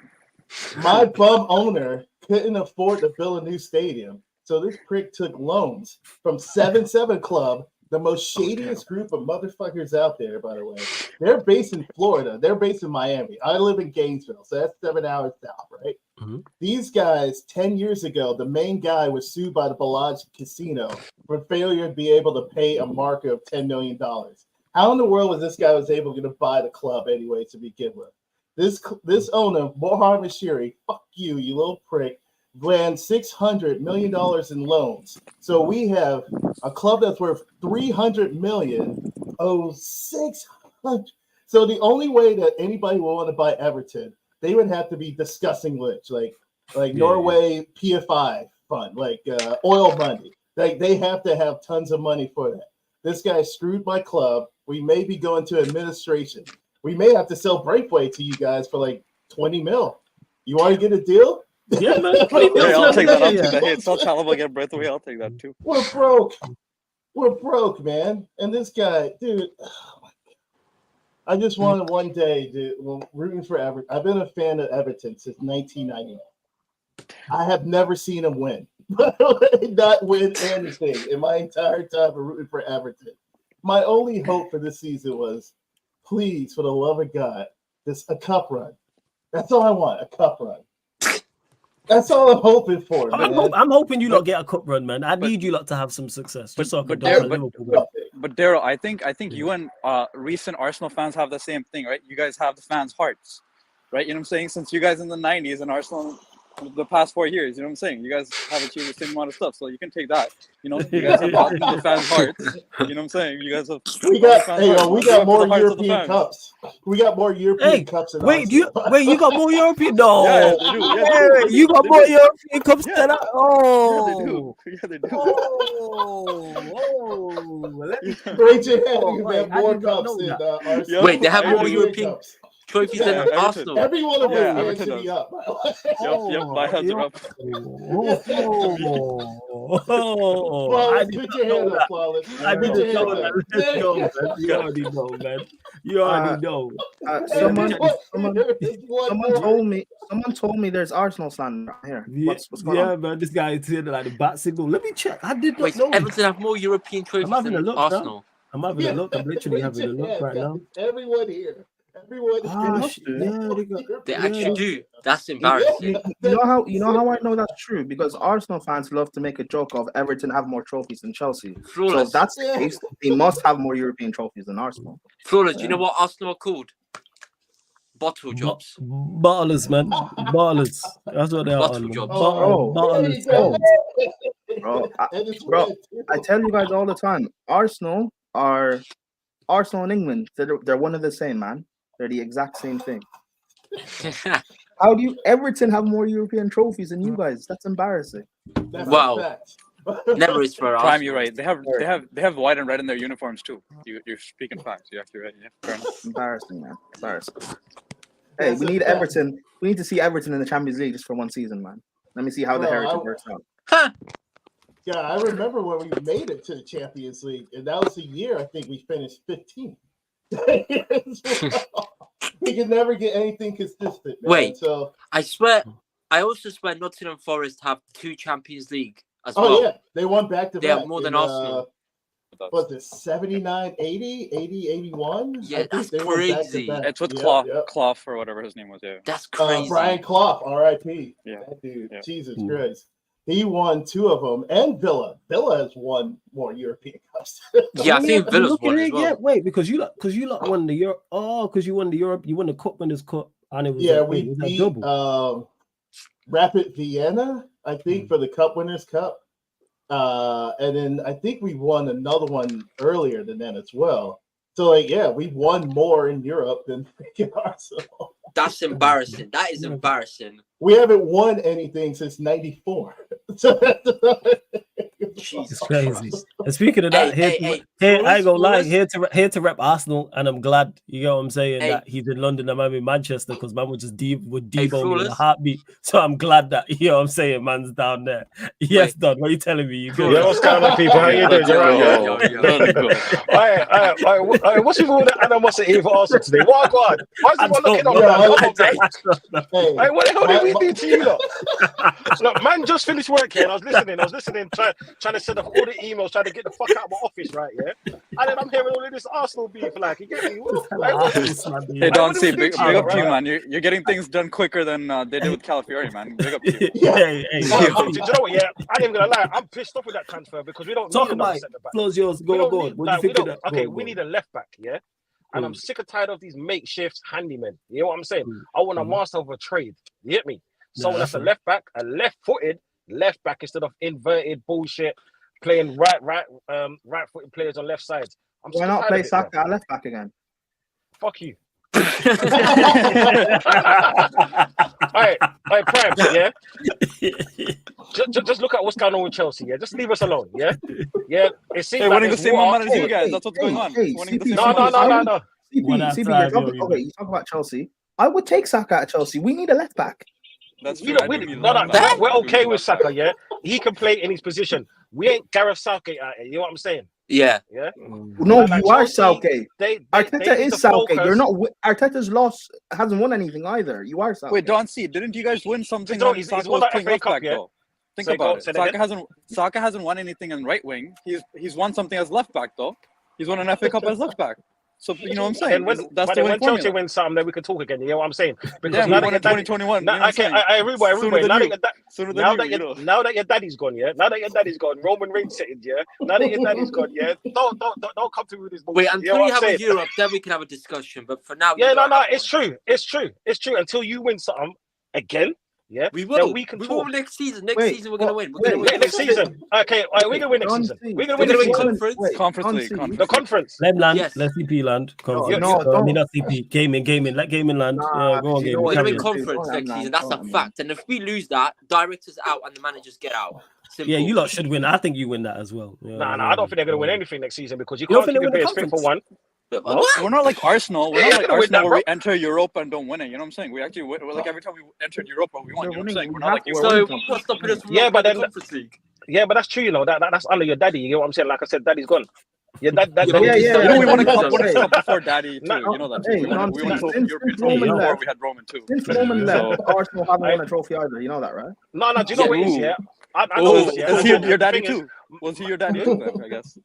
My bum owner couldn't afford to build a new stadium. So this prick took loans from 7-7 Club the most shadiest group of motherfuckers out there, by the way. They're based in Florida. They're based in Miami. I live in Gainesville, so that's 7 hours south, right?
Mm-hmm.
These guys, 10 years ago, the main guy was sued by the Bellagio Casino for failure to be able to pay a marker of $10 million. How in the world was this guy able to buy the club anyway to begin with? This owner, Mohamed Shiri, fuck you little prick, ran $600 million in loans. So we have a club that's worth $300 million, $600. So the only way that anybody will want to buy Everton, they would have to be disgusting rich, like Norway PFI fund, like oil money. They have to have tons of money for that. This guy screwed my club. We may be going to administration. We may have to sell Breakaway to you guys for like 20 mil. You want to get a deal?
Yeah, man.
I'll take that. I'll take that. Hey, it's not Chalaba get Breakaway. I'll take that too.
We're broke. We're broke, man. And this guy, dude, oh my God. I just wanted one day, dude, rooting for Everton. I've been a fan of Everton since 1999. I have never seen him win. Not win anything in my entire time of rooting for Everton. My only hope for this season was, please, for the love of God, a cup run. That's all I want, a cup run. That's all I'm hoping for, man.
I'm hoping you lot get a cup run, man. I need you lot to have some success. Just so I can
but Daryl, I think you and recent Arsenal fans have the same thing, right? You guys have the fans' hearts, right? You know what I'm saying? Since you guys in the 90s and Arsenal the past 4 years, you know what I'm saying? You guys have achieved the same amount of stuff, so you can take that. You know, you guys have the fans' hearts. You know what I'm saying? You guys have.
We got more European cups. We got more European cups.
Wait, you got more European? No,
yeah, they do. Yeah,
you got more European cups than I. Oh,
yeah, they do.
Let me
raise your hand. You have more cups than Arsenal.
Wait, they have more European trophies than Arsenal.
Every one of them hands to be up.
Yep, my hands are up.
Flawless, put your hand up, Flawless.
I didn't know that. Let's go, man. You already know, man. You already know.
Someone told me there's Arsenal slander here. What's going on?
Man, this guy is here like the bat signal. Let me check. I did not know.
Everton have more European trophies than Arsenal.
I'm having a look. I'm literally having a look right now.
Everyone here.
They actually do. That's embarrassing.
You know how I know that's true? Because Arsenal fans love to make a joke of Everton have more trophies than Chelsea.
Flawless.
So if that's the case, they must have more European trophies than Arsenal.
Flawless. Do you know what Arsenal are called? Bottle jobs.
Bottlers, man. Bottlers. That's what they are.
Bottle jobs.
Bottlers.
Bro, I tell you guys all the time, Arsenal in England. They're one of the same, man. They're the exact same thing. How do you Everton have more European trophies than you guys? That's embarrassing.
Wow. Never is for us.
Prime, you're right. They have white and red in their uniforms too. You're speaking facts. You have to right. Yeah,
embarrassing, man. Embarrassing. Hey, we need Everton. We need to see Everton in the Champions League just for one season, man. Let me see how the heritage works out.
Yeah, I remember when we made it to the Champions League, and that was the year I think we finished 15th. We can never get anything consistent. Man.
Wait,
so
I also swear Nottingham Forest have 2 Champions League as well.
Oh yeah, they won back to back.
They have more than Arsenal.
Was it 79, 80, 80, 81?
Yeah, that's crazy.
It's with Clough or whatever his name was. Yeah,
that's crazy.
Brian Clough, R.I.P.
Yeah,
that dude. Yeah. Jesus Christ. He won 2 of them, and Villa. Villa has won more European Cups.
Yeah, I think Villa's won as well.
Yeah, wait, because you lot won the Europe. Oh, because you won the Europe. You won the Cup Winners' Cup, and it was
we beat Rapid Vienna, I think, for the Cup Winners' Cup, and then I think we won another one earlier than that as well. So, we won more in Europe than freaking Arsenal.
That's embarrassing. That is embarrassing.
We haven't won anything since '94.
It's crazy. And speaking of that, I ain't gonna lie, here to rep Arsenal, and I'm glad, you know what I'm saying, that he's in London and I'm in Manchester, because man would just debo me in a heartbeat. So I'm glad that, you know what I'm saying, man's down there. Yes, Don, what are you telling me? You good?
Yeah, what's going on, people? How you doing? What's with all the animosity for Arsenal today? What Why is everyone looking on that? Hey, what the hell did we do to you lot? Look, man just finished work here and I was listening, trying to send off all the emails, trying to get the fuck out of my office, right? Yeah, and then I'm hearing all of this Arsenal beef. Like, you get me?
Hey, Don C, big
to you,
up to you,
right?
man. You're getting things done quicker than they did with Calafiori, man. Big up to you.
Do you know what? Yeah, I ain't gonna lie. I'm pissed off with that transfer because we don't
Talk
need another
about it.
centre back.
Floor's yours.
We
Go
don't
on.
need,
What do you
like,
think
we
of
don't.
that?
Okay,
Go
we
on.
need a left back. Yeah. And I'm sick and tired of these makeshift handymen. You know what I'm saying? I want a master of a trade. You get me? Someone that's a left back, a left-footed left back instead of inverted bullshit, playing right-footed players on left sides. I'm
Why
sick and
not
tired
play
of it,
Saka
bro.
at left back again?
Fuck you. All right, Prime, yeah? Just look at what's going on with Chelsea, yeah? Just leave us alone, yeah? Yeah, it seems
Hey,
like
winning the
there's
same
water.
amount as you guys. That's what's going on.
Hey,
Winning the
CP,
same amount.
No.
CP, you're talking, okay, you talk about Chelsea. I would take Saka at Chelsea. We need a left back.
That's
We
true.
don't, we're okay with Saka, yeah? He can play in his position. We ain't Gareth Southgate out here, you know what I'm saying?
Yeah.
Yeah?
No,
Like
you are
Chelsea,
Southgate. Arteta
they need
is
to
Southgate.
focus.
You're not. Arteta's lost, hasn't won anything either. You are Southgate.
Wait, Don C, didn't you guys win something
You know,
when
he's
Saka
won
was
that
playing
FA
left
Cup,
back,
yeah?
though? Think
Say
about
that
it.
again?
Saka hasn't won anything in right wing. He's won something as left back, though. He's won an FA Cup as left back. So you know what I'm saying? That's the winning
Chelsea
formula.
wins something, then we can talk again. You know what I'm saying? Because
Yeah,
now
we won in 2021.
Now,
you know what I'm saying?
I agree, but
Sooner than
now
you.
that now that your daddy's gone, yeah. Now that your daddy's gone, Roman Reigns sitting, yeah. Now that your daddy's gone, yeah. Don't come through with this bullshit.
Wait,
you
until
know
you
what
have
I'm
a
saying?
Europe, then we can have a discussion. But for now,
Yeah,
you don't
no,
have
it's
one.
true. It's true. Until you win something again, yeah.
We
Then
will.
we can
We
talk.
will next season. Next season, we're gonna win. We're gonna
Wait,
win
next season. Okay, all right, we're gonna win next season. We're gonna win
We're
next
gonna win
season.
conference.
The conference.
Let
Yes.
CP land.
No,
I mean,
don't.
not CP. Gaming. Let gaming land. Yeah, go on,
you know
gaming.
what
We're gonna
Carry
win
on.
conference next season. That's a fact. And if we lose that, directors out and the managers get out. Simple.
Yeah, you lot should win. I think you win that as well. Yeah,
Nah, I don't think they're gonna win anything next season because you
You don't
can't
think
keep
they
your
win the
players fit for one.
conference?
No?
We're not like Arsenal. We're
Yeah,
not
you're
like
gonna win
Arsenal
that,
where
bro.
we enter Europa and don't win it. You know what I'm saying? We actually win. Like every time we entered Europa, we won. You know what I'm saying? We're not like you.
So what's stopping us from
Yeah,
not
but
winning the
then
conference league?
yeah, but that's true. You know that's under your daddy. You know what I'm saying? Like I said, daddy's gone. Your dad.
You know we won a cup before Daddy too. You know that too.
Hey,
We won a
since
European trophy
Roman
before
left,
we had Roman too.
Since Roman left,
So
Arsenal haven't won a trophy either. You know that, right?
No, do you know what it is? Yeah, I know
Oh,
this. Yeah,
was he your daddy
The thing is-
too? Was he your daddy too? Then I guess.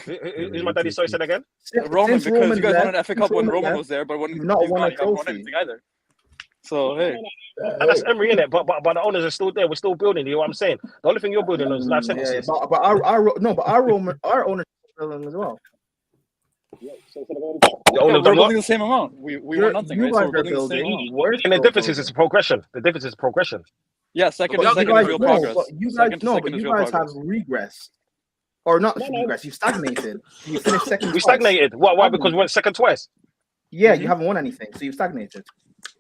Who's my daddy? Sorry, say that again.
Roman,
Since
because
Roman
you guys won an
left-
FA Cup
since
when
Roman
Roman
left,
was there, but when
you've not
he's
won
gone,
a
you haven't won
trophy.
anything either. So hey,
And that's Emery in it, but the owners are still there. We're still building. You know what I'm saying? The only thing you're building is life
Yeah,
sentences.
but our ownership is building as well.
The
yeah,
owners
we're
done what?
building the same amount. We won nothing, right? So we're building the same.
And the difference is progression. The difference is progression.
Yeah, second
But
is real progress.
you guys
Second to
know,
second
but
is
you
real
guys have
progress.
regressed, or not regressed. You stagnated. You finished second.
We
twice.
stagnated. Why? Because we went second twice.
Yeah, you haven't won anything, so you stagnated.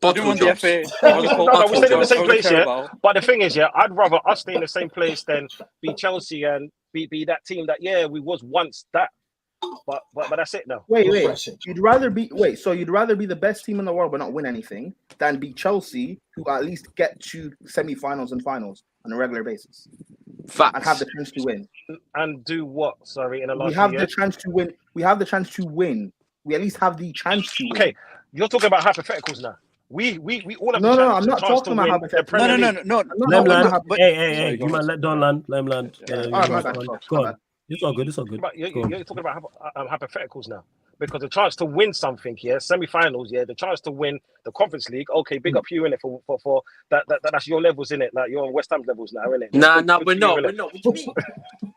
You didn't win the FA.
No, we stayed in the same
or the
place, yeah.
Carabao.
But the thing is, yeah, I'd rather us stay in the same place than be Chelsea and be that team that we was once that. But that's it now.
Wait. You'd rather be the best team in the world but not win anything than be Chelsea, who at least get to semi-finals and finals on a regular basis, and have the chance to win.
And do what? Sorry, in the last
We have
few
the
years?
chance to win. We have the chance to win. We at least have the chance to win.
Okay, you're talking about hypotheticals now. We all have
No,
the
I'm not
chance to
talking about
win the
hypotheticals.
Premier
No.
League.
Let him land.
but-
Hey,
Sorry, go
you might
ahead.
let Don land. Let him land.
my bad.
Go on. It's all good.
But
Go on.
you're talking about hypotheticals now. Because the chance to win something, semi-finals, the chance to win the Conference League. Okay, big up you in it for that's your levels in it. Like you're on West Ham levels now, innit?
Nah, we're not. We're not. What do you mean?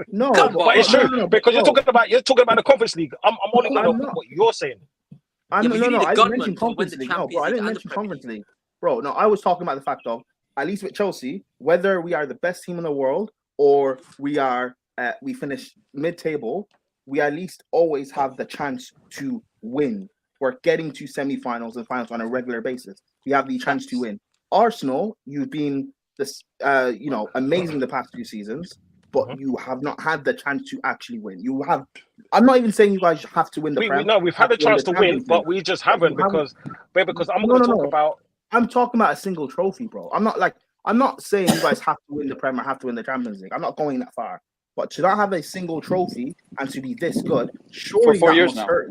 No,
but it's true because you're talking about the Conference League. I'm only going
I'm
to
not.
what you're saying.
I
Yeah, but you need a
didn't
gunman
mention
to win
Conference
the
League. No,
Champions
bro, I
League
didn't
and the
mention
Premier
Conference League. Bro, no, I was talking about the fact of, at least with Chelsea, whether we are the best team in the world or we finish mid-table, we at least always have the chance to win. We're getting to semi-finals and finals on a regular basis. We have the chance to win. Arsenal, you've been this, amazing the past few seasons, but you have not had the chance to actually win. You have. I'm not even saying you guys have to win the Prem.
We've had the chance to win, but we just haven't because I'm going to talk about.
I'm talking about a single trophy, bro. I'm not saying you guys have to win the Prem or have to win the Champions League. I'm not going that far. But to not have a single trophy and to be this good, surely
For 4
that
years
must
now.
hurt.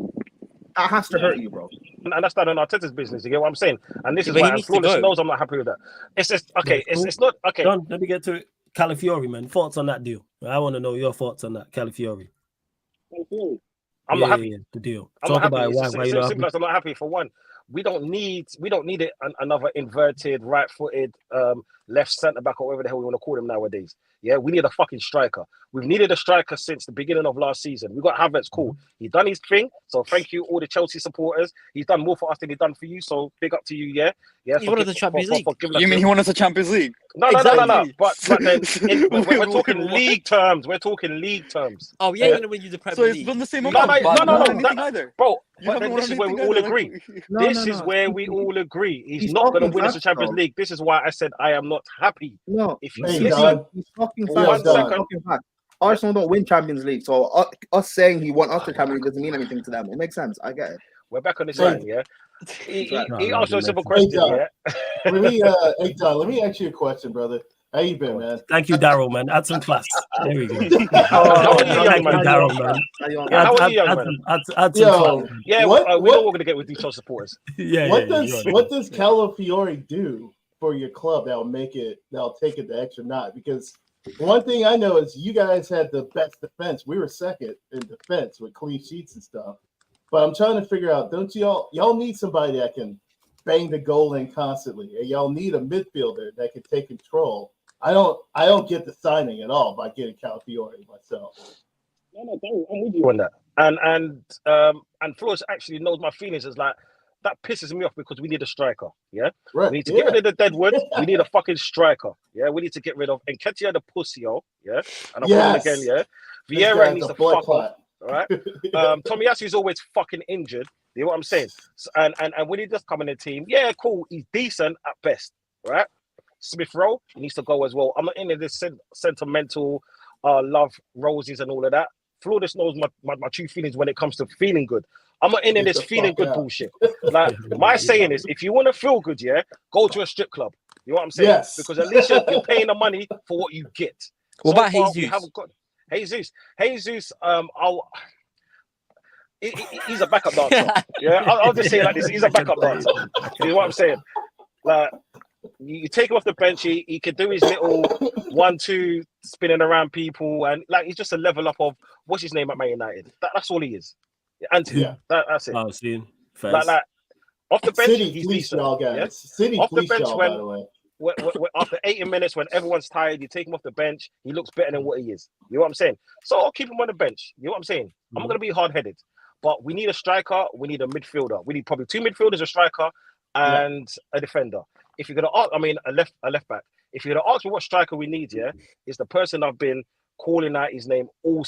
That has to hurt you, bro.
And that's not on Arteta's business. You get what I'm saying? And this is
but he
why
needs to
Flawless
go.
knows I'm not happy with that. It's just okay. It's not okay.
Don, let me get to it. Calafiori, man. Thoughts on that deal? I want to know your thoughts on that, Calafiori.
I'm not happy.
The deal.
I'm
Talk
not happy.
about
It's
why.
just,
Why
it's
you not
simple
happy?
as I'm not happy. For one, we don't need it another inverted right-footed left centre back or whatever the hell we want to call him nowadays. Yeah, we need a fucking striker. We've needed a striker since the beginning of last season. We got Havertz, cool. He done his thing. So thank you, all the Chelsea supporters. He's done more for us than he done for you. So big up to you, yeah.
He wanted the Champions League.
You mean he won us the Champions League?
No. But then we're talking
Wait,
league terms. We're talking league terms.
Oh, yeah, you know when you the Premier
So
League.
it's been the same
No,
amount. You haven't won anything
that,
either.
bro.
You
But
haven't
then
won
this is where we
anything
all
either.
agree.
No,
This is where we all agree. He's
He's
not going to
talking
win us the
facts,
Champions
though.
League. This is why I said I am not happy.
No,
If you
Hey,
listen
Don.
he's talking
for
facts.
1
though. He's
second,
talking facts. Arsenal don't win Champions League, so us saying he won us the Champions League doesn't mean anything to them. It makes sense. I get it.
we're back on this
Hey,
line, yeah. He
No,
asked you a simple
hey,
question,
Don.
yeah.
Hey, Don, let me ask you a question, brother. How you been, man?
Thank you, Daryl, man. Add some class. There we go.
How are you, young
Thank you,
man?
Daryl, man.
Yeah, how are you, young man?
Add some class.
Yo,
Yeah,
what
we know
what
we're going to get with these top supporters.
what does Calafiori do for your club that'll take it the extra notch? Because one thing I know is you guys had the best defense. We were second in defense with clean sheets and stuff. But I'm trying to figure out, don't y'all need somebody that can bang the goal in constantly, and y'all need a midfielder that can take control. I don't get the signing at all by getting Calafiori myself.
No, I'm with you on that. And Flores actually knows my feelings. Is like that pisses me off because we need a striker. Yeah,
Right.
we need to get rid of the Deadwood. We need a fucking striker. Yeah, we need to get rid of Nketiah the pussy, yo. Yeah, and I'll call him again. Yeah, Vieira needs to fuck off. All right. Tomiyasu is always fucking injured. You know what I'm saying? So, and when he does come in the team, yeah, cool. He's decent at best, right? Smith Rowe needs to go as well. I'm not into this sentimental love roses and all of that. Flawless knows my true feelings when it comes to feeling good. I'm not into this feeling good bullshit. Like my saying is, if you want to feel good, yeah, go to a strip club. You know what I'm saying?
Yes.
Because at least you're paying the money for what you get.
What about
far,
Jesus?
We haven't got Jesus. He's a backup dancer. Yeah, I'll just say it like this. He's a backup dancer. You know what I'm saying? Like, you take him off the bench, he can do his little 1-2 spinning around people, and like he's just a level up of what's his name at Man United. That's all he is. Anthony.
Yeah.
That's it.
Oh, see,
like off the bench,
City
he's
fleeced
decent.
y'all guys.
Yeah?
City
Off the
fleeced
bench
y'all, by the way.
when after 80 minutes, when everyone's tired, you take him off the bench. He looks better than what he is. You know what I'm saying? So I'll keep him on the bench. You know what I'm saying? I'm not gonna be hard-headed, but we need a striker. We need a midfielder. We need probably 2 midfielders, a striker, and a defender. If you're gonna ask, a left back. If you're gonna ask me what striker we need, yeah, is the person I've been calling out his name all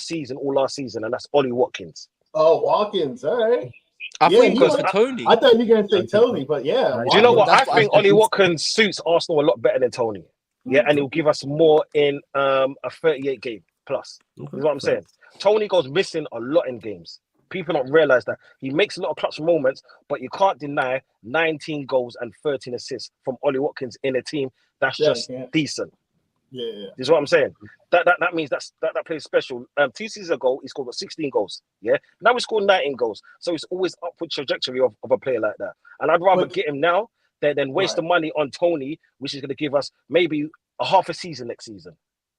last season, and that's Ollie Watkins.
Oh, Watkins, all right.
I thought he was for Tony.
I thought you were gonna say Tony, but yeah.
Do you know what? I
That's what
think
I
Ollie
think.
Watkins suits Arsenal a lot better than Tony. Yeah, and he'll give us more in a 38 game plus. Is what I'm saying. Tony goes missing a lot in games. People don't realize that he makes a lot of clutch moments, but you can't deny 19 goals and 13 assists from Ollie Watkins in a team that's just decent.
Yeah.
Is what I'm saying. That means that plays special. 2 seasons ago, he scored 16 goals. Yeah. Now we scored 19 goals. So it's always upward trajectory of a player like that. And I'd rather get him now than waste the money on Tony, which is going to give us maybe a half a season next season.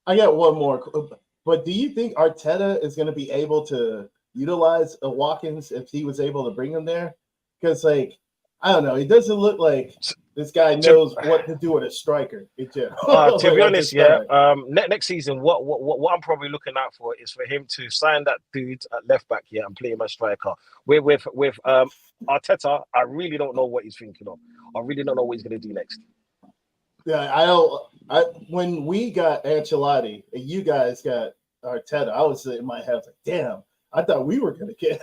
I got one more. But do you think Arteta is going to be able to utilize Watkins if he was able to bring him there? Because, like, I don't know. He doesn't look like this guy knows what to do with a striker.
To be honest, next season, what I'm probably looking out for is for him to sign that dude at left back here and play him as striker. With Arteta, I really don't know what he's thinking of. I really don't know what he's going to do next.
Yeah, I don't. When we got Ancelotti and you guys got Arteta, I was in my head like, damn, I thought we were going to get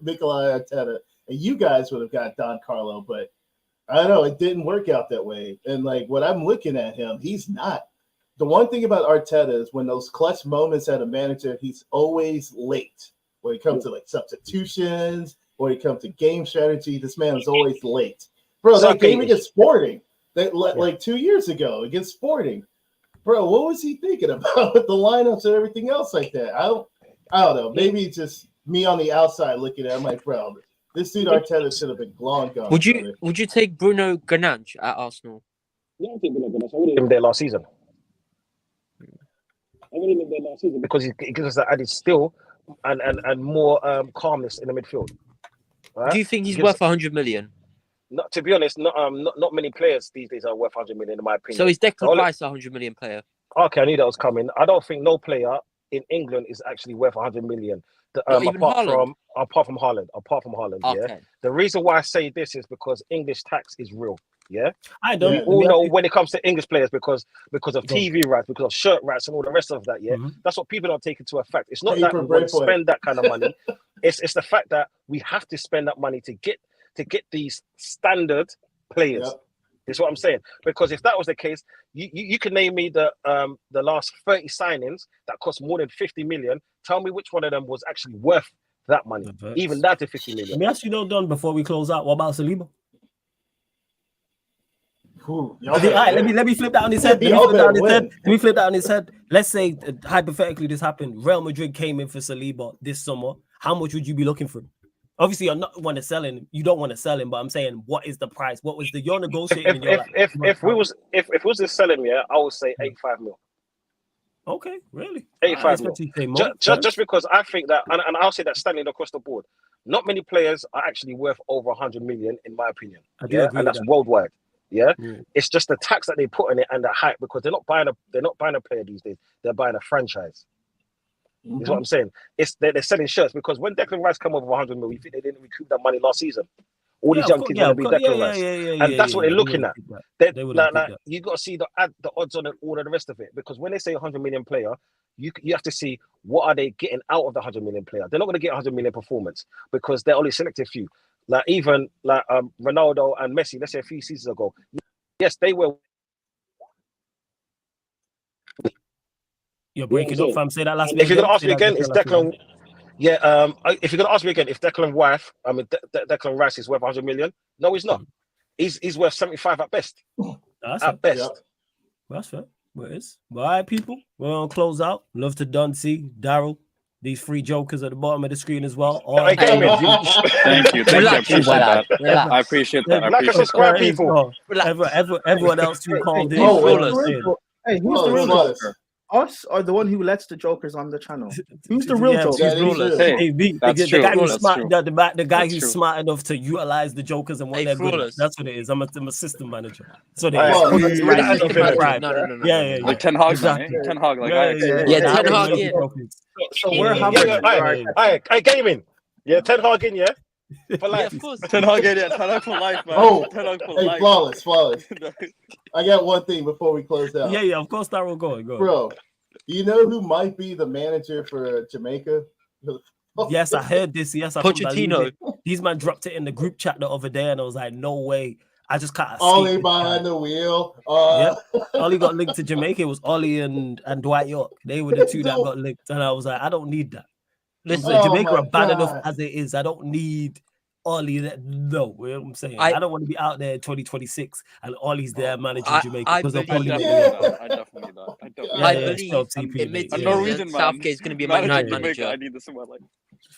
Mikel Arteta, and you guys would have got Don Carlo, but I don't know, it didn't work out that way. And like what I'm looking at him, he's not. The one thing about Arteta is when those clutch moments at a manager, he's always late. When it comes to like substitutions, when it comes to game strategy, this man is always late. Bro, that game against Sporting, like 2 years ago against Sporting, bro, what was he thinking about with the lineups and everything else like that? I don't know. Maybe it's just me on the outside looking at it. I'm like, bro, this dude Arteta should have been long gone.
Would you take Bruno Guimaraes at Arsenal?
Yeah, I think Bruno Guimaraes. I would have him there last season. I wouldn't have been there last season because he gives us that added skill and more calmness in the midfield. Right?
Do you think he's worth 100 million?
Not to be honest, not many players these days are worth 100 million in my opinion.
So is Declan Rice a 100 million player?
Okay, I knew that was coming. I don't think no player in England is actually worth 100 million. Apart from Haaland.
Okay.
Yeah. The reason why I say this is because English tax is real. Yeah.
I don't.
We all know when it comes to English players because of TV rights, because of shirt rights and all the rest of that. Yeah. That's what people don't take into effect. It's not that we want to spend that kind of money. It's the fact that we have to spend that money to get these standard players. Yep. Is what I'm saying. Because if that was the case, you can name me the last 30 signings that cost more than 50 million. Tell me which one of them was actually worth that money. Even that to 50 million.
Let me ask you though, Don, before we close out, what about Saliba? Let me flip that on his head. Let me flip that on his head. Let's say hypothetically this happened. Real Madrid came in for Saliba this summer. How much would you be looking for him? Obviously, you're not want to sell him. You don't want to sell him, but I'm saying, what is the price? What was you're negotiating?
If we was to sell him, yeah, I would say 85 mil.
Okay, really?
85 mil. Just because I think that, and I'll say that standing across the board, not many players are actually worth over 100 million, in my opinion.
I do agree
and that's
with that.
worldwide. Yeah, it's just the tax that they put on it and the hype because they're not buying a player these days. They're buying a franchise. Is what I'm saying. They're selling shirts because when Declan Rice come over 100 mil, you think they didn't recoup that money last season? All these young kids want to be Declan Rice, and that's what they're looking at. You got to see the odds on it, all of the rest of it, because when they say 100 million player, you have to see what are they getting out of the 100 million player. They're not going to get 100 million performance because they're only selected few. Like even like Ronaldo and Messi, let's say a few seasons ago, yes, they were.
You're breaking up, fam. Say that last.
If you're gonna ask me again, it's Declan. Yeah. If you're gonna ask me again, if Declan Rice is worth 100 million, no, he's not. He's worth 75 at best. At best.
Yep. That's fair. Well, it is. All right, people. We're on close out. Love to Dunsey, Daryl. These three jokers at the bottom of the screen as well.
Thank you. I appreciate that.
Like and subscribe, people.
Everyone else who called in.
Hey, who's the real joker? Us or the one who lets the jokers on the channel? Who's the real joker?
The guy who's smart enough to utilize the jokers and what they're good at. That's what it is. I'm a system manager. So they
like Ten Hag, Ten Hag,
Ten Hag.
So we're having
gaming. Yeah, Ten Hag in, yeah. For life.
Yeah, of course.
Ten Hag for life, man.
Oh,
Ten Hag for
hey,
life.
flawless. I got one thing before we close out.
Yeah, of course, Daryl, go.
Bro, you know who might be the manager for Jamaica?
Yes, I heard this. Yes, I
Pochettino.
These man dropped it in the group chat the other day, and I was like, no way. I just can't.
Ollie behind the wheel.
Ollie got linked to Jamaica. It was Ollie and Dwight York. They were the two that got linked, and I was like, I don't need that. Listen, Jamaica are bad enough as it is. I don't need Ollie. No, you know what I'm saying. I don't want to be out there in 2026 and Ollie's there managing Jamaica because they'll probably not.
I definitely not.
I believe in mid-season, Southgate's going to be My United manager.
I need this in my life.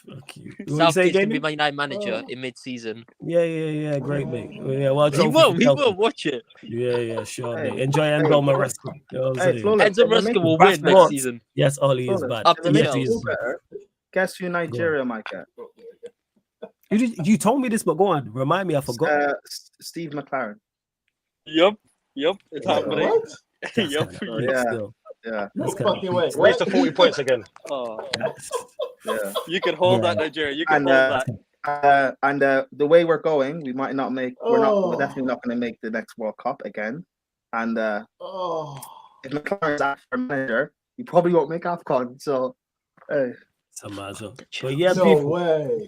Fuck you.
Southgate's going to be My United manager in mid-season.
Yeah. Great, mate. Yeah, well,
he will watch it.
Yeah, sure, mate. Enjoy Enzo Maresca.
Enzo Maresca will win next season.
Yes, Ollie is bad.
Up the
yes,
hills.
Guess who Nigeria might get?
You told me this, but go on. Remind me, I forgot.
Steve McLaren.
Yep. It's happening.
Yeah.
No fucking way.
Raise to 40 points again.
Oh. Yeah. You can hold that, Nigeria. You can hold that.
And the way we're going, we might not make. We're definitely not going to make the next World Cup again. And if McLaren's after manager, he probably won't make AFCON. So, hey.
But yeah, people,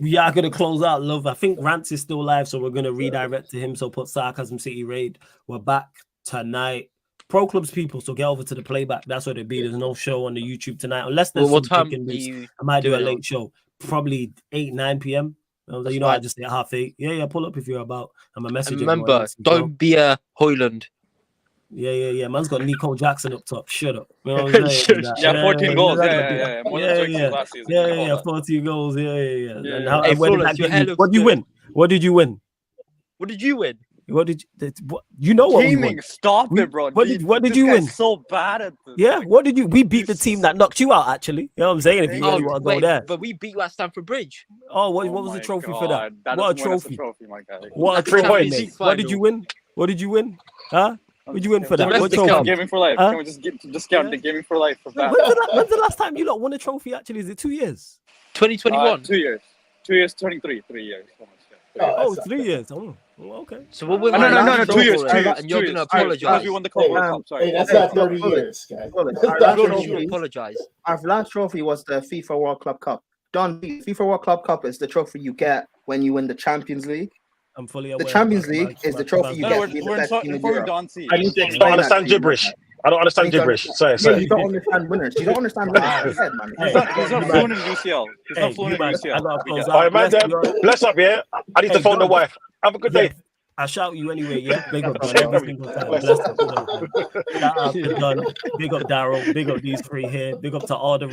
we are going to close out, love. I think Rance is still live, so we're going to redirect to him. So put Sarcasm City Raid. We're back tonight. Pro Clubs people, so get over to the playback. That's what it be. There's no show on the YouTube tonight. Unless there's
what time
I might do a late show. Probably 9 p.m. I just say 8:30. Yeah, pull up if you're about. I'm a messenger.
Remember, don't be a Hoyland.
Yeah. Man's got Nico Jackson up top. Shut up. You know
14 goals. Yeah.
14 goals. Yeah.
Hey,
What did you win?
What did you win?
What did you know? What we
Gaming,
won?
stop it, bro.
What did you win?
So bad at this.
Yeah, what did you? We beat the team that knocked you out. Actually, you know what I'm saying? If you really want to go there.
But we beat you at Stamford Bridge.
Oh, what was the trophy for that? What a trophy!
My guy.
What a trophy! What did you win? What did you win? Huh? What did you win for that? What trophy?
Gaming for life. Can we just count the gaming for life? For that?
When's the last time you lot won a trophy? Actually, is it 2 years?
2021.
2 years. 2 years. 23. 3 years.
Oh, 3 years. Oh, okay.
So what we're
no, 2 years.
And you're gonna apologize.
We won the Cup. Sorry.
Hey, that's not 30 years, guys.
Apologize.
Our last trophy was the FIFA World Club Cup. Don, FIFA World Club Cup is the trophy you get when you win the Champions League.
I'm fully aware.
The Champions League is the trophy you get.
We're
I need to
don't understand gibberish. I don't understand gibberish. Sorry.
You don't understand winners. You don't understand winners.
He's not fluent in UCL. He's not fluent in UCL.
All right, man. Bless up, yeah. I need to phone the wife. Have a good day.
I shout you anyway, yeah. Big up Don every single time. Bless up, shout out to Don. Big up Daryl. Big up these three here. Big up to all the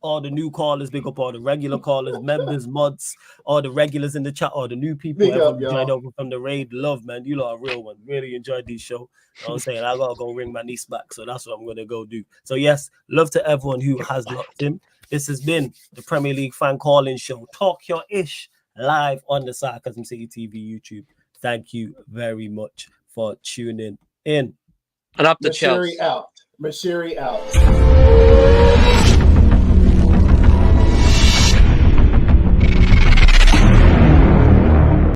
all the new callers. Big up all the regular callers, members, mods, all the regulars in the chat, all the new people who joined over from the raid. Love, man. You lot are real one. Really enjoyed this show. You know what I'm saying? I gotta go ring my niece back, so that's what I'm gonna go do. So yes, love to everyone who has locked in. This has been the Premier League fan calling show. Talk your ish live on the Sarcasm City TV YouTube. Thank you very much for tuning in.
And up the Chelsea.
Mashiri out.